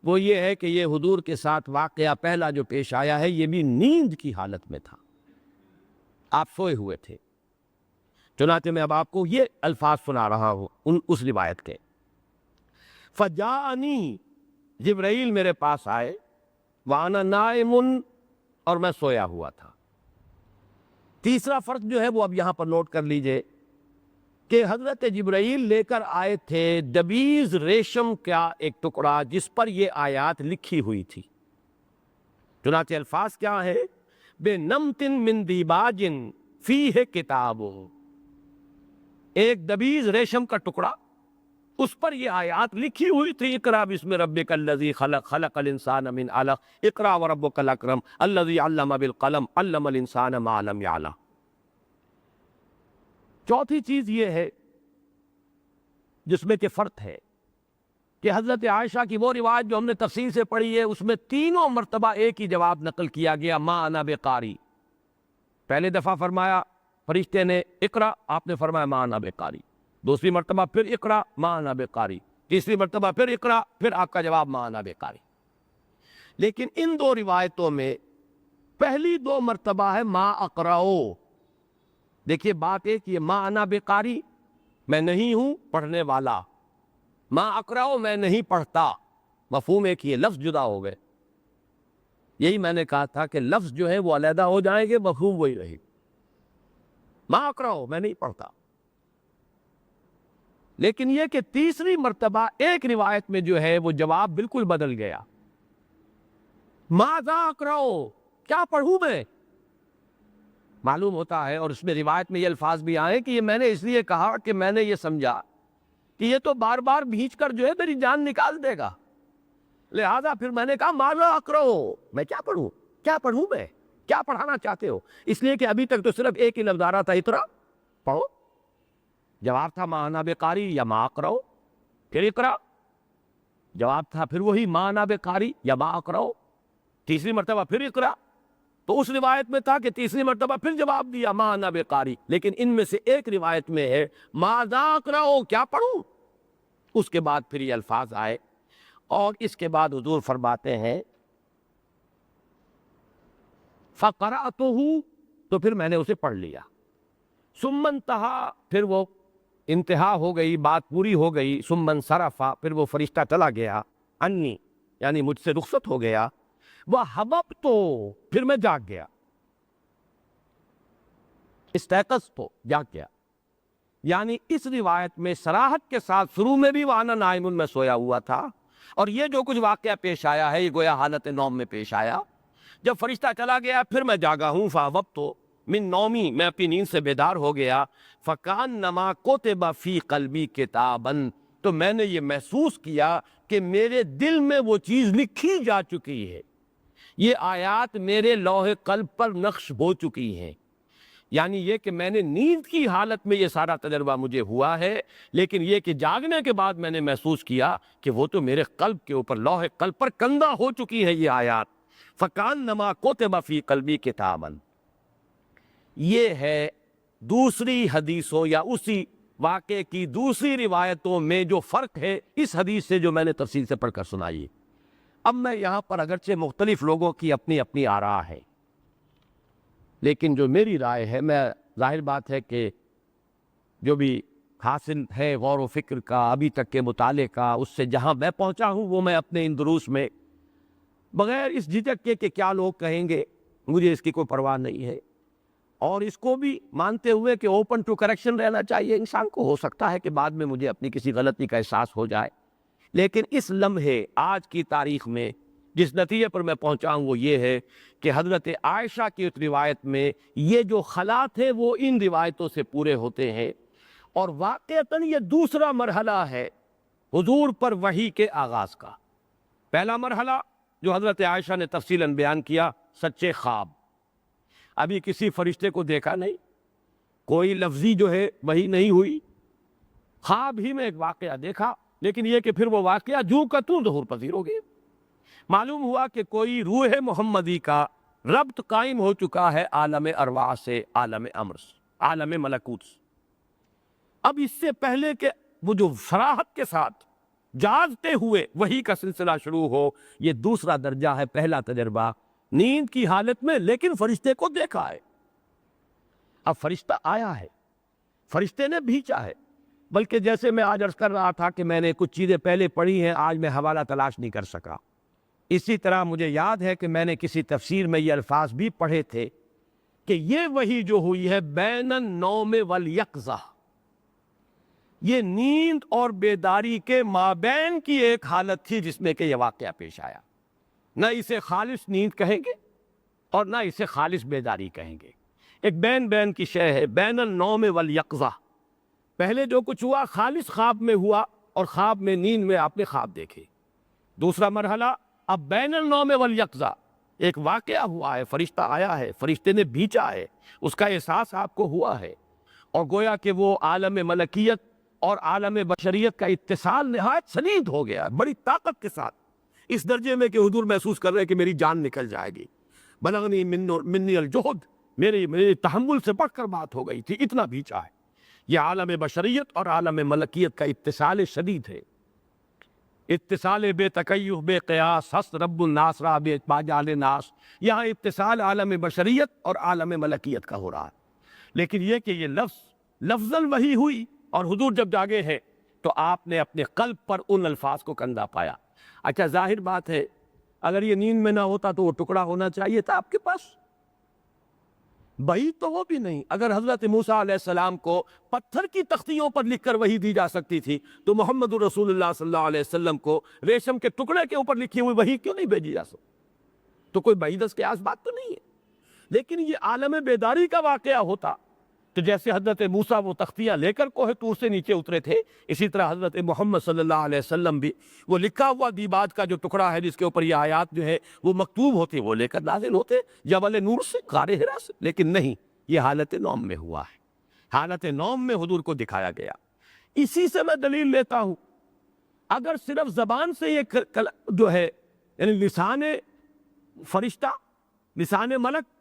وہ یہ ہے کہ یہ حضور کے ساتھ واقعہ پہلا جو پیش آیا ہے، یہ بھی نیند کی حالت میں تھا، آپ سوئے ہوئے تھے۔ چنانچہ میں اب آپ کو یہ الفاظ سنا رہا ہوں اس روایت کے، فجاءنی، جبرائیل میرے پاس آئے، وانا نائم، اور میں سویا ہوا تھا۔ تیسرا فرق جو ہے وہ اب یہاں پر نوٹ کر لیجئے کہ حضرت جبرائیل لے کر آئے تھے دبیز ریشم کا ایک ٹکڑا جس پر یہ آیات لکھی ہوئی تھی۔ چنانچہ الفاظ کیا ہے؟ بے نمتن من دیباج فیہ کتاب، ایک دبیز ریشم کا ٹکڑا، اس پر یہ آیات لکھی ہوئی تھی، اقرا بسم ربک الذی خلق، خلق الانسان من علق، اقرا وربک الاکرم الذی علم بالقلم، علم الانسان ما لم یعلم۔ چوتھی چیز یہ ہے جس میں کہ فرق ہے کہ حضرت عائشہ کی وہ روایت جو ہم نے تفصیل سے پڑھی ہے، اس میں تینوں مرتبہ ایک ہی جواب نقل کیا گیا، ما انا بقاری۔ پہلے دفعہ فرمایا فرشتے نے اقرا، آپ نے فرمایا ما انا بقاری، دوسری مرتبہ پھر اقرا ما انا بقاری، تیسری مرتبہ پھر اقرا، پھر آپ کا جواب ما انا بقاری۔ لیکن ان دو روایتوں میں پہلی 2 مرتبہ ہے ما اقرأو۔ دیکھیے بات ایک یہ، ما انا بقاری میں نہیں ہوں پڑھنے والا، ما اقرأو میں نہیں پڑھتا، مفہوم ایک ہی ہے، لفظ جدا ہو گئے۔ یہی میں نے کہا تھا کہ لفظ جو ہے وہ علیحدہ ہو جائیں گے، مفہوم وہی رہے گا۔ ما اقرأو میں نہیں پڑھتا، لیکن یہ کہ تیسری مرتبہ ایک روایت میں جو ہے وہ جواب بالکل بدل گیا، ماذا اقرأو، کیا پڑھوں میں؟ معلوم ہوتا ہے، اور اس میں روایت میں یہ الفاظ بھی آئے کہ یہ میں نے اس لیے کہا کہ میں نے یہ سمجھا کہ یہ تو بار بار بھینچ کر جو ہے میری جان نکال دے گا، لہذا پھر میں نے کہا ماذا اقرأو، میں کیا پڑھوں، کیا پڑھوں میں، کیا پڑھانا چاہتے ہو؟ اس لیے کہ ابھی تک تو صرف ایک ہی لفظ آ رہا تھا، اقرأ، پڑھو، جواب تھا ما انا بقاری یا ما اقرأو، پھر اقرأ، جواب تھا پھر وہی ما انا بقاری یا ما اقرأو، تیسری مرتبہ پھر اقرأ۔ تو اس روایت میں تھا کہ تیسری مرتبہ پھر جواب دیا ما انا بقاری، لیکن ان میں سے ایک روایت میں ہے ماذا اقرأو، کیا پڑھوں؟ اس کے بعد پھر یہ الفاظ آئے، اور اس کے بعد حضور فرماتے ہیں فقرأتہ تو پھر میں نے اسے پڑھ لیا. ثم انتہا، پھر وہ انتہا ہو گئی، بات پوری ہو گئی. ثم انصرفا، پھر وہ فرشتہ چلا گیا. انی، یعنی مجھ سے رخصت ہو گیا. وحببت، پھر میں جاگ گیا. استيقظت، جاگ گیا. یعنی اس روایت میں صراحت کے ساتھ شروع میں بھی وانا نائم، میں سویا ہوا تھا، اور یہ جو کچھ واقعہ پیش آیا ہے یہ گویا حالت نوم میں پیش آیا. جب فرشتہ چلا گیا پھر میں جاگا ہوں. فاوبت من نومی، میں اپنی نیند سے بیدار ہو گیا. فکانما کتب فی قلبی کتابا، تو میں نے یہ محسوس کیا کہ میرے دل میں وہ چیز لکھی جا چکی ہے. یہ آیات میرے لوح قلب پر نقش ہو چکی ہیں. یعنی یہ کہ میں نے نیند کی حالت میں یہ سارا تجربہ مجھے ہوا ہے، لیکن یہ کہ جاگنے کے بعد میں نے محسوس کیا کہ وہ تو میرے قلب کے اوپر، لوح قلب پر کندہ ہو چکی ہے یہ آیات. فَكَأَنَّمَا كُتِبَ فِي قَلْبِي كِتَابًا. یہ ہے دوسری حدیثوں یا اسی واقعے کی دوسری روایتوں میں جو فرق ہے اس حدیث سے جو میں نے تفصیل سے پڑھ کر سنائی. اب میں یہاں پر اگرچہ مختلف لوگوں کی اپنی اپنی آراء ہے، لیکن جو میری رائے ہے، میں ظاہر بات ہے کہ جو بھی حاصل ہے غور و فکر کا، ابھی تک کے مطالعے کا، اس سے جہاں میں پہنچا ہوں وہ میں اپنے ان دروس میں بغیر اس جھجک کے کہ کیا لوگ کہیں گے، مجھے اس کی کوئی پرواہ نہیں ہے، اور اس کو بھی مانتے ہوئے کہ اوپن ٹو کریکشن رہنا چاہیے. انسان کو ہو سکتا ہے کہ بعد میں مجھے اپنی کسی غلطی کا احساس ہو جائے، لیکن اس لمحے آج کی تاریخ میں جس نتیجے پر میں پہنچا ہوں وہ یہ ہے کہ حضرت عائشہ کی اس روایت میں یہ جو خلات ہیں وہ ان روایتوں سے پورے ہوتے ہیں، اور واقعتاً یہ دوسرا مرحلہ ہے حضور پر وحی کے آغاز کا. پہلا مرحلہ جو حضرت عائشہ نے تفصیلاً بیان کیا، سچے خواب. ابھی کسی فرشتے کو دیکھا نہیں، کوئی لفظی جو ہے وحی نہیں ہوئی، خواب ہی میں ایک واقعہ دیکھا، لیکن یہ کہ پھر وہ واقعہ جوں کا توں ظہور پذیر ہو گیا. معلوم ہوا کہ کوئی روح محمدی کا ربط قائم ہو چکا ہے عالم ارواح سے، عالم امر سے، عالم ملکوت سے. اب اس سے پہلے کہ وہ جو صراحت کے ساتھ جاگتے ہوئے وحی کا سلسلہ شروع ہو، یہ دوسرا درجہ ہے. پہلا تجربہ نیند کی حالت میں لیکن فرشتے کو دیکھا ہے. اب فرشتہ آیا ہے، فرشتے نے بھیجا ہے. بلکہ جیسے میں آج عرض کر رہا تھا کہ میں نے کچھ چیزیں پہلے پڑھی ہیں، آج میں حوالہ تلاش نہیں کر سکا. اسی طرح مجھے یاد ہے کہ میں نے کسی تفسیر میں یہ الفاظ بھی پڑھے تھے کہ یہ وحی جو ہوئی ہے بین النوم والیقظہ، یہ نیند اور بیداری کے مابین کی ایک حالت تھی جس میں کہ یہ واقعہ پیش آیا. نہ اسے خالص نیند کہیں گے اور نہ اسے خالص بیداری کہیں گے، ایک بین بین کی شے ہے، بین النوم والیقظہ. پہلے جو کچھ ہوا خالص خواب میں ہوا، اور خواب میں، نیند میں آپ نے خواب دیکھے. دوسرا مرحلہ اب بین النوم والیقظہ، ایک واقعہ ہوا ہے، فرشتہ آیا ہے، فرشتے نے بھیجا ہے، اس کا احساس آپ کو ہوا ہے، اور گویا کہ وہ عالم ملکیت اور عالم بشریت کا اتصال نہایت شدید ہو گیا ہے، بڑی طاقت کے ساتھ، اس درجے میں کہ حضور محسوس کر رہے ہیں کہ میری جان نکل جائے گی. بلغنی منی الجہد، میرے تحمل سے بڑھ کر بات ہو گئی تھی، اتنا بھیجا ہے. یہ عالم بشریت اور عالم ملکیت کا اتصال شدید ہے. اتصال بے تکیف بے قیاس، ہست رب الناس را بے باجال ناس. یہاں اتصال عالم بشریت اور عالم ملکیت کا ہو رہا ہے. لیکن یہ کہ یہ لفظاً وحی ہوئی، اور حضور جب جاگے ہیں تو آپ نے اپنے قلب پر ان الفاظ کو کندہ پایا. اچھا ظاہر بات ہے اگر یہ نیند میں نہ ہوتا تو وہ ٹکڑا ہونا چاہیے تھا آپ کے پاس. وحی تو وہ بھی نہیں. اگر حضرت موسیٰ علیہ السلام کو پتھر کی تختیوں پر لکھ کر وحی دی جا سکتی تھی تو محمد رسول اللہ صلی اللہ علیہ وسلم کو ریشم کے ٹکڑے کے اوپر لکھی ہوئی وحی کیوں نہیں بھیجی جا سکتی؟ تو کوئی بعیدست کے آس بات تو نہیں ہے. لیکن یہ عالم بیداری کا واقعہ ہوتا تو جیسے حضرت موسیٰ وہ تختیاں لے کر کوہ طور سے نیچے اترے تھے، اسی طرح حضرت محمد صلی اللہ علیہ وسلم بھی وہ لکھا ہوا دیباج کا جو ٹکڑا ہے جس کے اوپر یہ آیات جو ہے وہ مکتوب ہوتی، وہ لے کر نازل ہوتے جبل نور سے، غار حرا سے. لیکن نہیں، یہ حالت نوم میں ہوا ہے. حالت نوم میں حضور کو دکھایا گیا. اسی سے میں دلیل لیتا ہوں اگر صرف زبان سے یہ جو ہے یعنی لسان فرشتہ، لسان ملک،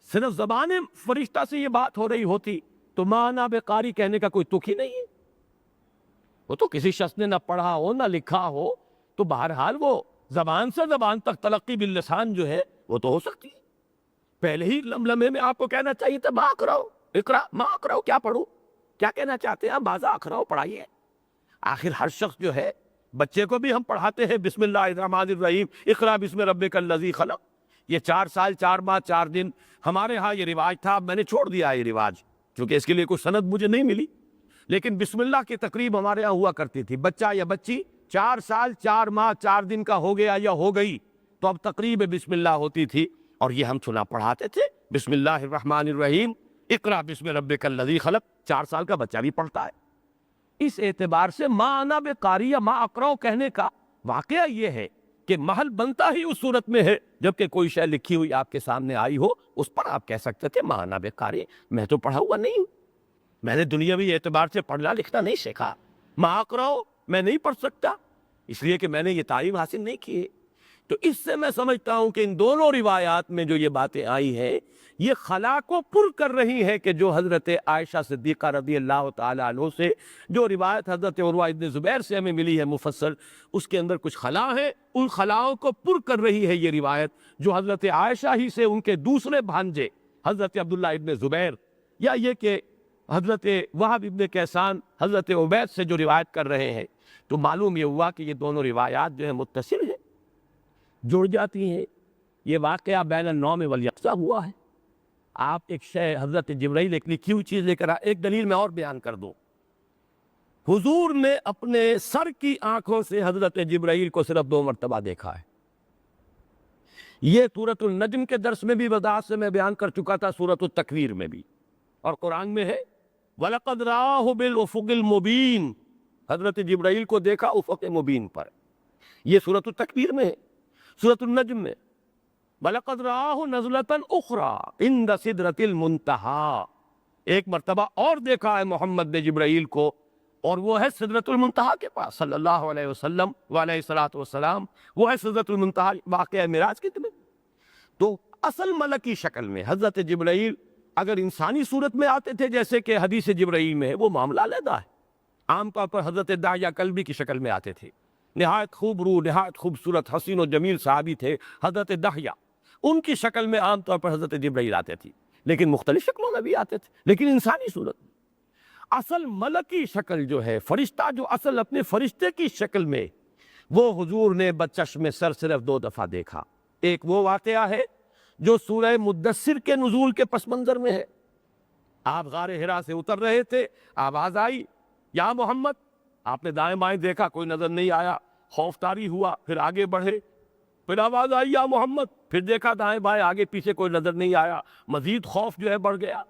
صرف زبان فرشتہ سے یہ بات ہو رہی ہوتی تو مانا بے قاری کہنے کا کوئی تک ہی نہیں ہے. وہ تو کسی شخص نے نہ پڑھا ہو نہ لکھا ہو تو بہرحال وہ زبان سے زبان تک تلقی باللسان جو ہے وہ تو ہو سکتی ہے. پہلے ہی لمحے میں آپ کو کہنا چاہیے تھا ما اقرأ، اقرا ما اقرأ، کیا پڑھوں؟ کیا کہنا چاہتے ہیں آپ؟ ماذا اقرأ، پڑھائیے۔ آخر ہر شخص جو ہے، بچے کو بھی ہم پڑھاتے ہیں بسم اللہ الرحمن الرحیم، اقرا بسم ربک الذی خلق۔ یہ 4 سال 4 ماہ 4 دن ہمارے ہاں یہ رواج تھا، اب میں نے چھوڑ دیا یہ رواج کیونکہ اس کے لیے کوئی سند مجھے نہیں ملی، لیکن بسم اللہ کی تقریب ہمارے ہاں ہوا کرتی تھی۔ بچہ یا بچی 4 سال 4 ماہ 4 دن کا ہو گیا یا ہو گئی تو اب تقریب بسم اللہ ہوتی تھی، اور یہ ہم سنا پڑھاتے تھے بسم اللہ الرحمن الرحیم، اقرا بسم ربک الذی خلق۔ 4 سال کا بچہ بھی پڑھتا ہے۔ اس اعتبار سے ما انا بقاری یا ما اقرأ کہنے کا واقعہ یہ ہے کہ محل بنتا ہی اس صورت میں ہے جبکہ کوئی شے لکھی ہوئی آپ کے سامنے آئی ہو، اس پر آپ کہہ سکتے تھے ما انا بقاری، میں تو پڑھا ہوا نہیں ہوں، میں نے دنیاوی اعتبار سے پڑھنا لکھنا نہیں سیکھا۔ ما اقرأ میں نہیں پڑھ سکتا اس لیے کہ میں نے یہ تعلیم حاصل نہیں کی۔ تو اس سے میں سمجھتا ہوں کہ ان دونوں روایات میں جو یہ باتیں آئی ہیں یہ خلا کو پر کر رہی ہیں کہ جو حضرت عائشہ صدیقہ رضی اللہ تعالیٰ عنہ سے جو روایت حضرت عروہ ابن زبیر سے ہمیں ملی ہے مفصل، اس کے اندر کچھ خلا ہے، ان خلاؤں کو پر کر رہی ہے یہ روایت جو حضرت عائشہ ہی سے ان کے دوسرے بھانجے حضرت عبداللہ ابن زبیر، یا یہ کہ حضرت وہب ابن کیسان حضرت عبید سے جو روایت کر رہے ہیں۔ تو معلوم یہ ہوا کہ یہ دونوں روایات جو ہیں متصل ہیں، جڑ جاتی ہیں۔ یہ واقعہ بین النوم والیقظہ ہوا ہے۔ آپ ایک شے حضرت جبرائیل ایک لکھی ہوئی چیز لے کر ایک دلیل میں اور بیان کر دوں۔ حضور نے اپنے سر کی آنکھوں سے حضرت جبرائیل کو صرف 2 مرتبہ دیکھا ہے۔ یہ سورۃ النجم کے درس میں بھی وضاحت سے میں بیان کر چکا تھا، سورۃ التکویر میں بھی، اور قرآن میں ہے وَلَقَدْ رَآهُ بِالْأُفُقِ الْمُبِينِ، حضرت جبرائیل کو دیکھا افق مبین پر۔ یہ سورۃ التکویر میں ہے۔ سورۃ النجم میں وَلَقَدْ رَآهُ نَزْلَةً أُخْرَىٰ عِنْدَ سِدْرَةِ الْمُنتَهَىٰ، ایک مرتبہ اور دیکھا ہے محمد نے جبرائیل کو، اور وہ ہے سدرۃ المنتہا کے پاس، صلی اللہ علیہ وسلم وعلیہ الصلوۃ والسلام، وہ ہے سدرۃ المنتہا، واقعہ معراج کے دن۔ تو اصل ملکی شکل میں حضرت جبرائیل اگر انسانی صورت میں آتے تھے جیسے کہ حدیث جبرائیل میں ہے، وہ معاملہ علیحدہ ہے۔ عام طور پر حضرت داہیہ کلبی کی شکل میں آتے تھے، نہایت خوب روح، نہایت خوبصورت حسین و جمیل صحابی تھے حضرت داہیہ، ان کی شکل میں عام طور پر حضرت جبرائیل آتے تھے، لیکن مختلف شکلوں میں بھی آتے تھے، لیکن انسانی صورت میں۔ اصل ملکی شکل جو ہے، فرشتہ جو اصل اپنے فرشتے کی شکل میں، وہ حضور نے بچشم سر صرف 2 دفعہ دیکھا۔ ایک وہ واقعہ ہے جو سورہ مدثر کے نزول کے پس منظر میں ہے۔ آپ غار حرا سے اتر رہے تھے، آواز آئی یا محمد، آپ نے دائیں بائیں دیکھا، کوئی نظر نہیں آیا، خوف طاری ہوا، پھر آگے بڑھے، پھر آواز آئی یا محمد، پھر دیکھا دائیں بائیں آگے پیچھے کوئی نظر نہیں آیا، مزید خوف جو ہے بڑھ گیا،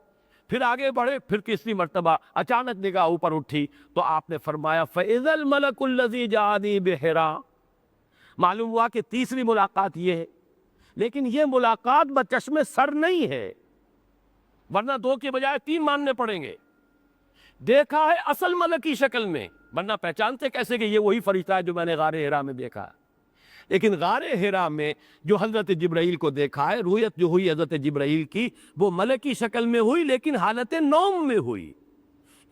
پھر آگے بڑھے، پھر تیسری مرتبہ اچانک نگاہ اوپر اٹھی تو آپ نے فرمایا فَإِذَا الْمَلَكُ الَّذِي جَاءَنِي بِحِرَا۔ معلوم ہوا کہ تیسری ملاقات یہ ہے، لیکن یہ ملاقات بچشم سر نہیں ہے، ورنہ 2 کے بجائے 3 ماننے پڑیں گے۔ دیکھا ہے اصل ملکی شکل میں، ورنہ پہچانتے کیسے کہ یہ وہی فرشتہ ہے جو میں نے غار حرا میں دیکھا ہے۔ لیکن غار حرا میں جو حضرت جبرائیل کو دیکھا ہے، رؤیت جو ہوئی حضرت جبرائیل کی، وہ ملکی شکل میں ہوئی لیکن حالت نوم میں ہوئی،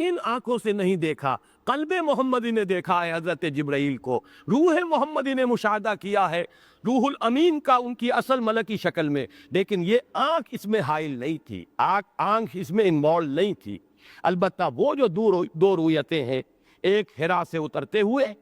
ان آنکھوں سے نہیں دیکھا۔ قلب محمدی نے دیکھا ہے حضرت جبرائیل کو، روح محمدی نے مشاہدہ کیا ہے روح الامین کا ان کی اصل ملکی شکل میں، لیکن یہ آنکھ اس میں حائل نہیں تھی، آنکھ اس میں انوالو نہیں تھی۔ البتہ وہ جو 2 رؤیتیں ہیں، ایک حرا سے اترتے ہوئے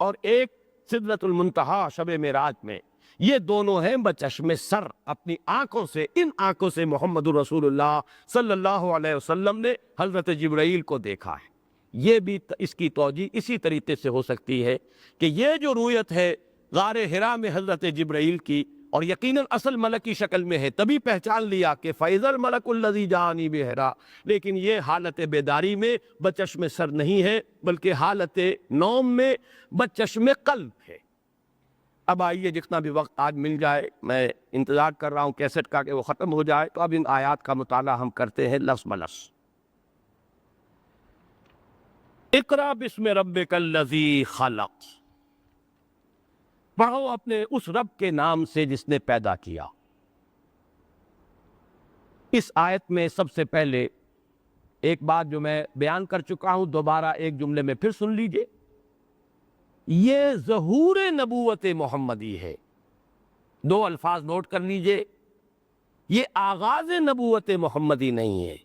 اور ایک سدرۃ المنتہا شب معراج میں، یہ دونوں ہیں بچشم سر، اپنی آنکھوں سے، ان آنکھوں سے محمد رسول اللہ صلی اللہ علیہ وسلم نے حضرت جبرائیل کو دیکھا ہے۔ یہ بھی اس کی توجیہ اسی طریقے سے ہو سکتی ہے کہ یہ جو رؤیت ہے غار حرا میں حضرت جبرائیل کی، اور یقیناً اصل ملکی شکل میں ہے، تبھی پہچان لیا کہ فَإِذَا الْمَلَكُ الَّذِي جَاءَنِي بِحِرَا، لیکن یہ حالت بیداری میں بچشم سر نہیں ہے، بلکہ حالت نوم میں بچشم قلب ہے۔ اب آئیے جتنا بھی وقت آج مل جائے، میں انتظار کر رہا ہوں کیسٹ کا کہ وہ ختم ہو جائے، تو اب ان آیات کا مطالعہ ہم کرتے ہیں لفظ بلفظ۔ اقرأ بسم ربک الذی خلق، پڑھو اپنے اس رب کے نام سے جس نے پیدا کیا۔ اس آیت میں سب سے پہلے ایک بات جو میں بیان کر چکا ہوں، دوبارہ ایک جملے میں پھر سن لیجئے، یہ ظہور نبوت محمدی ہے۔ 2 الفاظ نوٹ کر لیجئے، یہ آغاز نبوت محمدی نہیں ہے،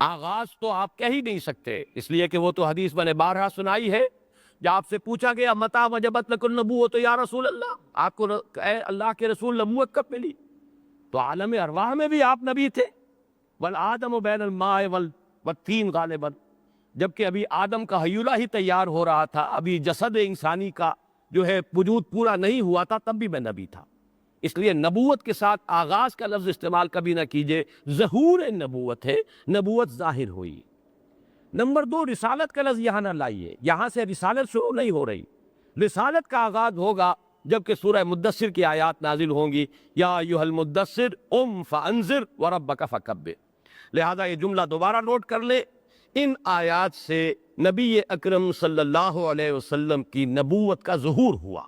آغاز تو آپ کہہ ہی نہیں سکتے، اس لیے کہ وہ تو حدیث میں نے بارہا سنائی ہے، جب آپ سے پوچھا گیا متى وجبت لکم النبوۃ یا رسول اللہ، آپ کو اے اللہ کے رسول نبوت کب ملی؟ تو عالم ارواح میں بھی آپ نبی تھے، والآدم بین الماء والطین غالباً، جبکہ ابھی آدم کا حیولہ ہی تیار ہو رہا تھا، ابھی جسد انسانی کا جو ہے وجود پورا نہیں ہوا تھا، تب بھی میں نبی تھا۔ اس لیے نبوت کے ساتھ آغاز کا لفظ استعمال کبھی نہ کیجئے، ظہور نبوت ہے، نبوت ظاہر ہوئی۔ نمبر دو، رسالت کا لفظ یہاں نہ لائیے، یہاں سے رسالت شروع نہیں ہو رہی، رسالت کا آغاز ہوگا جبکہ سورہ مدثر کی آیات نازل ہوں گی، یا ایھا المدثر قم فانذر وربک فکبر۔ لہذا یہ جملہ دوبارہ نوٹ کر لیں، ان آیات سے نبی اکرم صلی اللہ علیہ وسلم کی نبوت کا ظہور ہوا۔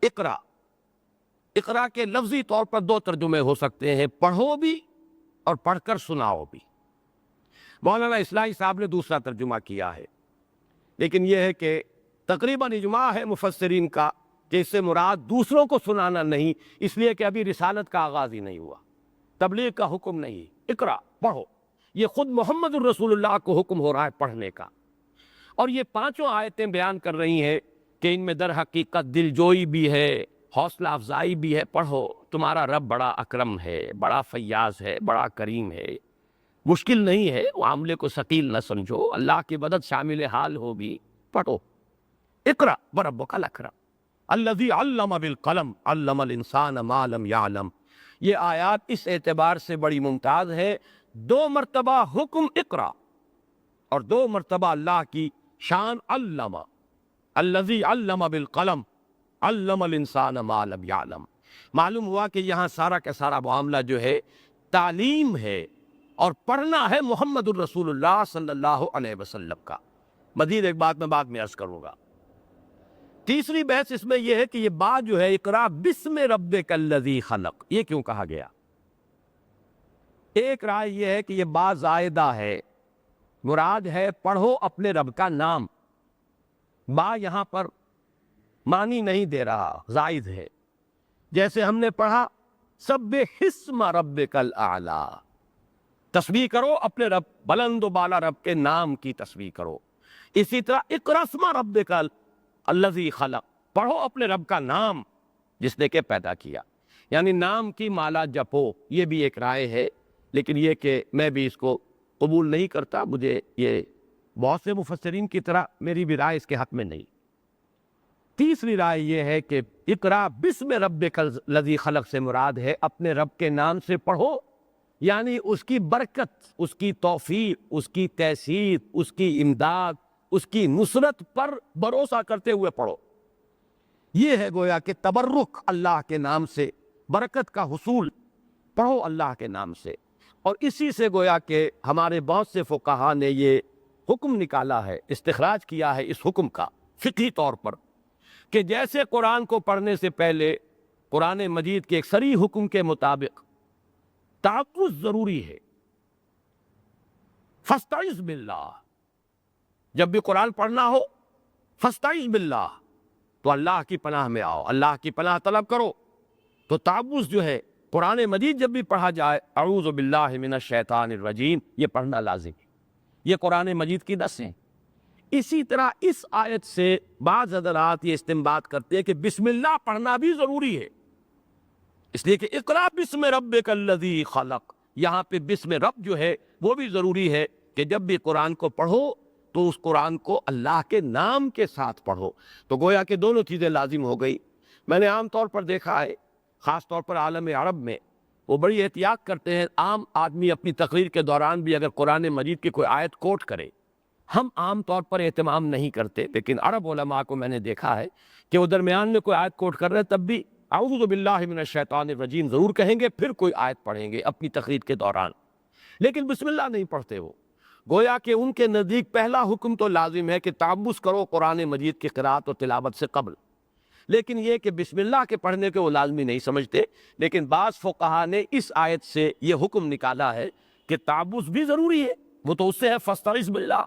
اقرا، اقرا کے لفظی طور پر دو ترجمے ہو سکتے ہیں، پڑھو بھی اور پڑھ کر سناؤ بھی۔ مولانا اصلاحی صاحب نے دوسرا ترجمہ کیا ہے، لیکن یہ ہے کہ تقریباً اجماع ہے مفسرین کا کہ اس سے مراد دوسروں کو سنانا نہیں، اس لیے کہ ابھی رسالت کا آغاز ہی نہیں ہوا، تبلیغ کا حکم نہیں، اقرا پڑھو، یہ خود محمد الرسول اللہ کو حکم ہو رہا ہے پڑھنے کا۔ اور یہ پانچوں آیتیں بیان کر رہی ہیں کہ ان میں در حقیقت دل جوئی بھی ہے، حوصلہ افزائی بھی ہے، پڑھو، تمہارا رب بڑا اکرم ہے، بڑا فیاض ہے، بڑا کریم ہے، مشکل نہیں ہے، معاملے کو ثقیل نہ سمجھو، اللہ کی مدد شامل حال ہوگی، پڑھو۔ اقرا وربک الاکرم الذی علم بالقلم علم الانسان ما لم یعلم۔ یہ آیات اس اعتبار سے بڑی ممتاز ہے، دو مرتبہ حکم اقرا اور دو مرتبہ اللہ کی شان علم، الذی علم بالقلم علم الانسان ما لم یعلم۔ معلوم ہوا کہ یہاں سارا کا سارا معاملہ جو ہے تعلیم ہے، اور پڑھنا ہے محمد الرسول اللہ صلی اللہ علیہ وسلم کا۔ مزید ایک بات میں بعد میں عرض کروں گا۔ تیسری بحث اس میں یہ ہے کہ یہ بات جو ہے اقرا بسم ربک الذی خلق، یہ کیوں کہا گیا؟ ایک رائے یہ ہے کہ یہ بات زائدہ ہے، مراد ہے پڑھو اپنے رب کا نام، با یہاں پر معنی نہیں دے رہا، زائد ہے۔ جیسے ہم نے پڑھا سبح اسم ربک الاعلی، تسبیح کرو اپنے رب بلند و بالا رب کے نام کی تسبیح کرو۔ اسی طرح اقرا اسم ربک الذی خلق، پڑھو اپنے رب کا نام جس نے کہ پیدا کیا، یعنی نام کی مالا جپو۔ یہ بھی ایک رائے ہے، لیکن یہ کہ میں بھی اس کو قبول نہیں کرتا، مجھے یہ بہت سے مفسرین کی طرح میری بھی رائے اس کے حق میں نہیں۔ تیسری رائے یہ ہے کہ اقرا بسم ربک الذی خلق سے مراد ہے اپنے رب کے نام سے پڑھو، یعنی اس کی برکت، اس کی توفیق، اس کی تیسیر، اس کی امداد، اس کی نصرت پر بھروسہ کرتے ہوئے پڑھو۔ یہ ہے گویا کہ تبرک اللہ کے نام سے، برکت کا حصول، پڑھو اللہ کے نام سے۔ اور اسی سے گویا کہ ہمارے بہت سے فقہا نے یہ حکم نکالا ہے، استخراج کیا ہے اس حکم کا فقہی طور پر، کہ جیسے قرآن کو پڑھنے سے پہلے قرآن مجید کے ایک صریح حکم کے مطابق تحفظ ضروری ہے۔ فاستعذ باللہ، جب بھی قرآن پڑھنا ہو فاستعذ باللہ، تو اللہ کی پناہ میں آؤ، اللہ کی پناہ طلب کرو۔ تو تعوذ جو ہے قرآن مجید جب بھی پڑھا جائے، اعوذ باللہ من الشیطان الرجیم، یہ پڑھنا لازم ہے، یہ قرآن مجید کی نص ہیں۔ اسی طرح اس آیت سے بعض حضرات یہ استنباط کرتے ہیں کہ بسم اللہ پڑھنا بھی ضروری ہے، اس لیے کہ اقرا بسم ربک الذی خلق، یہاں پہ بسم رب جو ہے وہ بھی ضروری ہے کہ جب بھی قرآن کو پڑھو تو اس قرآن کو اللہ کے نام کے ساتھ پڑھو۔ تو گویا کہ دونوں چیزیں لازم ہو گئی۔ میں نے عام طور پر دیکھا ہے، خاص طور پر عالم عرب میں وہ بڑی احتیاط کرتے ہیں، عام آدمی اپنی تقریر کے دوران بھی اگر قرآن مجید کی کوئی آیت کوٹ کرے، ہم عام طور پر اہتمام نہیں کرتے، لیکن عرب علماء کو میں نے دیکھا ہے کہ وہ درمیان میں کوئی آیت کوٹ کر رہے تب بھی اعوذ باللہ من الشیطان الرجیم ضرور کہیں گے، پھر کوئی آیت پڑھیں گے اپنی تقریر کے دوران، لیکن بسم اللہ نہیں پڑھتے وہ۔ گویا کہ ان کے نزدیک پہلا حکم تو لازم ہے کہ تعوذ کرو قرآن مجید کی قرأت و تلاوت سے قبل، لیکن یہ کہ بسم اللہ کے پڑھنے کے وہ لازمی نہیں سمجھتے۔ لیکن بعض فقہا نے اس آیت سے یہ حکم نکالا ہے کہ تعوذ بھی ضروری ہے، وہ تو اس سے ہے فاستعذ باللہ،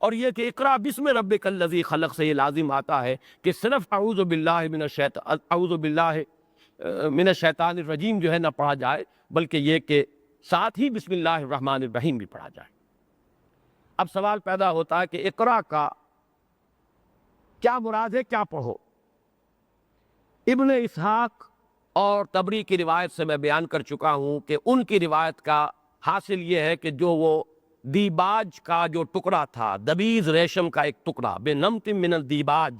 اور یہ کہ اقرا بسم ربک الذی خلق سے یہ لازم آتا ہے کہ صرف اعوذ باللہ من الشیطان، اعوذ باللہ من الشیطان الرجیم جو ہے نہ پڑھا جائے، بلکہ یہ کہ ساتھ ہی بسم اللہ الرحمن الرحیم بھی پڑھا جائے۔ اب سوال پیدا ہوتا ہے کہ اقرا کا کیا مراد ہے، کیا پڑھو؟ ابن اسحاق اور طبری کی روایت سے میں بیان کر چکا ہوں کہ ان کی روایت کا حاصل یہ ہے کہ جو وہ دیباج کا جو ٹکڑا تھا، دبیز ریشم کا ایک ٹکڑا، بے نمت من الدیباج،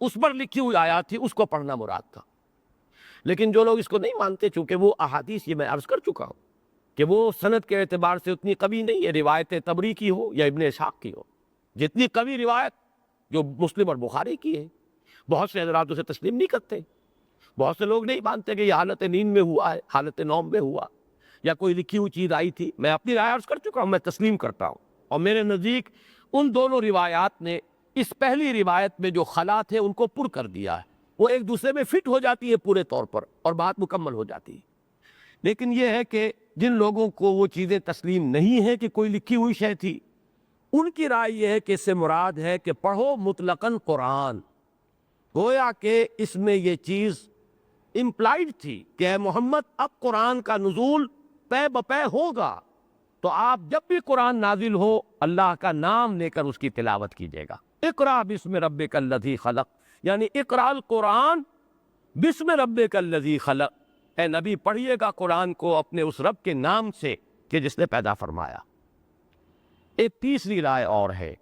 اس پر لکھی ہوئی آیات تھی، اس کو پڑھنا مراد تھا۔ لیکن جو لوگ اس کو نہیں مانتے، چونکہ وہ احادیث یہ میں عرض کر چکا ہوں کہ وہ سند کے اعتبار سے اتنی قوی نہیں ہے، روایت طبری کی ہو یا ابن اسحاق کی ہو، جتنی قوی روایت جو مسلم اور بخاری کی ہے، بہت سے حضرات اسے تسلیم نہیں کرتے۔ بہت سے لوگ نہیں مانتے کہ یہ حالت نیند میں ہوا ہے، حالت نوم میں ہوا، یا کوئی لکھی ہوئی چیز آئی تھی۔ میں اپنی رائے عرض کر چکا ہوں، میں تسلیم کرتا ہوں، اور میرے نزدیک ان دونوں روایات نے اس پہلی روایت میں جو خلا تھے ان کو پر کر دیا ہے، وہ ایک دوسرے میں فٹ ہو جاتی ہے پورے طور پر، اور بات مکمل ہو جاتی ہے۔ لیکن یہ ہے کہ جن لوگوں کو وہ چیزیں تسلیم نہیں ہیں کہ کوئی لکھی ہوئی شے تھی، ان کی رائے یہ ہے کہ اس سے مراد ہے کہ پڑھو مطلقاً قرآن، گویا کہ اس میں یہ چیز امپلائڈ تھی کہ اے محمد اب قرآن کا نزول پے بپے ہوگا، تو آپ جب بھی قرآن نازل ہو اللہ کا نام لے کر اس کی تلاوت کیجیے گا۔ اقرا بسم ربک الذی خلق، یعنی اقرا القرآن بسم ربک الذی خلق، اے نبی پڑھیے گا قرآن کو اپنے اس رب کے نام سے کہ جس نے پیدا فرمایا۔ ایک تیسری رائے اور ہے،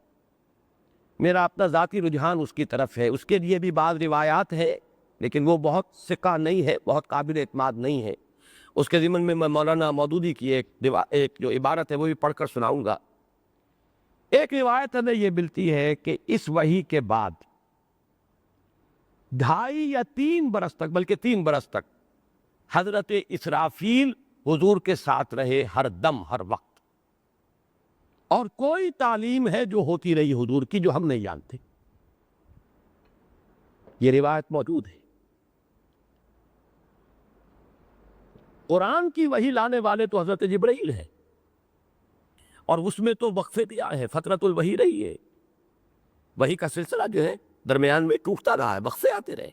میرا اپنا ذاتی رجحان اس کی طرف ہے، اس کے لیے بھی بعض روایات ہے لیکن وہ بہت ثقہ نہیں ہے، بہت قابل اعتماد نہیں ہے۔ اس کے ضمن میں مولانا مودودی کی ایک جو عبارت ہے وہ بھی پڑھ کر سناؤں گا۔ ایک روایت ہمیں یہ ملتی ہے کہ اس وحی کے بعد 2.5 یا 3 برس تک، بلکہ 3 برس تک حضرت اسرافیل حضور کے ساتھ رہے ہر دم ہر وقت، اور کوئی تعلیم ہے جو ہوتی رہی حضور کی جو ہم نہیں جانتے۔ یہ روایت موجود ہے۔ قرآن کی وحی لانے والے تو حضرت جبرائیل ہے، اور اس میں تو وقفے دیا ہے، فترۃ الوحی رہی ہے، وحی کا سلسلہ جو ہے درمیان میں ٹوٹتا رہا ہے، وقفے آتے رہے،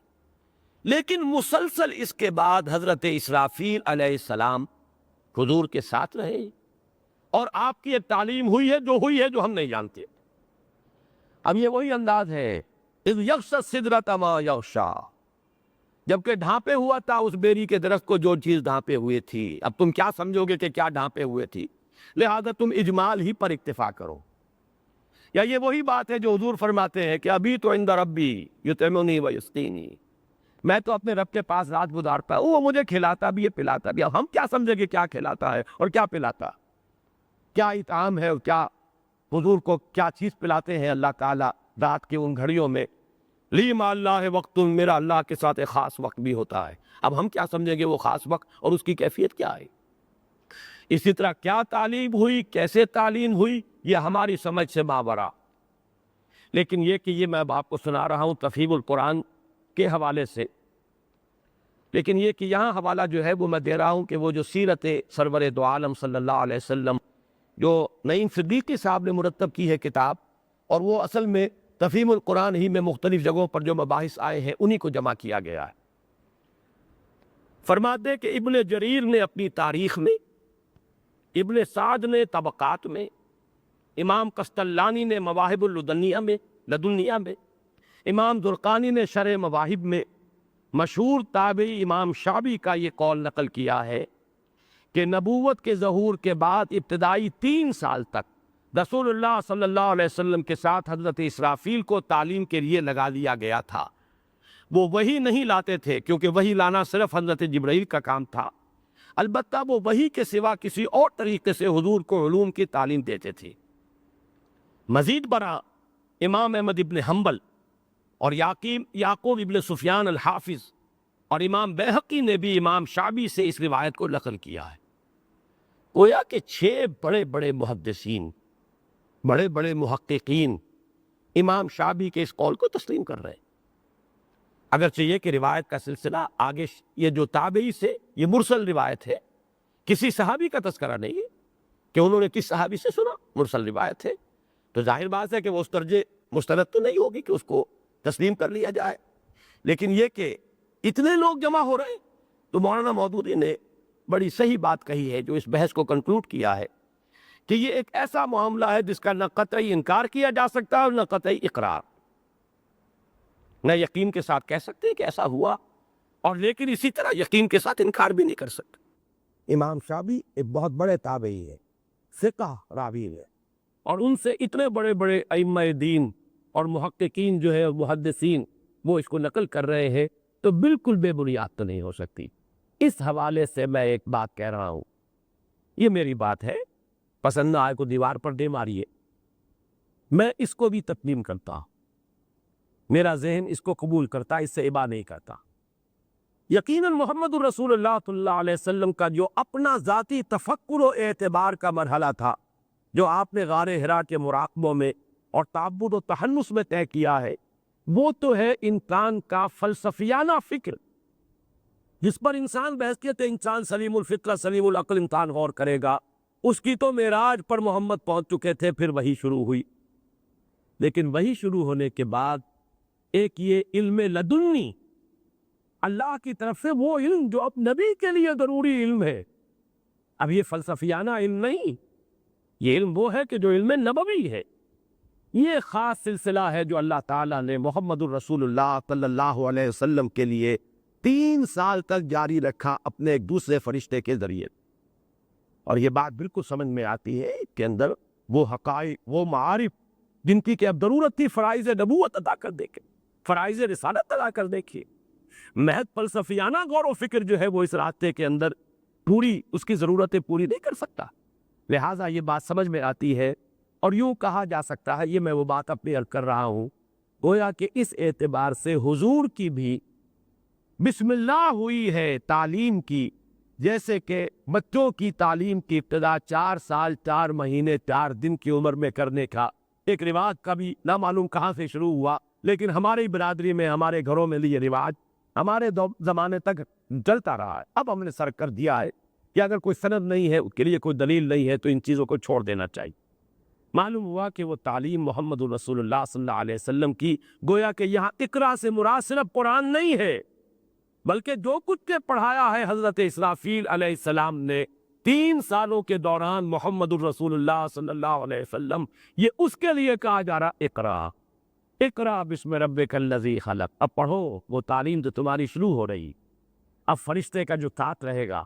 لیکن مسلسل اس کے بعد حضرت اسرافیل علیہ السلام حضور کے ساتھ رہے، اور آپ کی ایک تعلیم ہوئی ہے جو ہم نہیں جانتے۔ اب یہ وہی انداز ہے، اذ یغشی السدرۃ ما یغشی، جبکہ ڈھانپے ہوا تھا اس بیری کے درخت کو جو چیز ڈھانپے ہوئے تھی، اب تم کیا سمجھو گے کہ کیا ڈھانپے ہوئے تھی، لہذا تم اجمال ہی پر اکتفا کرو۔ یا یہ وہی بات ہے جو حضور فرماتے ہیں کہ ابھی تو عند ربی یطعمنی ویسقینی، میں تو اپنے رب کے پاس رات گزارتا ہوں، وہ مجھے کھلاتا بھی ہے پلاتا بھی ہے۔ اب ہم کیا سمجھیں گے کیا کھلاتا ہے اور کیا پلاتا، کیا اطعام ہے اور کیا حضور کو کیا چیز پلاتے ہیں اللہ تعالیٰ رات کی ان گھڑیوں میں۔ لی مع اللہ وقت، میرا اللہ کے ساتھ ایک خاص وقت بھی ہوتا ہے۔ اب ہم کیا سمجھیں گے وہ خاص وقت اور اس کی کیفیت کیا ہے۔ اسی طرح کیا تعلیم ہوئی، کیسے تعلیم ہوئی، یہ ہماری سمجھ سے ماورا۔ لیکن یہ کہ یہ میں آپ کو سنا رہا ہوں تفہیم القرآن کے حوالے سے، لیکن یہ کہ یہاں حوالہ جو ہے وہ میں دے رہا ہوں کہ وہ جو سیرت سرور دو عالم صلی اللہ علیہ وسلم جو نعیم صدیقی صاحب نے مرتب کی ہے کتاب، اور وہ اصل میں تفہیم القرآن ہی میں مختلف جگہوں پر جو مباحث آئے ہیں انہی کو جمع کیا گیا ہے۔ فرماتے کہ ابن جریر نے اپنی تاریخ میں، ابن سعد نے طبقات میں، امام قسطلانی نے مواہب لدنیہ میں، امام زرقانی نے شرح مواہب میں، مشہور تابعی امام شعبی کا یہ قول نقل کیا ہے کہ نبوت کے ظہور کے بعد ابتدائی 3 سال تک رسول اللہ صلی اللہ علیہ وسلم کے ساتھ حضرت اسرافیل کو تعلیم کے لیے لگا دیا گیا تھا۔ وہ وحی نہیں لاتے تھے کیونکہ وحی لانا صرف حضرت جبرائیل کا کام تھا، البتہ وہ وحی کے سوا کسی اور طریقے سے حضور کو علوم کی تعلیم دیتے تھے۔ مزید برآں امام احمد ابن حنبل اور یعقوب ابن سفیان الحافظ اور امام بیہقی نے بھی امام شعبی سے اس روایت کو نقل کیا ہے۔ گویا کہ 6 بڑے بڑے محدثین، بڑے بڑے محققین امام شعبی کے اس قول کو تسلیم کر رہے ہیں، اگرچہ یہ کہ روایت کا سلسلہ آگے یہ جو تابعی سے یہ مرسل روایت ہے، کسی صحابی کا تذکرہ نہیں ہے کہ انہوں نے کس صحابی سے سنا، مرسل روایت ہے، تو ظاہر بات ہے کہ وہ اس درجے مستند تو نہیں ہوگی کہ اس کو تسلیم کر لیا جائے۔ لیکن یہ کہ اتنے لوگ جمع ہو رہے ہیں تو مولانا مودودی نے بڑی صحیح بات کہی ہے جو اس بحث کو کنکلوڈ کیا ہے کہ یہ ایک ایسا معاملہ ہے جس کا نہ قطعی انکار کیا جا سکتا اور نہ قطعی اقرار، نہ یقین کے ساتھ کہہ سکتے کہ ایسا ہوا، اور لیکن اسی طرح یقین کے ساتھ انکار بھی نہیں کر سکتے۔ امام شافعی ایک بہت بڑے تابعی ہے، ثقہ راوی ہے، اور ان سے اتنے بڑے بڑے ائمہ دین اور محققین جو ہے محدثین وہ اس کو نقل کر رہے ہیں، تو بالکل بے بنیاد تو نہیں ہو سکتی۔ اس حوالے سے میں ایک بات کہہ رہا ہوں، یہ میری بات ہے، پسند نہ آئے کو دیوار پر دے ماریے، میں اس کو بھی تسلیم کرتا ہوں، میرا ذہن اس کو قبول کرتا، اس سے ابا نہیں کرتا۔ یقیناً محمد الرسول اللہ صلی اللہ علیہ وسلم کا جو اپنا ذاتی تفکر و اعتبار کا مرحلہ تھا، جو آپ نے غار حرا کے مراقبوں میں اور تعبد و تحنس میں طے کیا ہے، وہ تو ہے انسان کا فلسفیانہ فکر، جس پر انسان بحث کہتے ہیں انسان سلیم الفطرہ سلیم العقل انسان غور کرے گا۔ اس کی تو معراج پر محمد پہنچ چکے تھے، پھر وہی شروع ہوئی، لیکن وہی شروع ہونے کے بعد ایک یہ علم لدنی اللہ کی طرف سے، وہ علم جو اب نبی کے لیے ضروری علم ہے، اب یہ فلسفیانہ علم نہیں، یہ علم وہ ہے کہ جو علم نبوی ہے، یہ خاص سلسلہ ہے جو اللہ تعالیٰ نے محمد الرسول اللہ صلی اللہ علیہ وسلم کے لیے 3 سال تک جاری رکھا اپنے ایک دوسرے فرشتے کے ذریعے۔ اور یہ بات بالکل سمجھ میں آتی ہے کہ اندر وہ حقائق، وہ معارف جن کی کہ اب ضرورت تھی فرائض نبوت ادا کر دیکھیں، فرائض رسالت ادا کر دیکھیے، محض فلسفیانہ غور و فکر جو ہے وہ اس راستے کے اندر پوری اس کی ضرورتیں پوری نہیں کر سکتا۔ لہٰذا یہ بات سمجھ میں آتی ہے، اور یوں کہا جا سکتا ہے، یہ میں وہ بات اپنی عرض کر رہا ہوں، گویا کہ اس اعتبار سے حضور کی بھی بسم اللہ ہوئی ہے تعلیم کی، جیسے کہ بچوں کی تعلیم کی ابتدا 4 سال 4 مہینے 4 دن کی عمر میں کرنے کا ایک رواج کبھی نہ معلوم کہاں سے شروع ہوا، لیکن ہماری برادری میں، ہمارے گھروں میں یہ رواج ہمارے زمانے تک چلتا رہا ہے۔ اب ہم نے سر کر دیا ہے کہ اگر کوئی سند نہیں ہے، اس کے لیے کوئی دلیل نہیں ہے، تو ان چیزوں کو چھوڑ دینا چاہیے۔ معلوم ہوا کہ وہ تعلیم محمد الرسول اللہ صلی اللہ علیہ وسلم کی، گویا کہ یہاں اقرا سے مراد صرف قرآن نہیں ہے، بلکہ جو کچھ کے پڑھایا ہے حضرت اسرافیل علیہ السلام نے 3 سالوں کے دوران محمد الرسول اللہ صلی اللہ علیہ وسلم، یہ اس کے لیے کہا جا رہا اقرا، اقرا بسم ربک الذی خلق، اب پڑھو، وہ تعلیم تو تمہاری شروع ہو رہی۔ اب فرشتے کا جو ساتھ رہے گا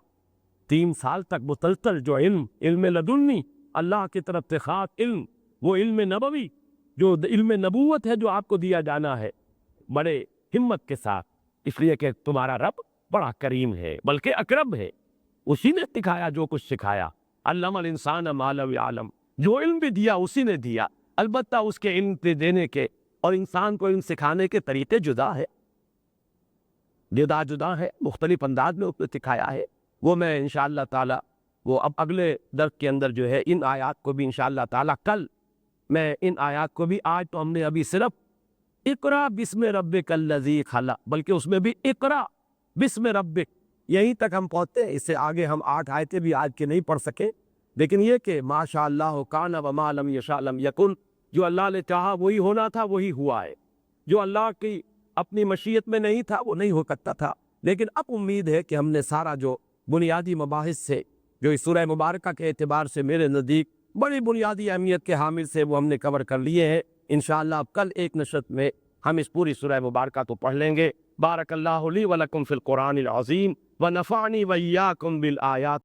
3 سال تک مسلسل، جو علم لدنی اللہ کی طرف سے خاص علم، وہ علم نبوی جو علم نبوت ہے جو آپ کو دیا جانا ہے بڑے ہمت کے ساتھ، اس لیے کہ تمہارا رب بڑا کریم ہے بلکہ اکرم ہے، اسی نے سکھایا جو کچھ سکھایا، علم الانسان ما لم یعلم، جو علم بھی دیا اسی نے دیا، البتہ اس کے علم دینے کے اور انسان کو علم سکھانے کے طریقے جدا ہے، جدا ہے، مختلف انداز میں اس نے سکھایا ہے۔ وہ میں انشاءاللہ تعالی وہ اب اگلے درس کے اندر جو ہے ان آیات کو بھی انشاءاللہ تعالی کل میں ان آیات کو بھی، آج تو ہم نے ابھی صرف اقرا بسم ربک الذی خلق، بلکہ اس میں بھی اقرا بسم ربک، یہیں تک ہم پہنچتے ہیں، اس سے آگے ہم 8 آیتیں بھی آج کے نہیں پڑھ سکے، لیکن یہ کہ ما شاء اللہ کان وما لم یشاء لم یکن، جو اللہ نے چاہا وہی ہونا تھا وہی ہوا ہے، جو اللہ کی اپنی مشیت میں نہیں تھا وہ نہیں ہو سکتا تھا۔ لیکن اب امید ہے کہ ہم نے سارا جو بنیادی مباحث سے، جو اس سورہ مبارکہ کے اعتبار سے میرے نزدیک بڑی بنیادی اہمیت کے حامل سے، وہ ہم نے کور کر لیے ہیں۔ انشاءاللہ اب کل ایک نشست میں ہم اس پوری سورہ مبارکہ تو پڑھ لیں گے۔ بارک اللہ لی و لکم فی القرآن العظیم ونفعنی و ایاکم بالآیات